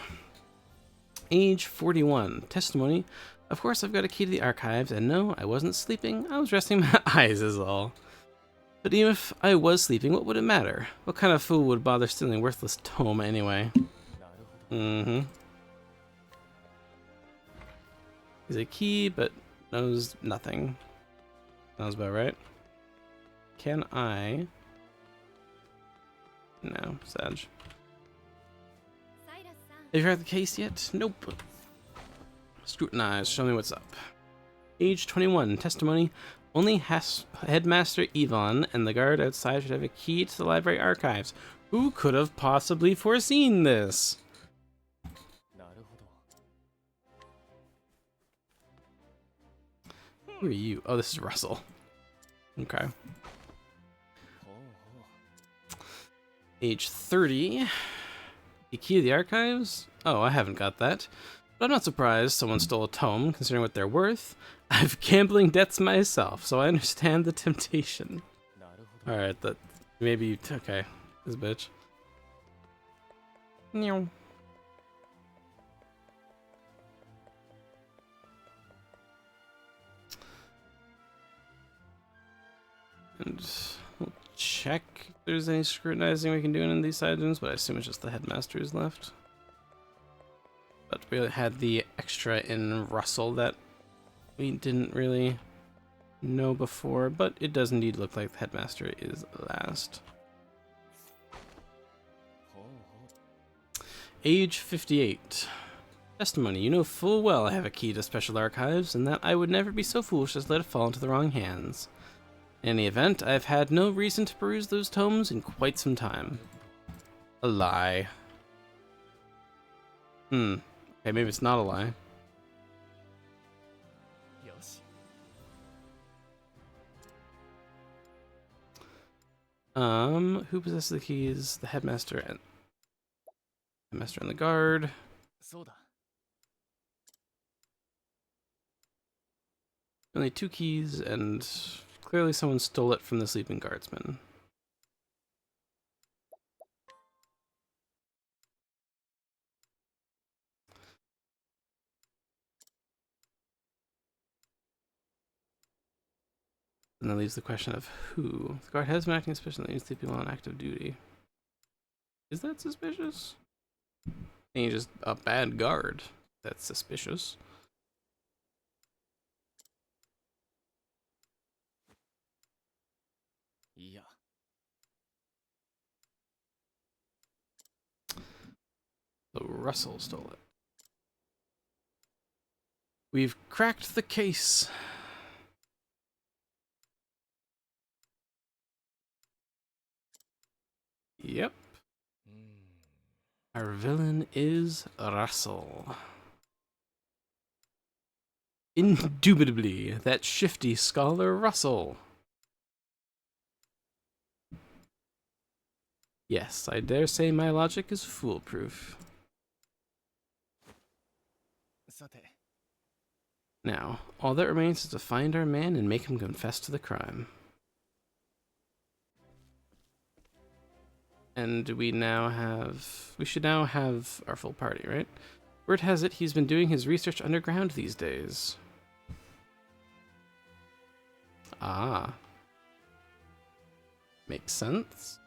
Age 41. Testimony. Of course, I've got a key to the archives, and no, I wasn't sleeping. I was resting my eyes is all. But even if I was sleeping, what would it matter? What kind of fool would bother stealing a worthless tome anyway? Mm-hmm. He's a key, but knows nothing. Sounds about right. Can I... No, Sag. Have you heard the case yet? Nope. Scrutinize, show me what's up. Age 21, testimony. Only Headmaster Yvonne and the guard outside should have a key to the library archives. Who could have possibly foreseen this? Who are you? Oh, this is Russell. Okay. Age 30. The key to the archives? Oh, I haven't got that. But I'm not surprised someone stole a tome, considering what they're worth. I've gambling debts myself, so I understand the temptation. Alright, that maybe... Okay, this bitch. Meow. And we'll check if there's any scrutinizing we can do in these items, but I assume it's just the headmaster who's left. But we had the extra in Russell that we didn't really know before, but it does indeed look like the headmaster is last. Age 58. Testimony. You know full well I have a key to special archives, and that I would never be so foolish as to let it fall into the wrong hands. In any event, I've had no reason to peruse those tomes in quite some time. A lie. Okay, maybe it's not a lie. Who possesses the keys? The headmaster and the guard. Only 2 keys, and clearly someone stole it from the sleeping guardsman. And that leaves the question of who. The guard has been acting suspiciously, sleeping while on active duty. Is that suspicious? I think he's just a bad guard. That's suspicious. Yeah. So Russell stole it. We've cracked the case. Yep. Our villain is Russell. Indubitably, that shifty scholar Russell. Yes, I dare say my logic is foolproof. Now, all that remains is to find our man and make him confess to the crime. And we should now have our full party, right? Word has it he's been doing his research underground these days. Ah. Makes sense.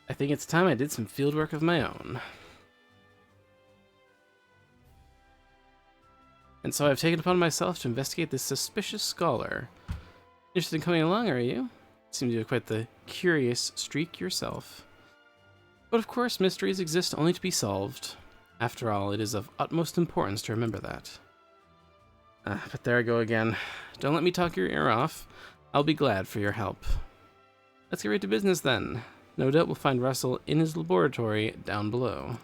I think it's time I did some field work of my own. And so I've taken upon myself to investigate this suspicious scholar. Interested in coming along, are you? Seem to have quite the curious streak yourself. But of course, mysteries exist only to be solved. After all, it is of utmost importance to remember that. But there I go again. Don't let me talk your ear off. I'll be glad for your help. Let's get right to business then. No doubt we'll find Russell in his laboratory down below.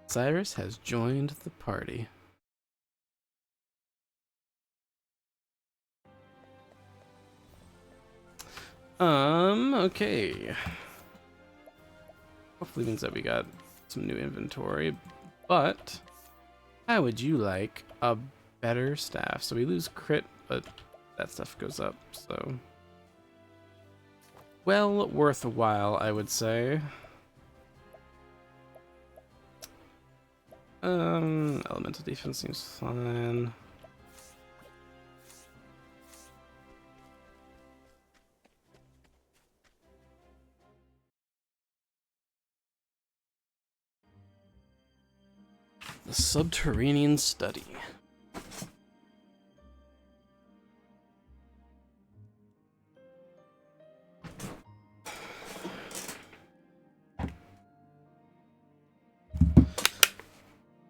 Cyrus has joined the party. Okay. hopefully means that we got some new inventory. But how would you like a better staff? So we lose crit, but that stuff goes up, so well worth a while, I would say. Elemental defense seems fine. The subterranean study.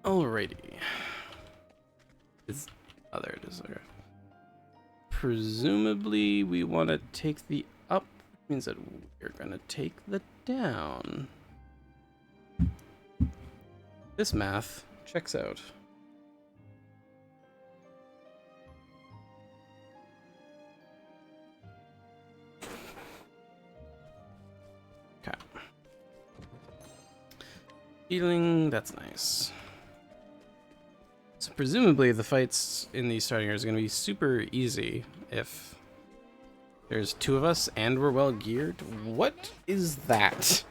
Alrighty. Oh, there it is. Okay. Presumably, we want to take the up, which means that we're going to take the down. This math checks out. Okay. Healing, that's nice. So presumably the fights in these starting areas are going to be super easy if there's two of us and we're well geared. What is that?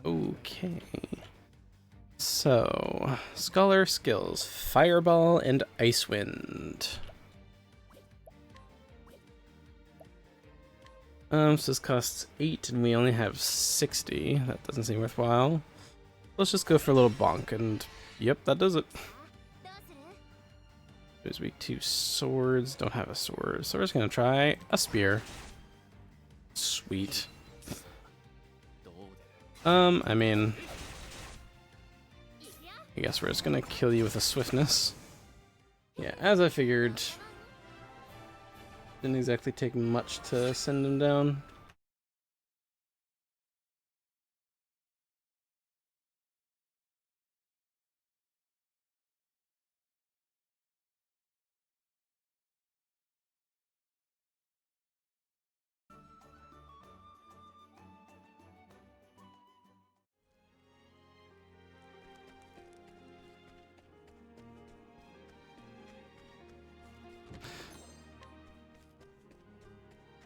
Okay. So, Scholar skills, Fireball and Ice Wind. So this costs 8 and we only have 60. That doesn't seem worthwhile. Let's just go for a little bonk, and yep, that does it. There's weak to swords, don't have a sword, so we're just gonna try a spear. Sweet. I mean, I guess we're just gonna kill you with a swiftness. Yeah, as I figured. Didn't exactly take much to send him down.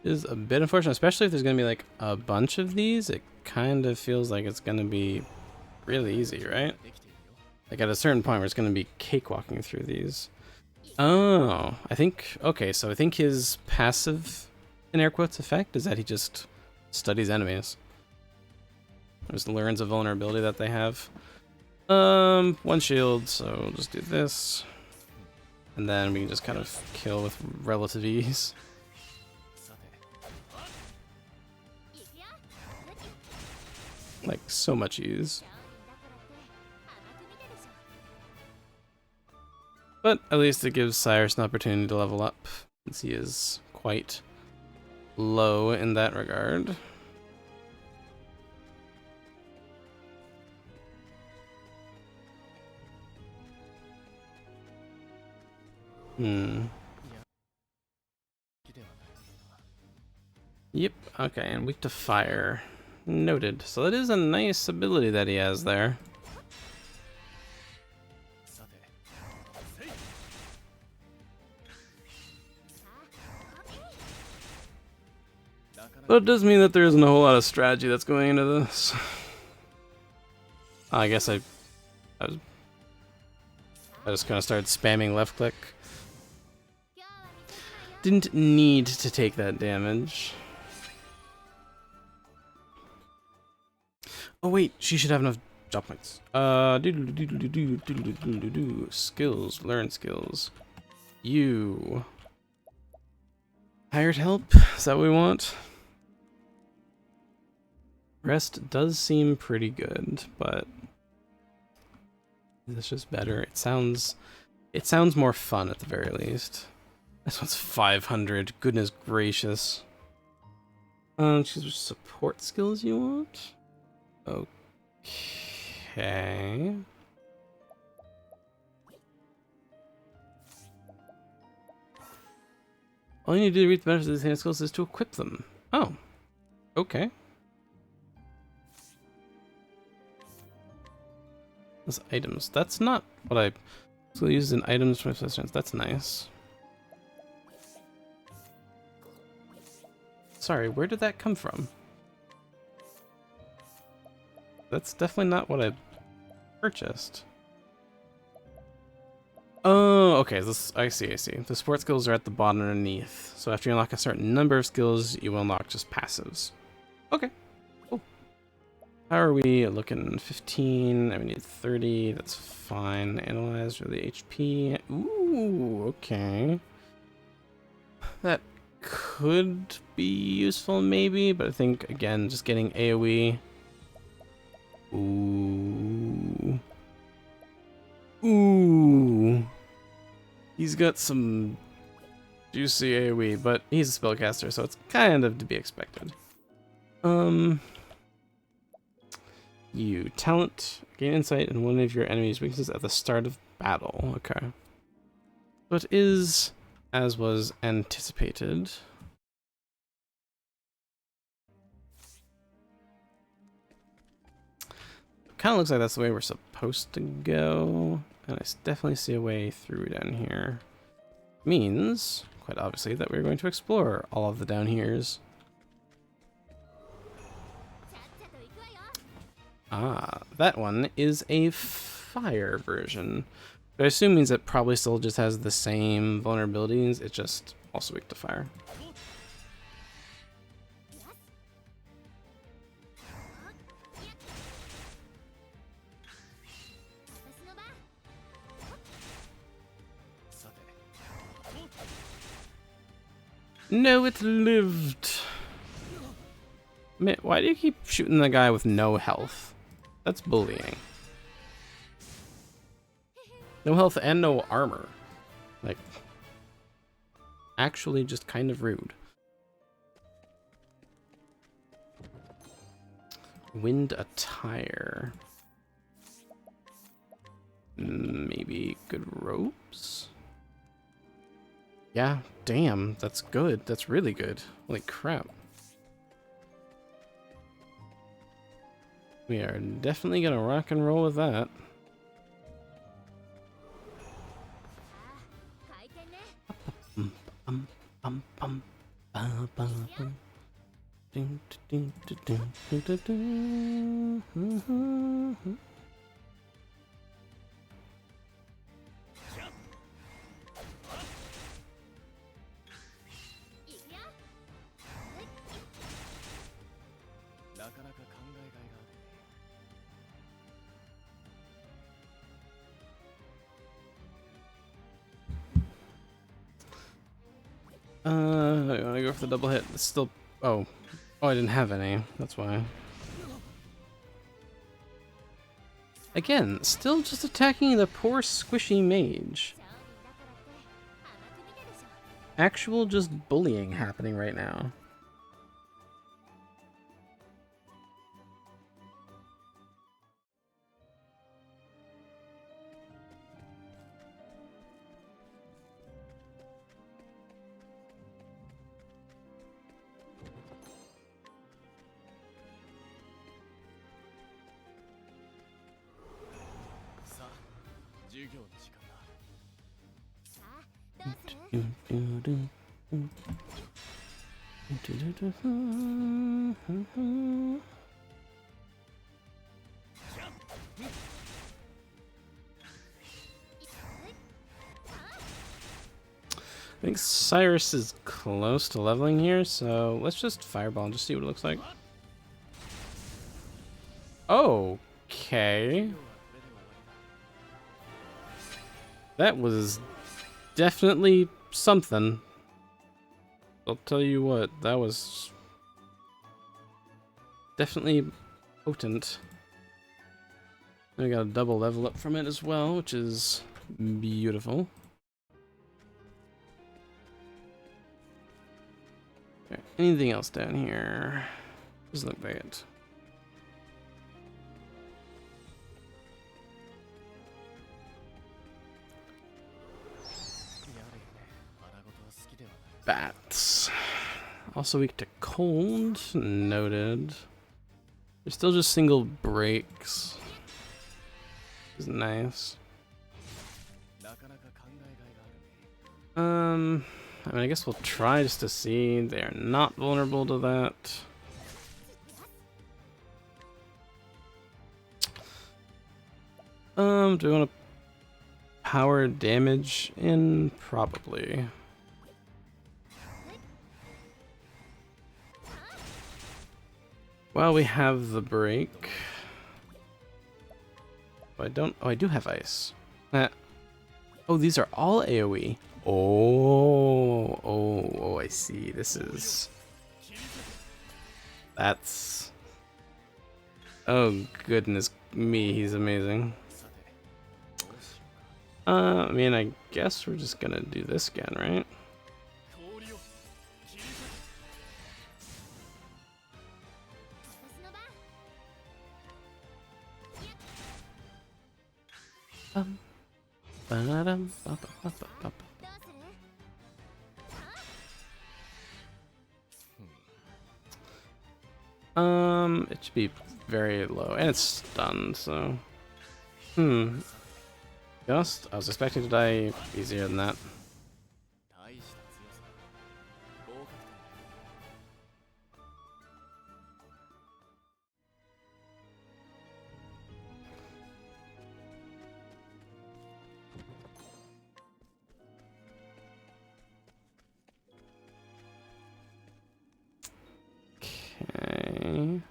Is a bit unfortunate, especially if there's gonna be like a bunch of these. It kind of feels like it's gonna be really easy, right? Like at a certain point where it's gonna be cakewalking through these. Oh, I think, okay, so I think his passive, in air quotes, effect is that he just studies enemies. Just learns a vulnerability that they have. One shield, so we'll just do this. And then we can just kind of kill with relative ease. Like, so much ease. But at least it gives Cyrus an opportunity to level up, since he is quite low in that regard. Yep, okay, and weak to fire. Noted. So that is a nice ability that he has there. But it does mean that there isn't a whole lot of strategy that's going into this. I guess I just kind of started spamming left click. Didn't need to take that damage. Oh wait, she should have enough job points. Skills, learn skills. You. Hired help? Is that what we want? Rest does seem pretty good, but this is better. It sounds more fun at the very least. This one's 500. Goodness gracious. Choose which support skills you want. Okay. All you need to do to reach the benefits of these hand skills is to equip them. Oh. Okay. Those items. That's not what I... So used in items for assistance. That's nice. Sorry, where did that come from? That's definitely not what I purchased. Oh, okay. This I see. The support skills are at the bottom underneath. So after you unlock a certain number of skills, you will unlock just passives. Okay, cool. How are we looking? 15. I need 30. That's fine. Analyze for the HP. Ooh, okay. That could be useful maybe, but I think again, just getting AoE. Ooh. Ooh. He's got some juicy AoE, but he's a spellcaster, so it's kind of to be expected. You talent, gain insight in one of your enemy's weaknesses at the start of battle. Okay. So it is as was anticipated. Kind of looks like that's the way we're supposed to go, and I definitely see a way through down here. Means, quite obviously, that we're going to explore all of the down heres. Ah, that one is a fire version. But I assume means it probably still just has the same vulnerabilities, it's just also weak to fire. No, it lived. Man, why do you keep shooting the guy with no health? That's bullying. No health and no armor. Like, actually just kind of rude. Wind attire. Maybe good ropes? Yeah, damn, that's good. That's really good. Holy crap. We are definitely gonna rock and roll with that. I want to go for the double hit. It's still... Oh, I didn't have any. That's why. Again, still just attacking the poor squishy mage. Actual just bullying happening right now. I think Cyrus is close to leveling here, so let's just fireball and just see what it looks like. Okay. That was definitely something. I'll tell you what, that was definitely potent. I got a double level up from it as well, which is beautiful. Okay, anything else down here? Doesn't look like it. Bats. Also weak to cold. Noted. They're still just single breaks. is nice. なかなか考えがいがあるね。I mean, I guess we'll try just to see. They are not vulnerable to that. Do we want to power damage in? Probably. Well, we have the break. Oh, I don't. Oh, I do have ice. Oh, these are all AoE. Oh, I see. This is... That's... Oh, goodness me, he's amazing. I mean, I guess we're just gonna do this again, right? Ba-da-dum, ba-ba-ba-ba-ba. It should be very low, and it's stunned, so... Just, I was expecting to die easier than that. 大した強さ。合格点。 Okay.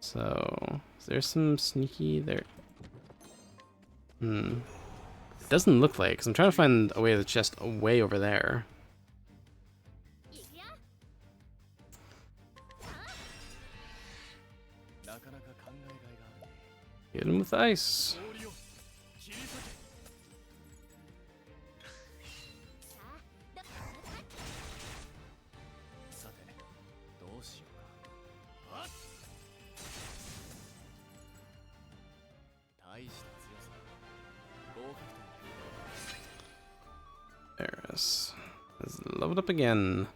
So, is there some sneaky there? It doesn't look like, because I'm trying to find a way to the chest way over there. Hit him with ice. There's leveled up again.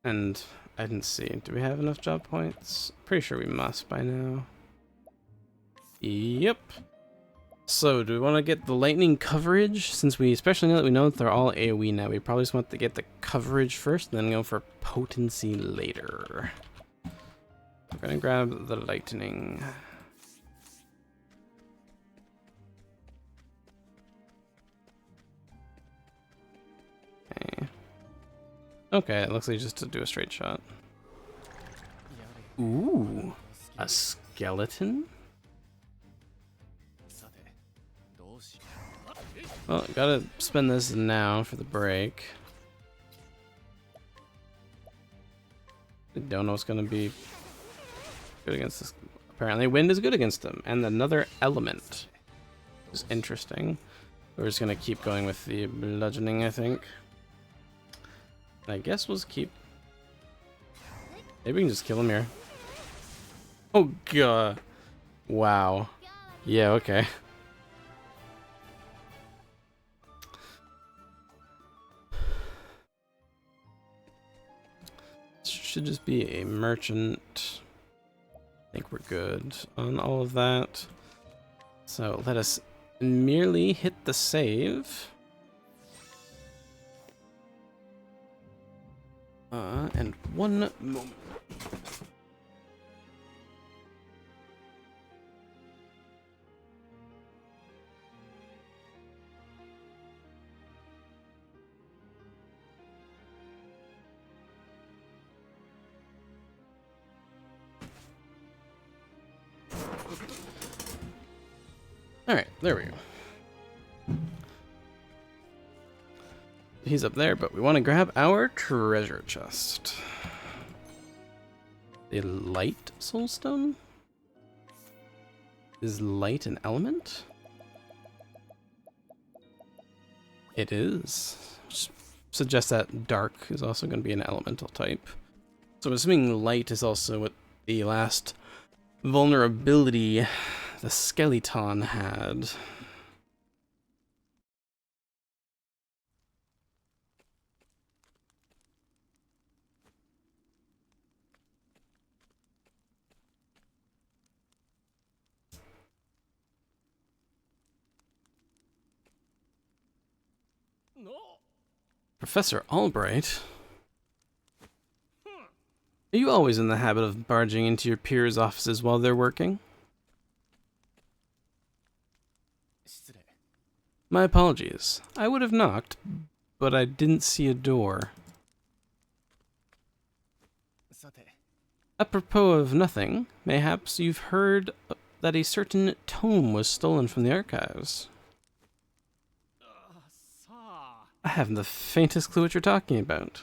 And I didn't see. Do we have enough job points? Pretty sure we must by now. Yep. So, do we want to get the lightning coverage? Since we especially know that they're all AoE now, we probably just want to get the coverage first, and then go for potency later. We're gonna grab the lightning. Okay. Okay, it looks like just to do a straight shot. Ooh, a skeleton? Well, gotta spend this now for the break. I don't know what's gonna be good against this. Apparently wind is good against them, and another element is interesting. We're just gonna keep going with the bludgeoning, I think. I guess we'll just keep... Maybe we can just kill him here. Oh god. Wow. Yeah, okay. Should just be a merchant. I think we're good on all of that. So let us merely hit the save. And one moment. Alright, there we go. He's up there, but we want to grab our treasure chest. The light soulstone? Is light an element? It is. Which suggests that dark is also going to be an elemental type. So I'm assuming light is also what the last vulnerability the skeleton had. Professor Albright? Are you always in the habit of barging into your peers' offices while they're working? 失礼。 My apologies. I would have knocked, but I didn't see a door. さて、 Apropos of nothing, mayhaps you've heard that a certain tome was stolen from the archives. さあ。 I haven't the faintest clue what you're talking about.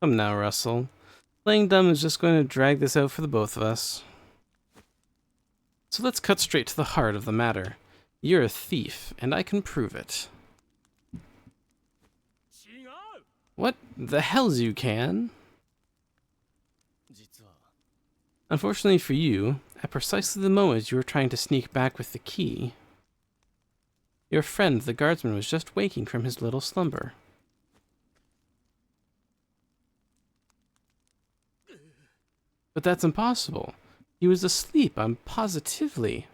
Come now, Russell. Playing dumb is just going to drag this out for the both of us. So let's cut straight to the heart of the matter. You're a thief, and I can prove it. 違う。 What the hell's you can? 実は Unfortunately for you, at precisely the moment you were trying to sneak back with the key, your friend the guardsman was just waking from his little slumber. But that's impossible. He was asleep, I'm positively.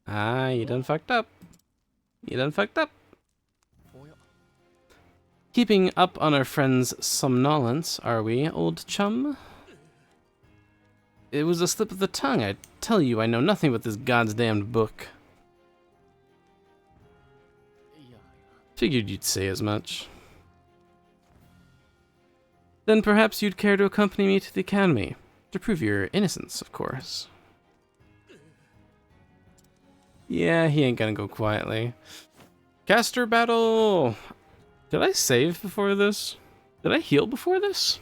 Ah, you done fucked up. You done fucked up. おや。 Keeping up on our friend's somnolence, are we, old chum? It was a slip of the tongue. I tell you, I know nothing but this goddamned book. いや。 Figured you'd say as much. Then perhaps you'd care to accompany me to the academy. To prove your innocence, of course. Yeah, he ain't gonna go quietly. Caster battle! Did I save before this? Did I heal before this?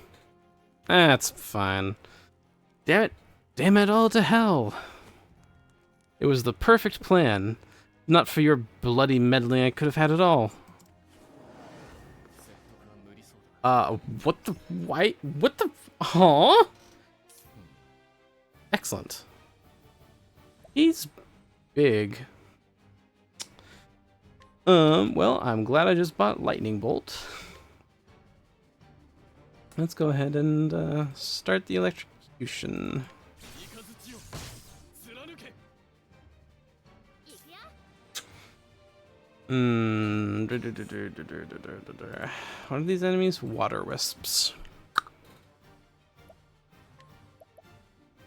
That's fine. Damn it. Damn it all to hell. It was the perfect plan. Not for your bloody meddling, I could have had it all. 説得は無理そうだ。 What the... Why? What the... Huh? Excellent. He's big. Well, I'm glad I just bought Lightning Bolt. Let's go ahead and start the electrocution. 雷を貫け。 What are these enemies? Water wisps.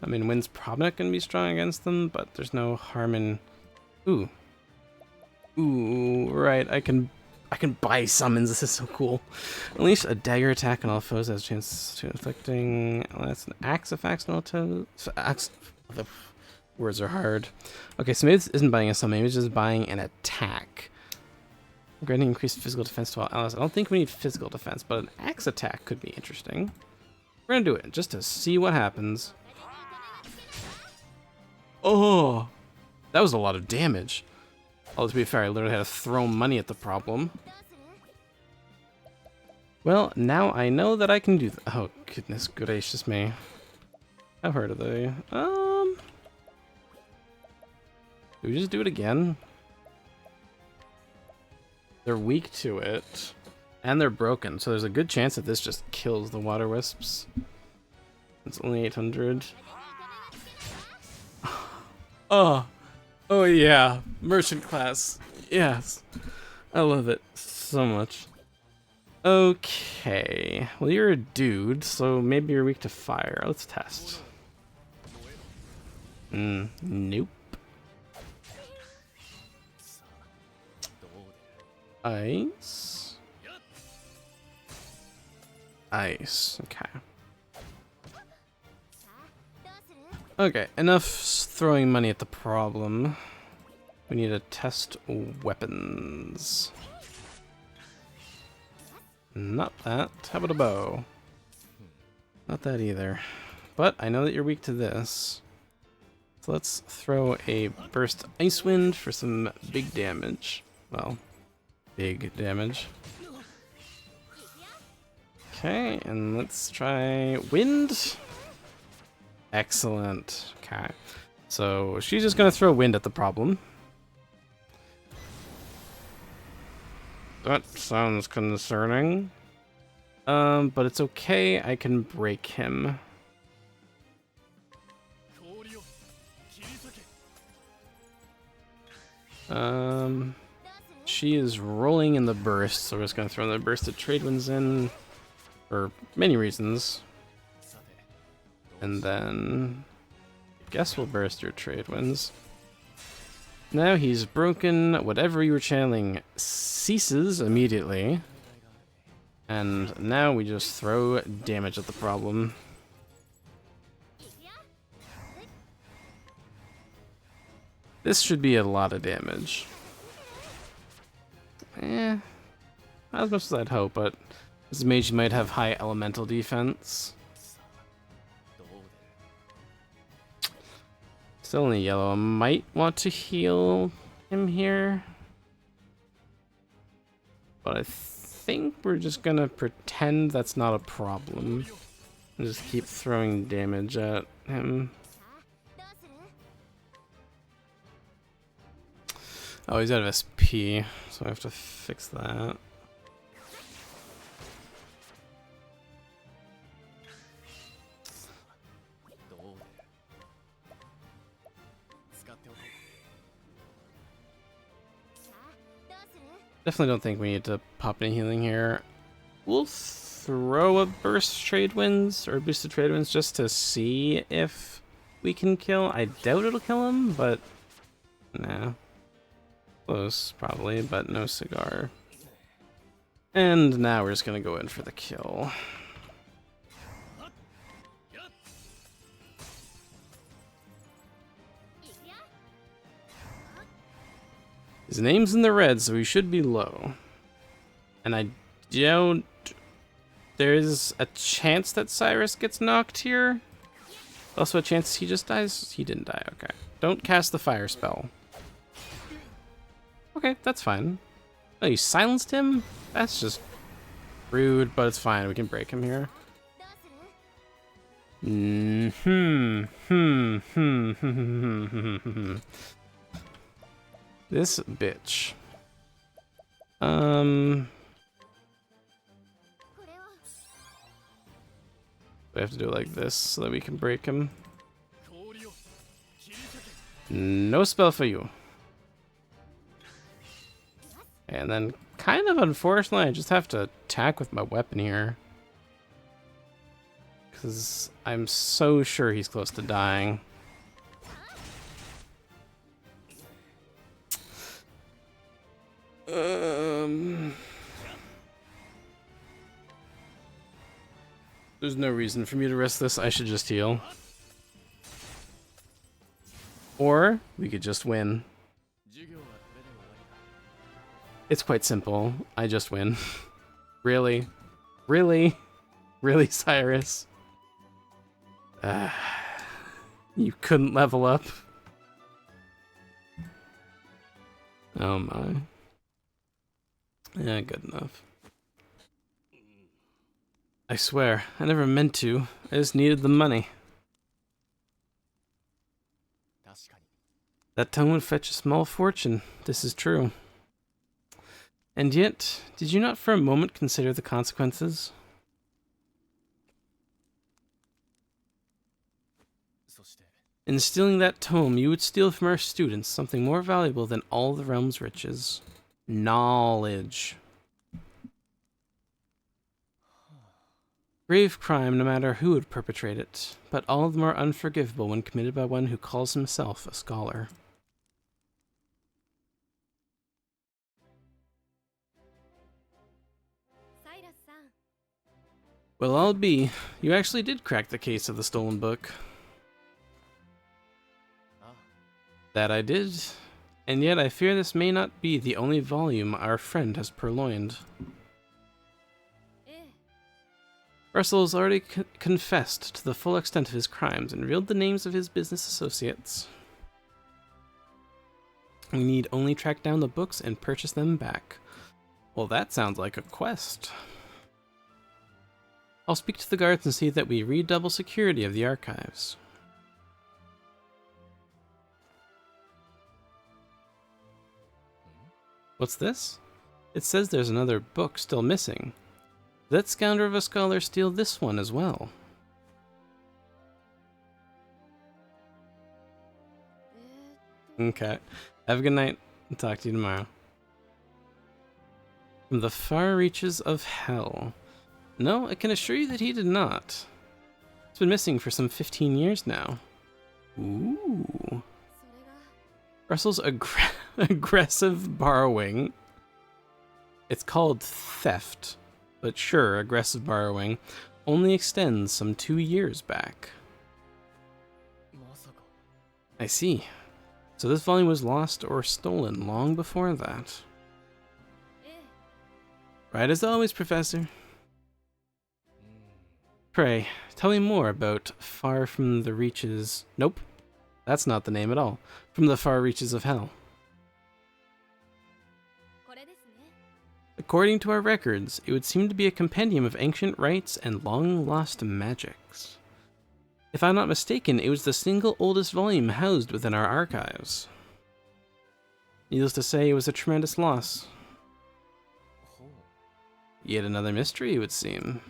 I mean, wind's probably not going to be strong against them, but there's no harm in... Ooh. Ooh, right. I can buy summons. This is so cool. Unleash a dagger attack on all foes has a chance to inflicting... Well, that's an axe effect on all toes. Axe... The words are hard. Okay, so maybe this isn't buying a summon. Maybe it's just buying an attack. Granting increased physical defense to all allies. I don't think we need physical defense, but an axe attack could be interesting. We're gonna do it just to see what happens. Oh, that was a lot of damage. Oh, to be fair, I literally had to throw money at the problem. Well, now I know that I can do oh, goodness gracious me. How hard are they? Do we just do it again? They're weak to it. And they're broken, so there's a good chance that this just kills the water wisps. It's only 800. Oh, oh yeah, merchant class. Yes, I love it so much. Okay, well you're a dude, so maybe you're weak to fire. Let's test. Nope. Ice. Ice. Okay. Okay, enough throwing money at the problem. We need to test weapons. Not that. How about a bow? Not that either. But I know that you're weak to this. So let's throw a burst ice wind for some big damage. Well, big damage. Okay, and let's try wind. Excellent. Okay. So she's just gonna throw wind at the problem. That sounds concerning. But it's okay, I can break him. she is rolling in the burst, so we're just going to throw the burst of trade winds in for many reasons. さて And then I guess we'll burst your trade winds. Now he's broken. Whatever you were channeling ceases immediately. And now we just throw damage at the problem. This should be a lot of damage. Not as much as I'd hope, but this mage might have high elemental defense. どう出る Still in the yellow. I might want to heal him here. But I think we're just gonna pretend that's not a problem. And just keep throwing damage at him. さあどうする？ Oh, he's out of SP, so I have to fix that. どう出る使っておこう さあどうする？ Definitely don't think we need to pop any healing here. We'll throw a burst trade winds or boosted trade winds just to see if we can kill. I doubt it'll kill him, but nah. Close, probably, but no cigar. And now we're just gonna go in for the kill. His name's in the red, so he should be low. And I don't... There's a chance that Cyrus gets knocked here. Also a chance he just dies. He didn't die, okay. Don't cast the fire spell. Okay, that's fine. Oh, you silenced him? That's just rude, but it's fine. We can break him here. どうする？ This bitch. これを We have to do it like this so that we can break him. 氷を切り裂け No spell for you. And then, kind of unfortunately, I just have to attack with my weapon here. Because I'm so sure he's close to dying. There's no reason for me to risk this. I should just heal. Or we could just win. 授業はこれで終わりだ It's quite simple. I just win. Really? Really? Really, Cyrus? You couldn't level up? Oh my. Yeah, good enough. I swear, I never meant to. I just needed the money. 確かに That tongue would fetch a small fortune. This is true. And yet, did you not for a moment consider the consequences? そして In stealing that tome, you would steal from our students something more valuable than all the realm's riches. Knowledge. Grave crime, no matter who would perpetrate it, but all the more unforgivable when committed by one who calls himself a scholar. Cyrus さん Well, I'll be. You actually did crack the case of the stolen book. ああ That I did. And yet I fear this may not be the only volume our friend has purloined. ええ Russell has already confessed to the full extent of his crimes and revealed the names of his business associates. We need only track down the books and purchase them back. Well, that sounds like a quest. I'll speak to the guards and see that we redouble security of the archives. What's this? It says there's another book still missing. Did that scoundrel of a scholar steal this one as well? えーっと Okay. Have a good night. I'll talk to you tomorrow. From the far reaches of hell. No, I can assure you that he did not. It's been missing for some 15 years now. Ooh. それが Russell's aggressive borrowing. It's called theft, but sure, aggressive borrowing only extends some 2 years back. まさか I see. So this volume was lost or stolen long before that. ええ Right as always, Professor. Pray, tell me more about Far from the Reaches... Nope, that's not the name at all. From the Far Reaches of Hell. これですね According to our records, it would seem to be a compendium of ancient rites and long-lost magics. If I'm not mistaken, it was the single oldest volume housed within our archives. Needless to say, it was a tremendous loss. ほう Yet another mystery, it would seem.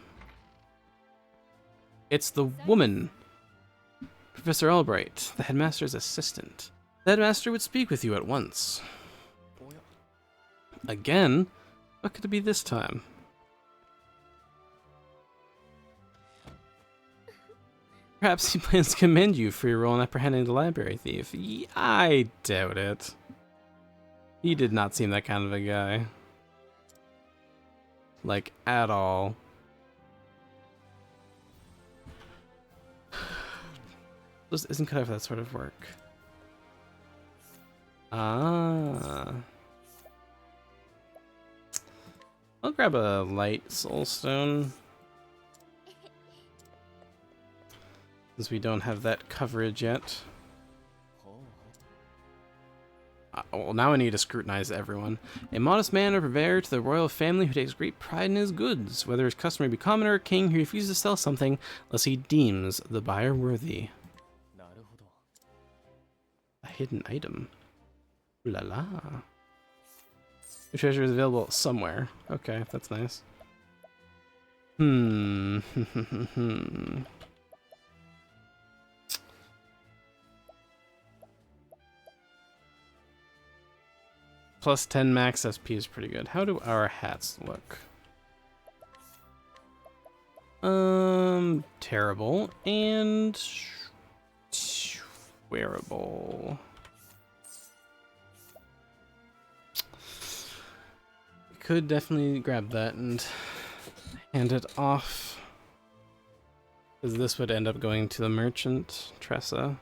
It's the woman, Professor Albright, the headmaster's assistant. The headmaster would speak with you at once. おや Again? What could it be this time? Perhaps he plans to commend you for your role in apprehending the library thief. I doubt it. He did not seem that kind of a guy. Like, at all. This isn't cut out for that sort of work. Ah. I'll grab a light soul stone. Since we don't have that coverage yet. ほう Well, now I need to scrutinize everyone. A modest man or purveyor to the royal family who takes great pride in his goods. Whether his customer be commoner or king, he refuses to sell something unless he deems the buyer worthy. なるほど A hidden item. Ooh la la. The treasure is available somewhere. Okay, that's nice. Plus 10 max SP is pretty good. How do our hats look? Terrible and wearable. Could definitely grab that and hand it off. Because this would end up going to the merchant, Tressa.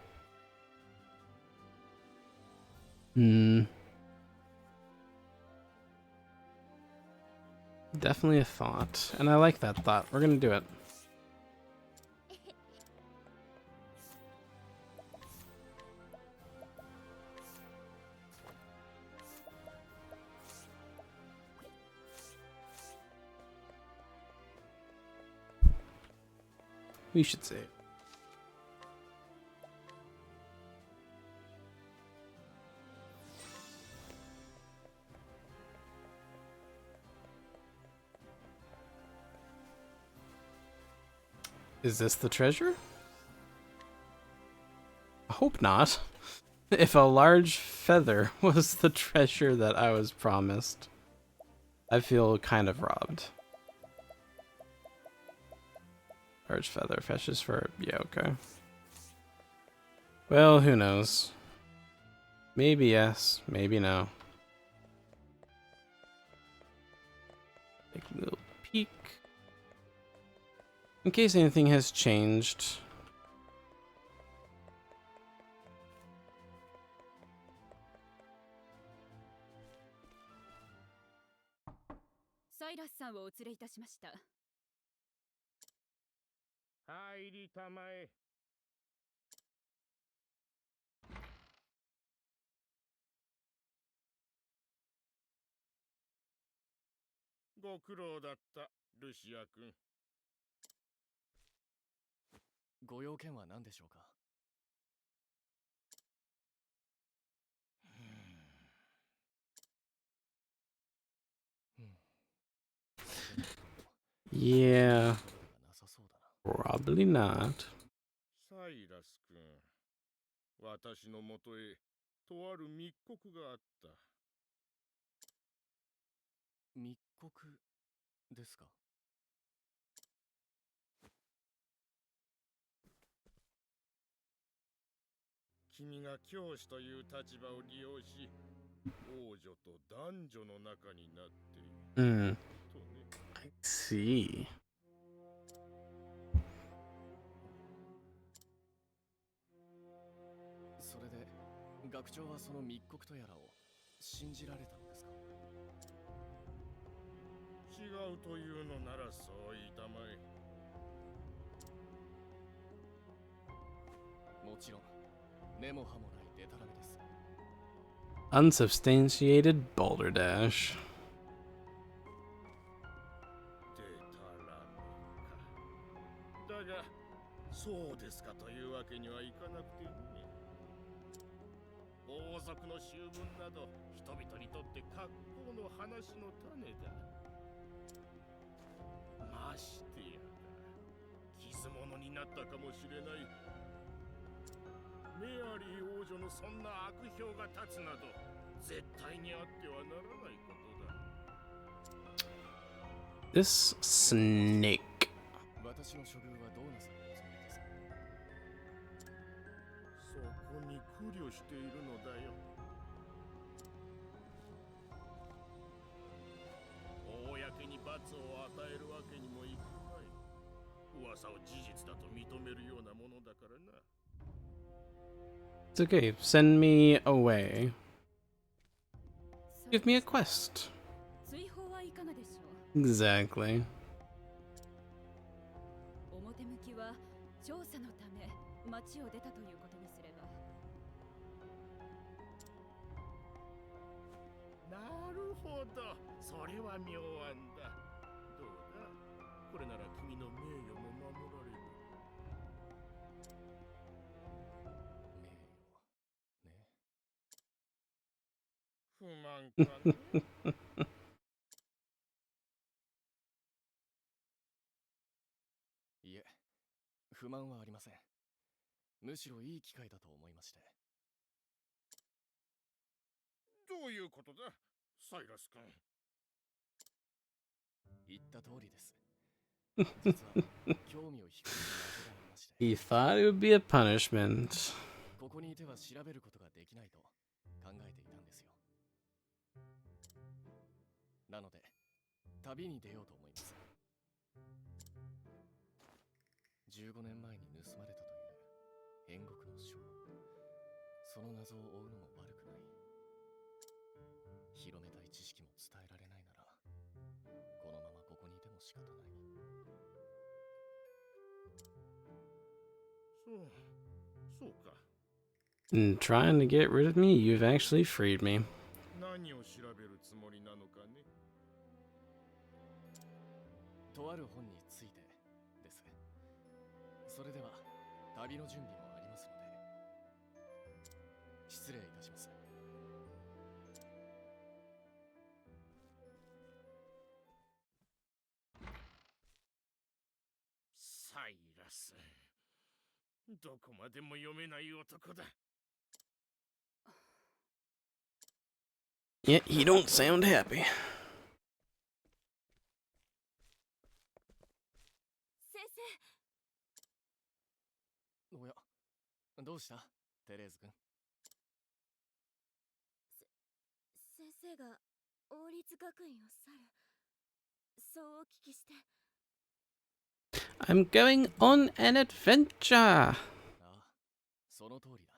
Definitely a thought. And I like that thought. We're gonna do it. We should say it. Is this the treasure? I hope not. If a large feather was the treasure that I was promised, I feel kind of robbed. Large feather fetches for... yeah, okay. Well, who knows? Maybe yes, maybe no. Take a little peek. In case anything has changed.サイラスさんをお連れいたしました。入りたまえ。ご苦労だった、ルシア君。ご用件は何でしょうかYeah, なさそうだな probably not. サイラス君、私のもとへとある密告があった。密告ですか？君が教師という立場を利用し、王女と男女の仲になっている Hmm. とね。I see. それで学長はその密告とやらを信じられたのですか？違うというのならそう言いたまえ。もちろん根も葉もないデタラメです。 Unsubstantiated balderdash. デタラメか。だが、そうですかというわけにはいかなくてね。王族の醜聞など人々にとって格好の話の種だ。ましてやだ、傷物になったかもしれない。メアリー王女のそんな悪評が立つなど絶対にあってはならないことだ。 This snake. 私の処遇はどうなさるおつもりですか？そこに苦慮しているのだよ。公に罰を与えるわけにもいくまい。噂を事実だと認めるようなものだからな。 It's okay. Send me away. Give me a quest. 追放はいかがでしょう。 Exactly. 表向きは調査のため町を出たということにすれば。なるほど、それは妙案だ。どうだ、これなら君の名誉も守られる。名誉ね。不満かね。いえ、不満はありません。むしろいい機会だと思いまして。どういうことだ、サイラス君。言った通りです。実は興味を引く謎がありまして。 He thought it would be a punishment. ここにいては調べることができないと考えていたんですよ。なので旅に出ようと思います。15年前に盗まれたという煉獄の書、その謎を追うのも悪くない。広めたい知識も伝えられないなら、このままここにいても仕方ない。そうか。 In trying to get rid of me, you've actually freed me. 何を調べるつもりなのかね。とある本についてです。それでは旅の準備もありますので、失礼いたします。サイラス、どこまでも読めない男だ。 Yeah, he don't sound happy. 先生。おや、どうしたテレーズ君。先生が王立学院を去る、そうお聞きして。 I'm going on an adventure. ああ、その通りだ。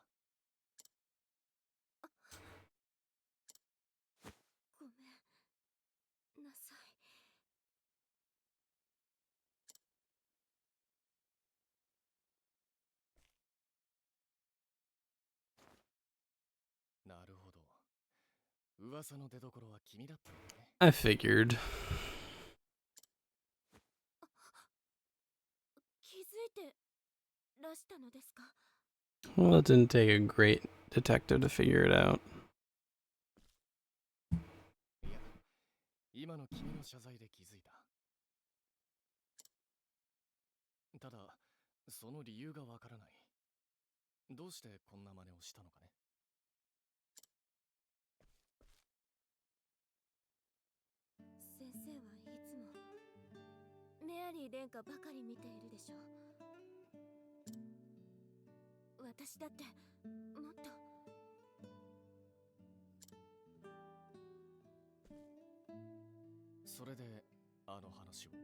ごめんなさい。なるほど。噂の出所は君だったのね。I figured. 気づいてらしたのですか？ Well, it didn't take a great detective to figure it out. いや、今の君の謝罪で気づいた。ただ、その理由がわからない。どうしてこんな真似をしたのかね。に殿下ばかり見ているでしょう。私だってもっと。それであの話を。は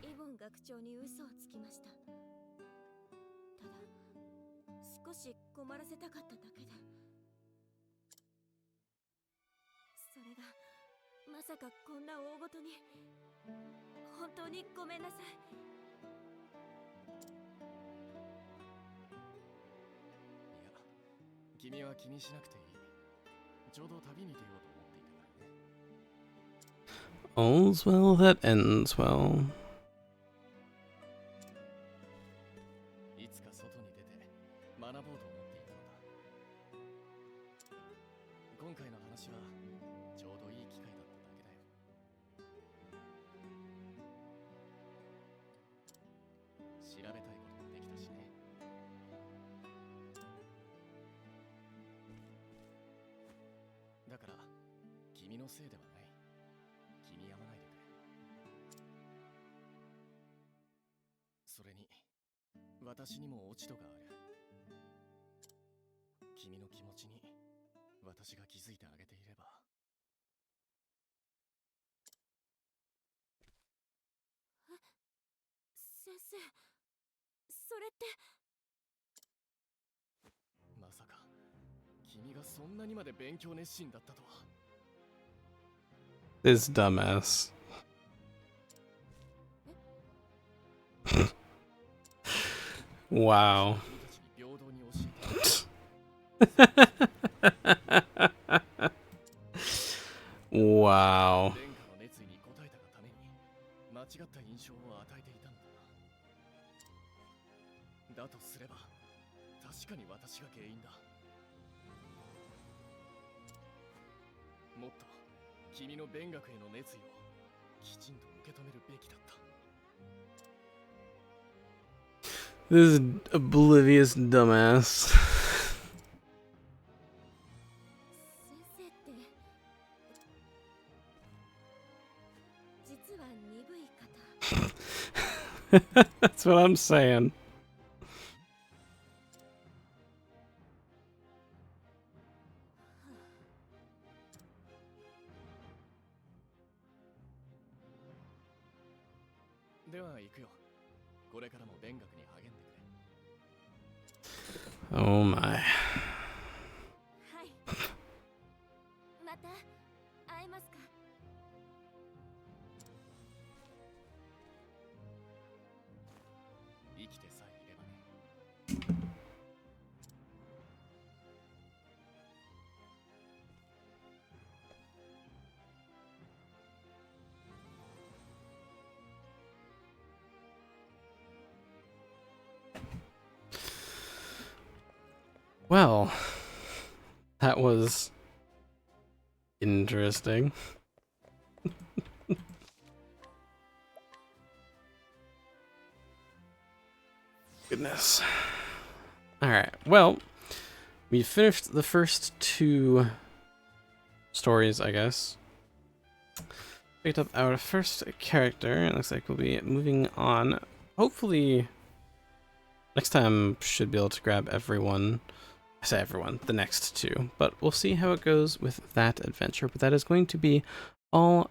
い。イボン学長に嘘をつきました。ただ少し困らせたかっただけで。それがまさかこんな大ごとに。本当にごめんなさい。いや、君は気にしなくていい。ちょうど旅に出ようと思っていたからね。 All's well that ends well. いつか外に出て学ぼうと思っていたのだ。今回の話はちょうどいい機会だっただけだよ。調べたいこともできたしね。だから君のせいではない。気に病まないでくれ。それに私にも落ち度がある。君の気持ちに私が気づいてあげていれば。先生、それって。まさか君がそんなにまで勉強熱心だったとは。This dumbass. Wow. 君たちに平等に教えて。Wow. 殿下の熱意に応えたがために間違った印象を与えていたんだな。だとすれば確かに私が原因だ。もっと君の勉学への熱意をきちんと受け止めるべきだった。 This oblivious dumbass. 先生って実は鈍い方。 That's what I'm saying. では行くよ。これからも勉学に励んでくれ。 Oh my. はい。また会えますか。生きてさえいればね。 Well, that was interesting. Goodness. Alright, well, we finished the first two stories, I guess. Picked up our first character. It looks like we'll be moving on. Hopefully, next time should be able to grab everyone. I say everyone, the next two. But we'll see how it goes with that adventure. But that is going to be all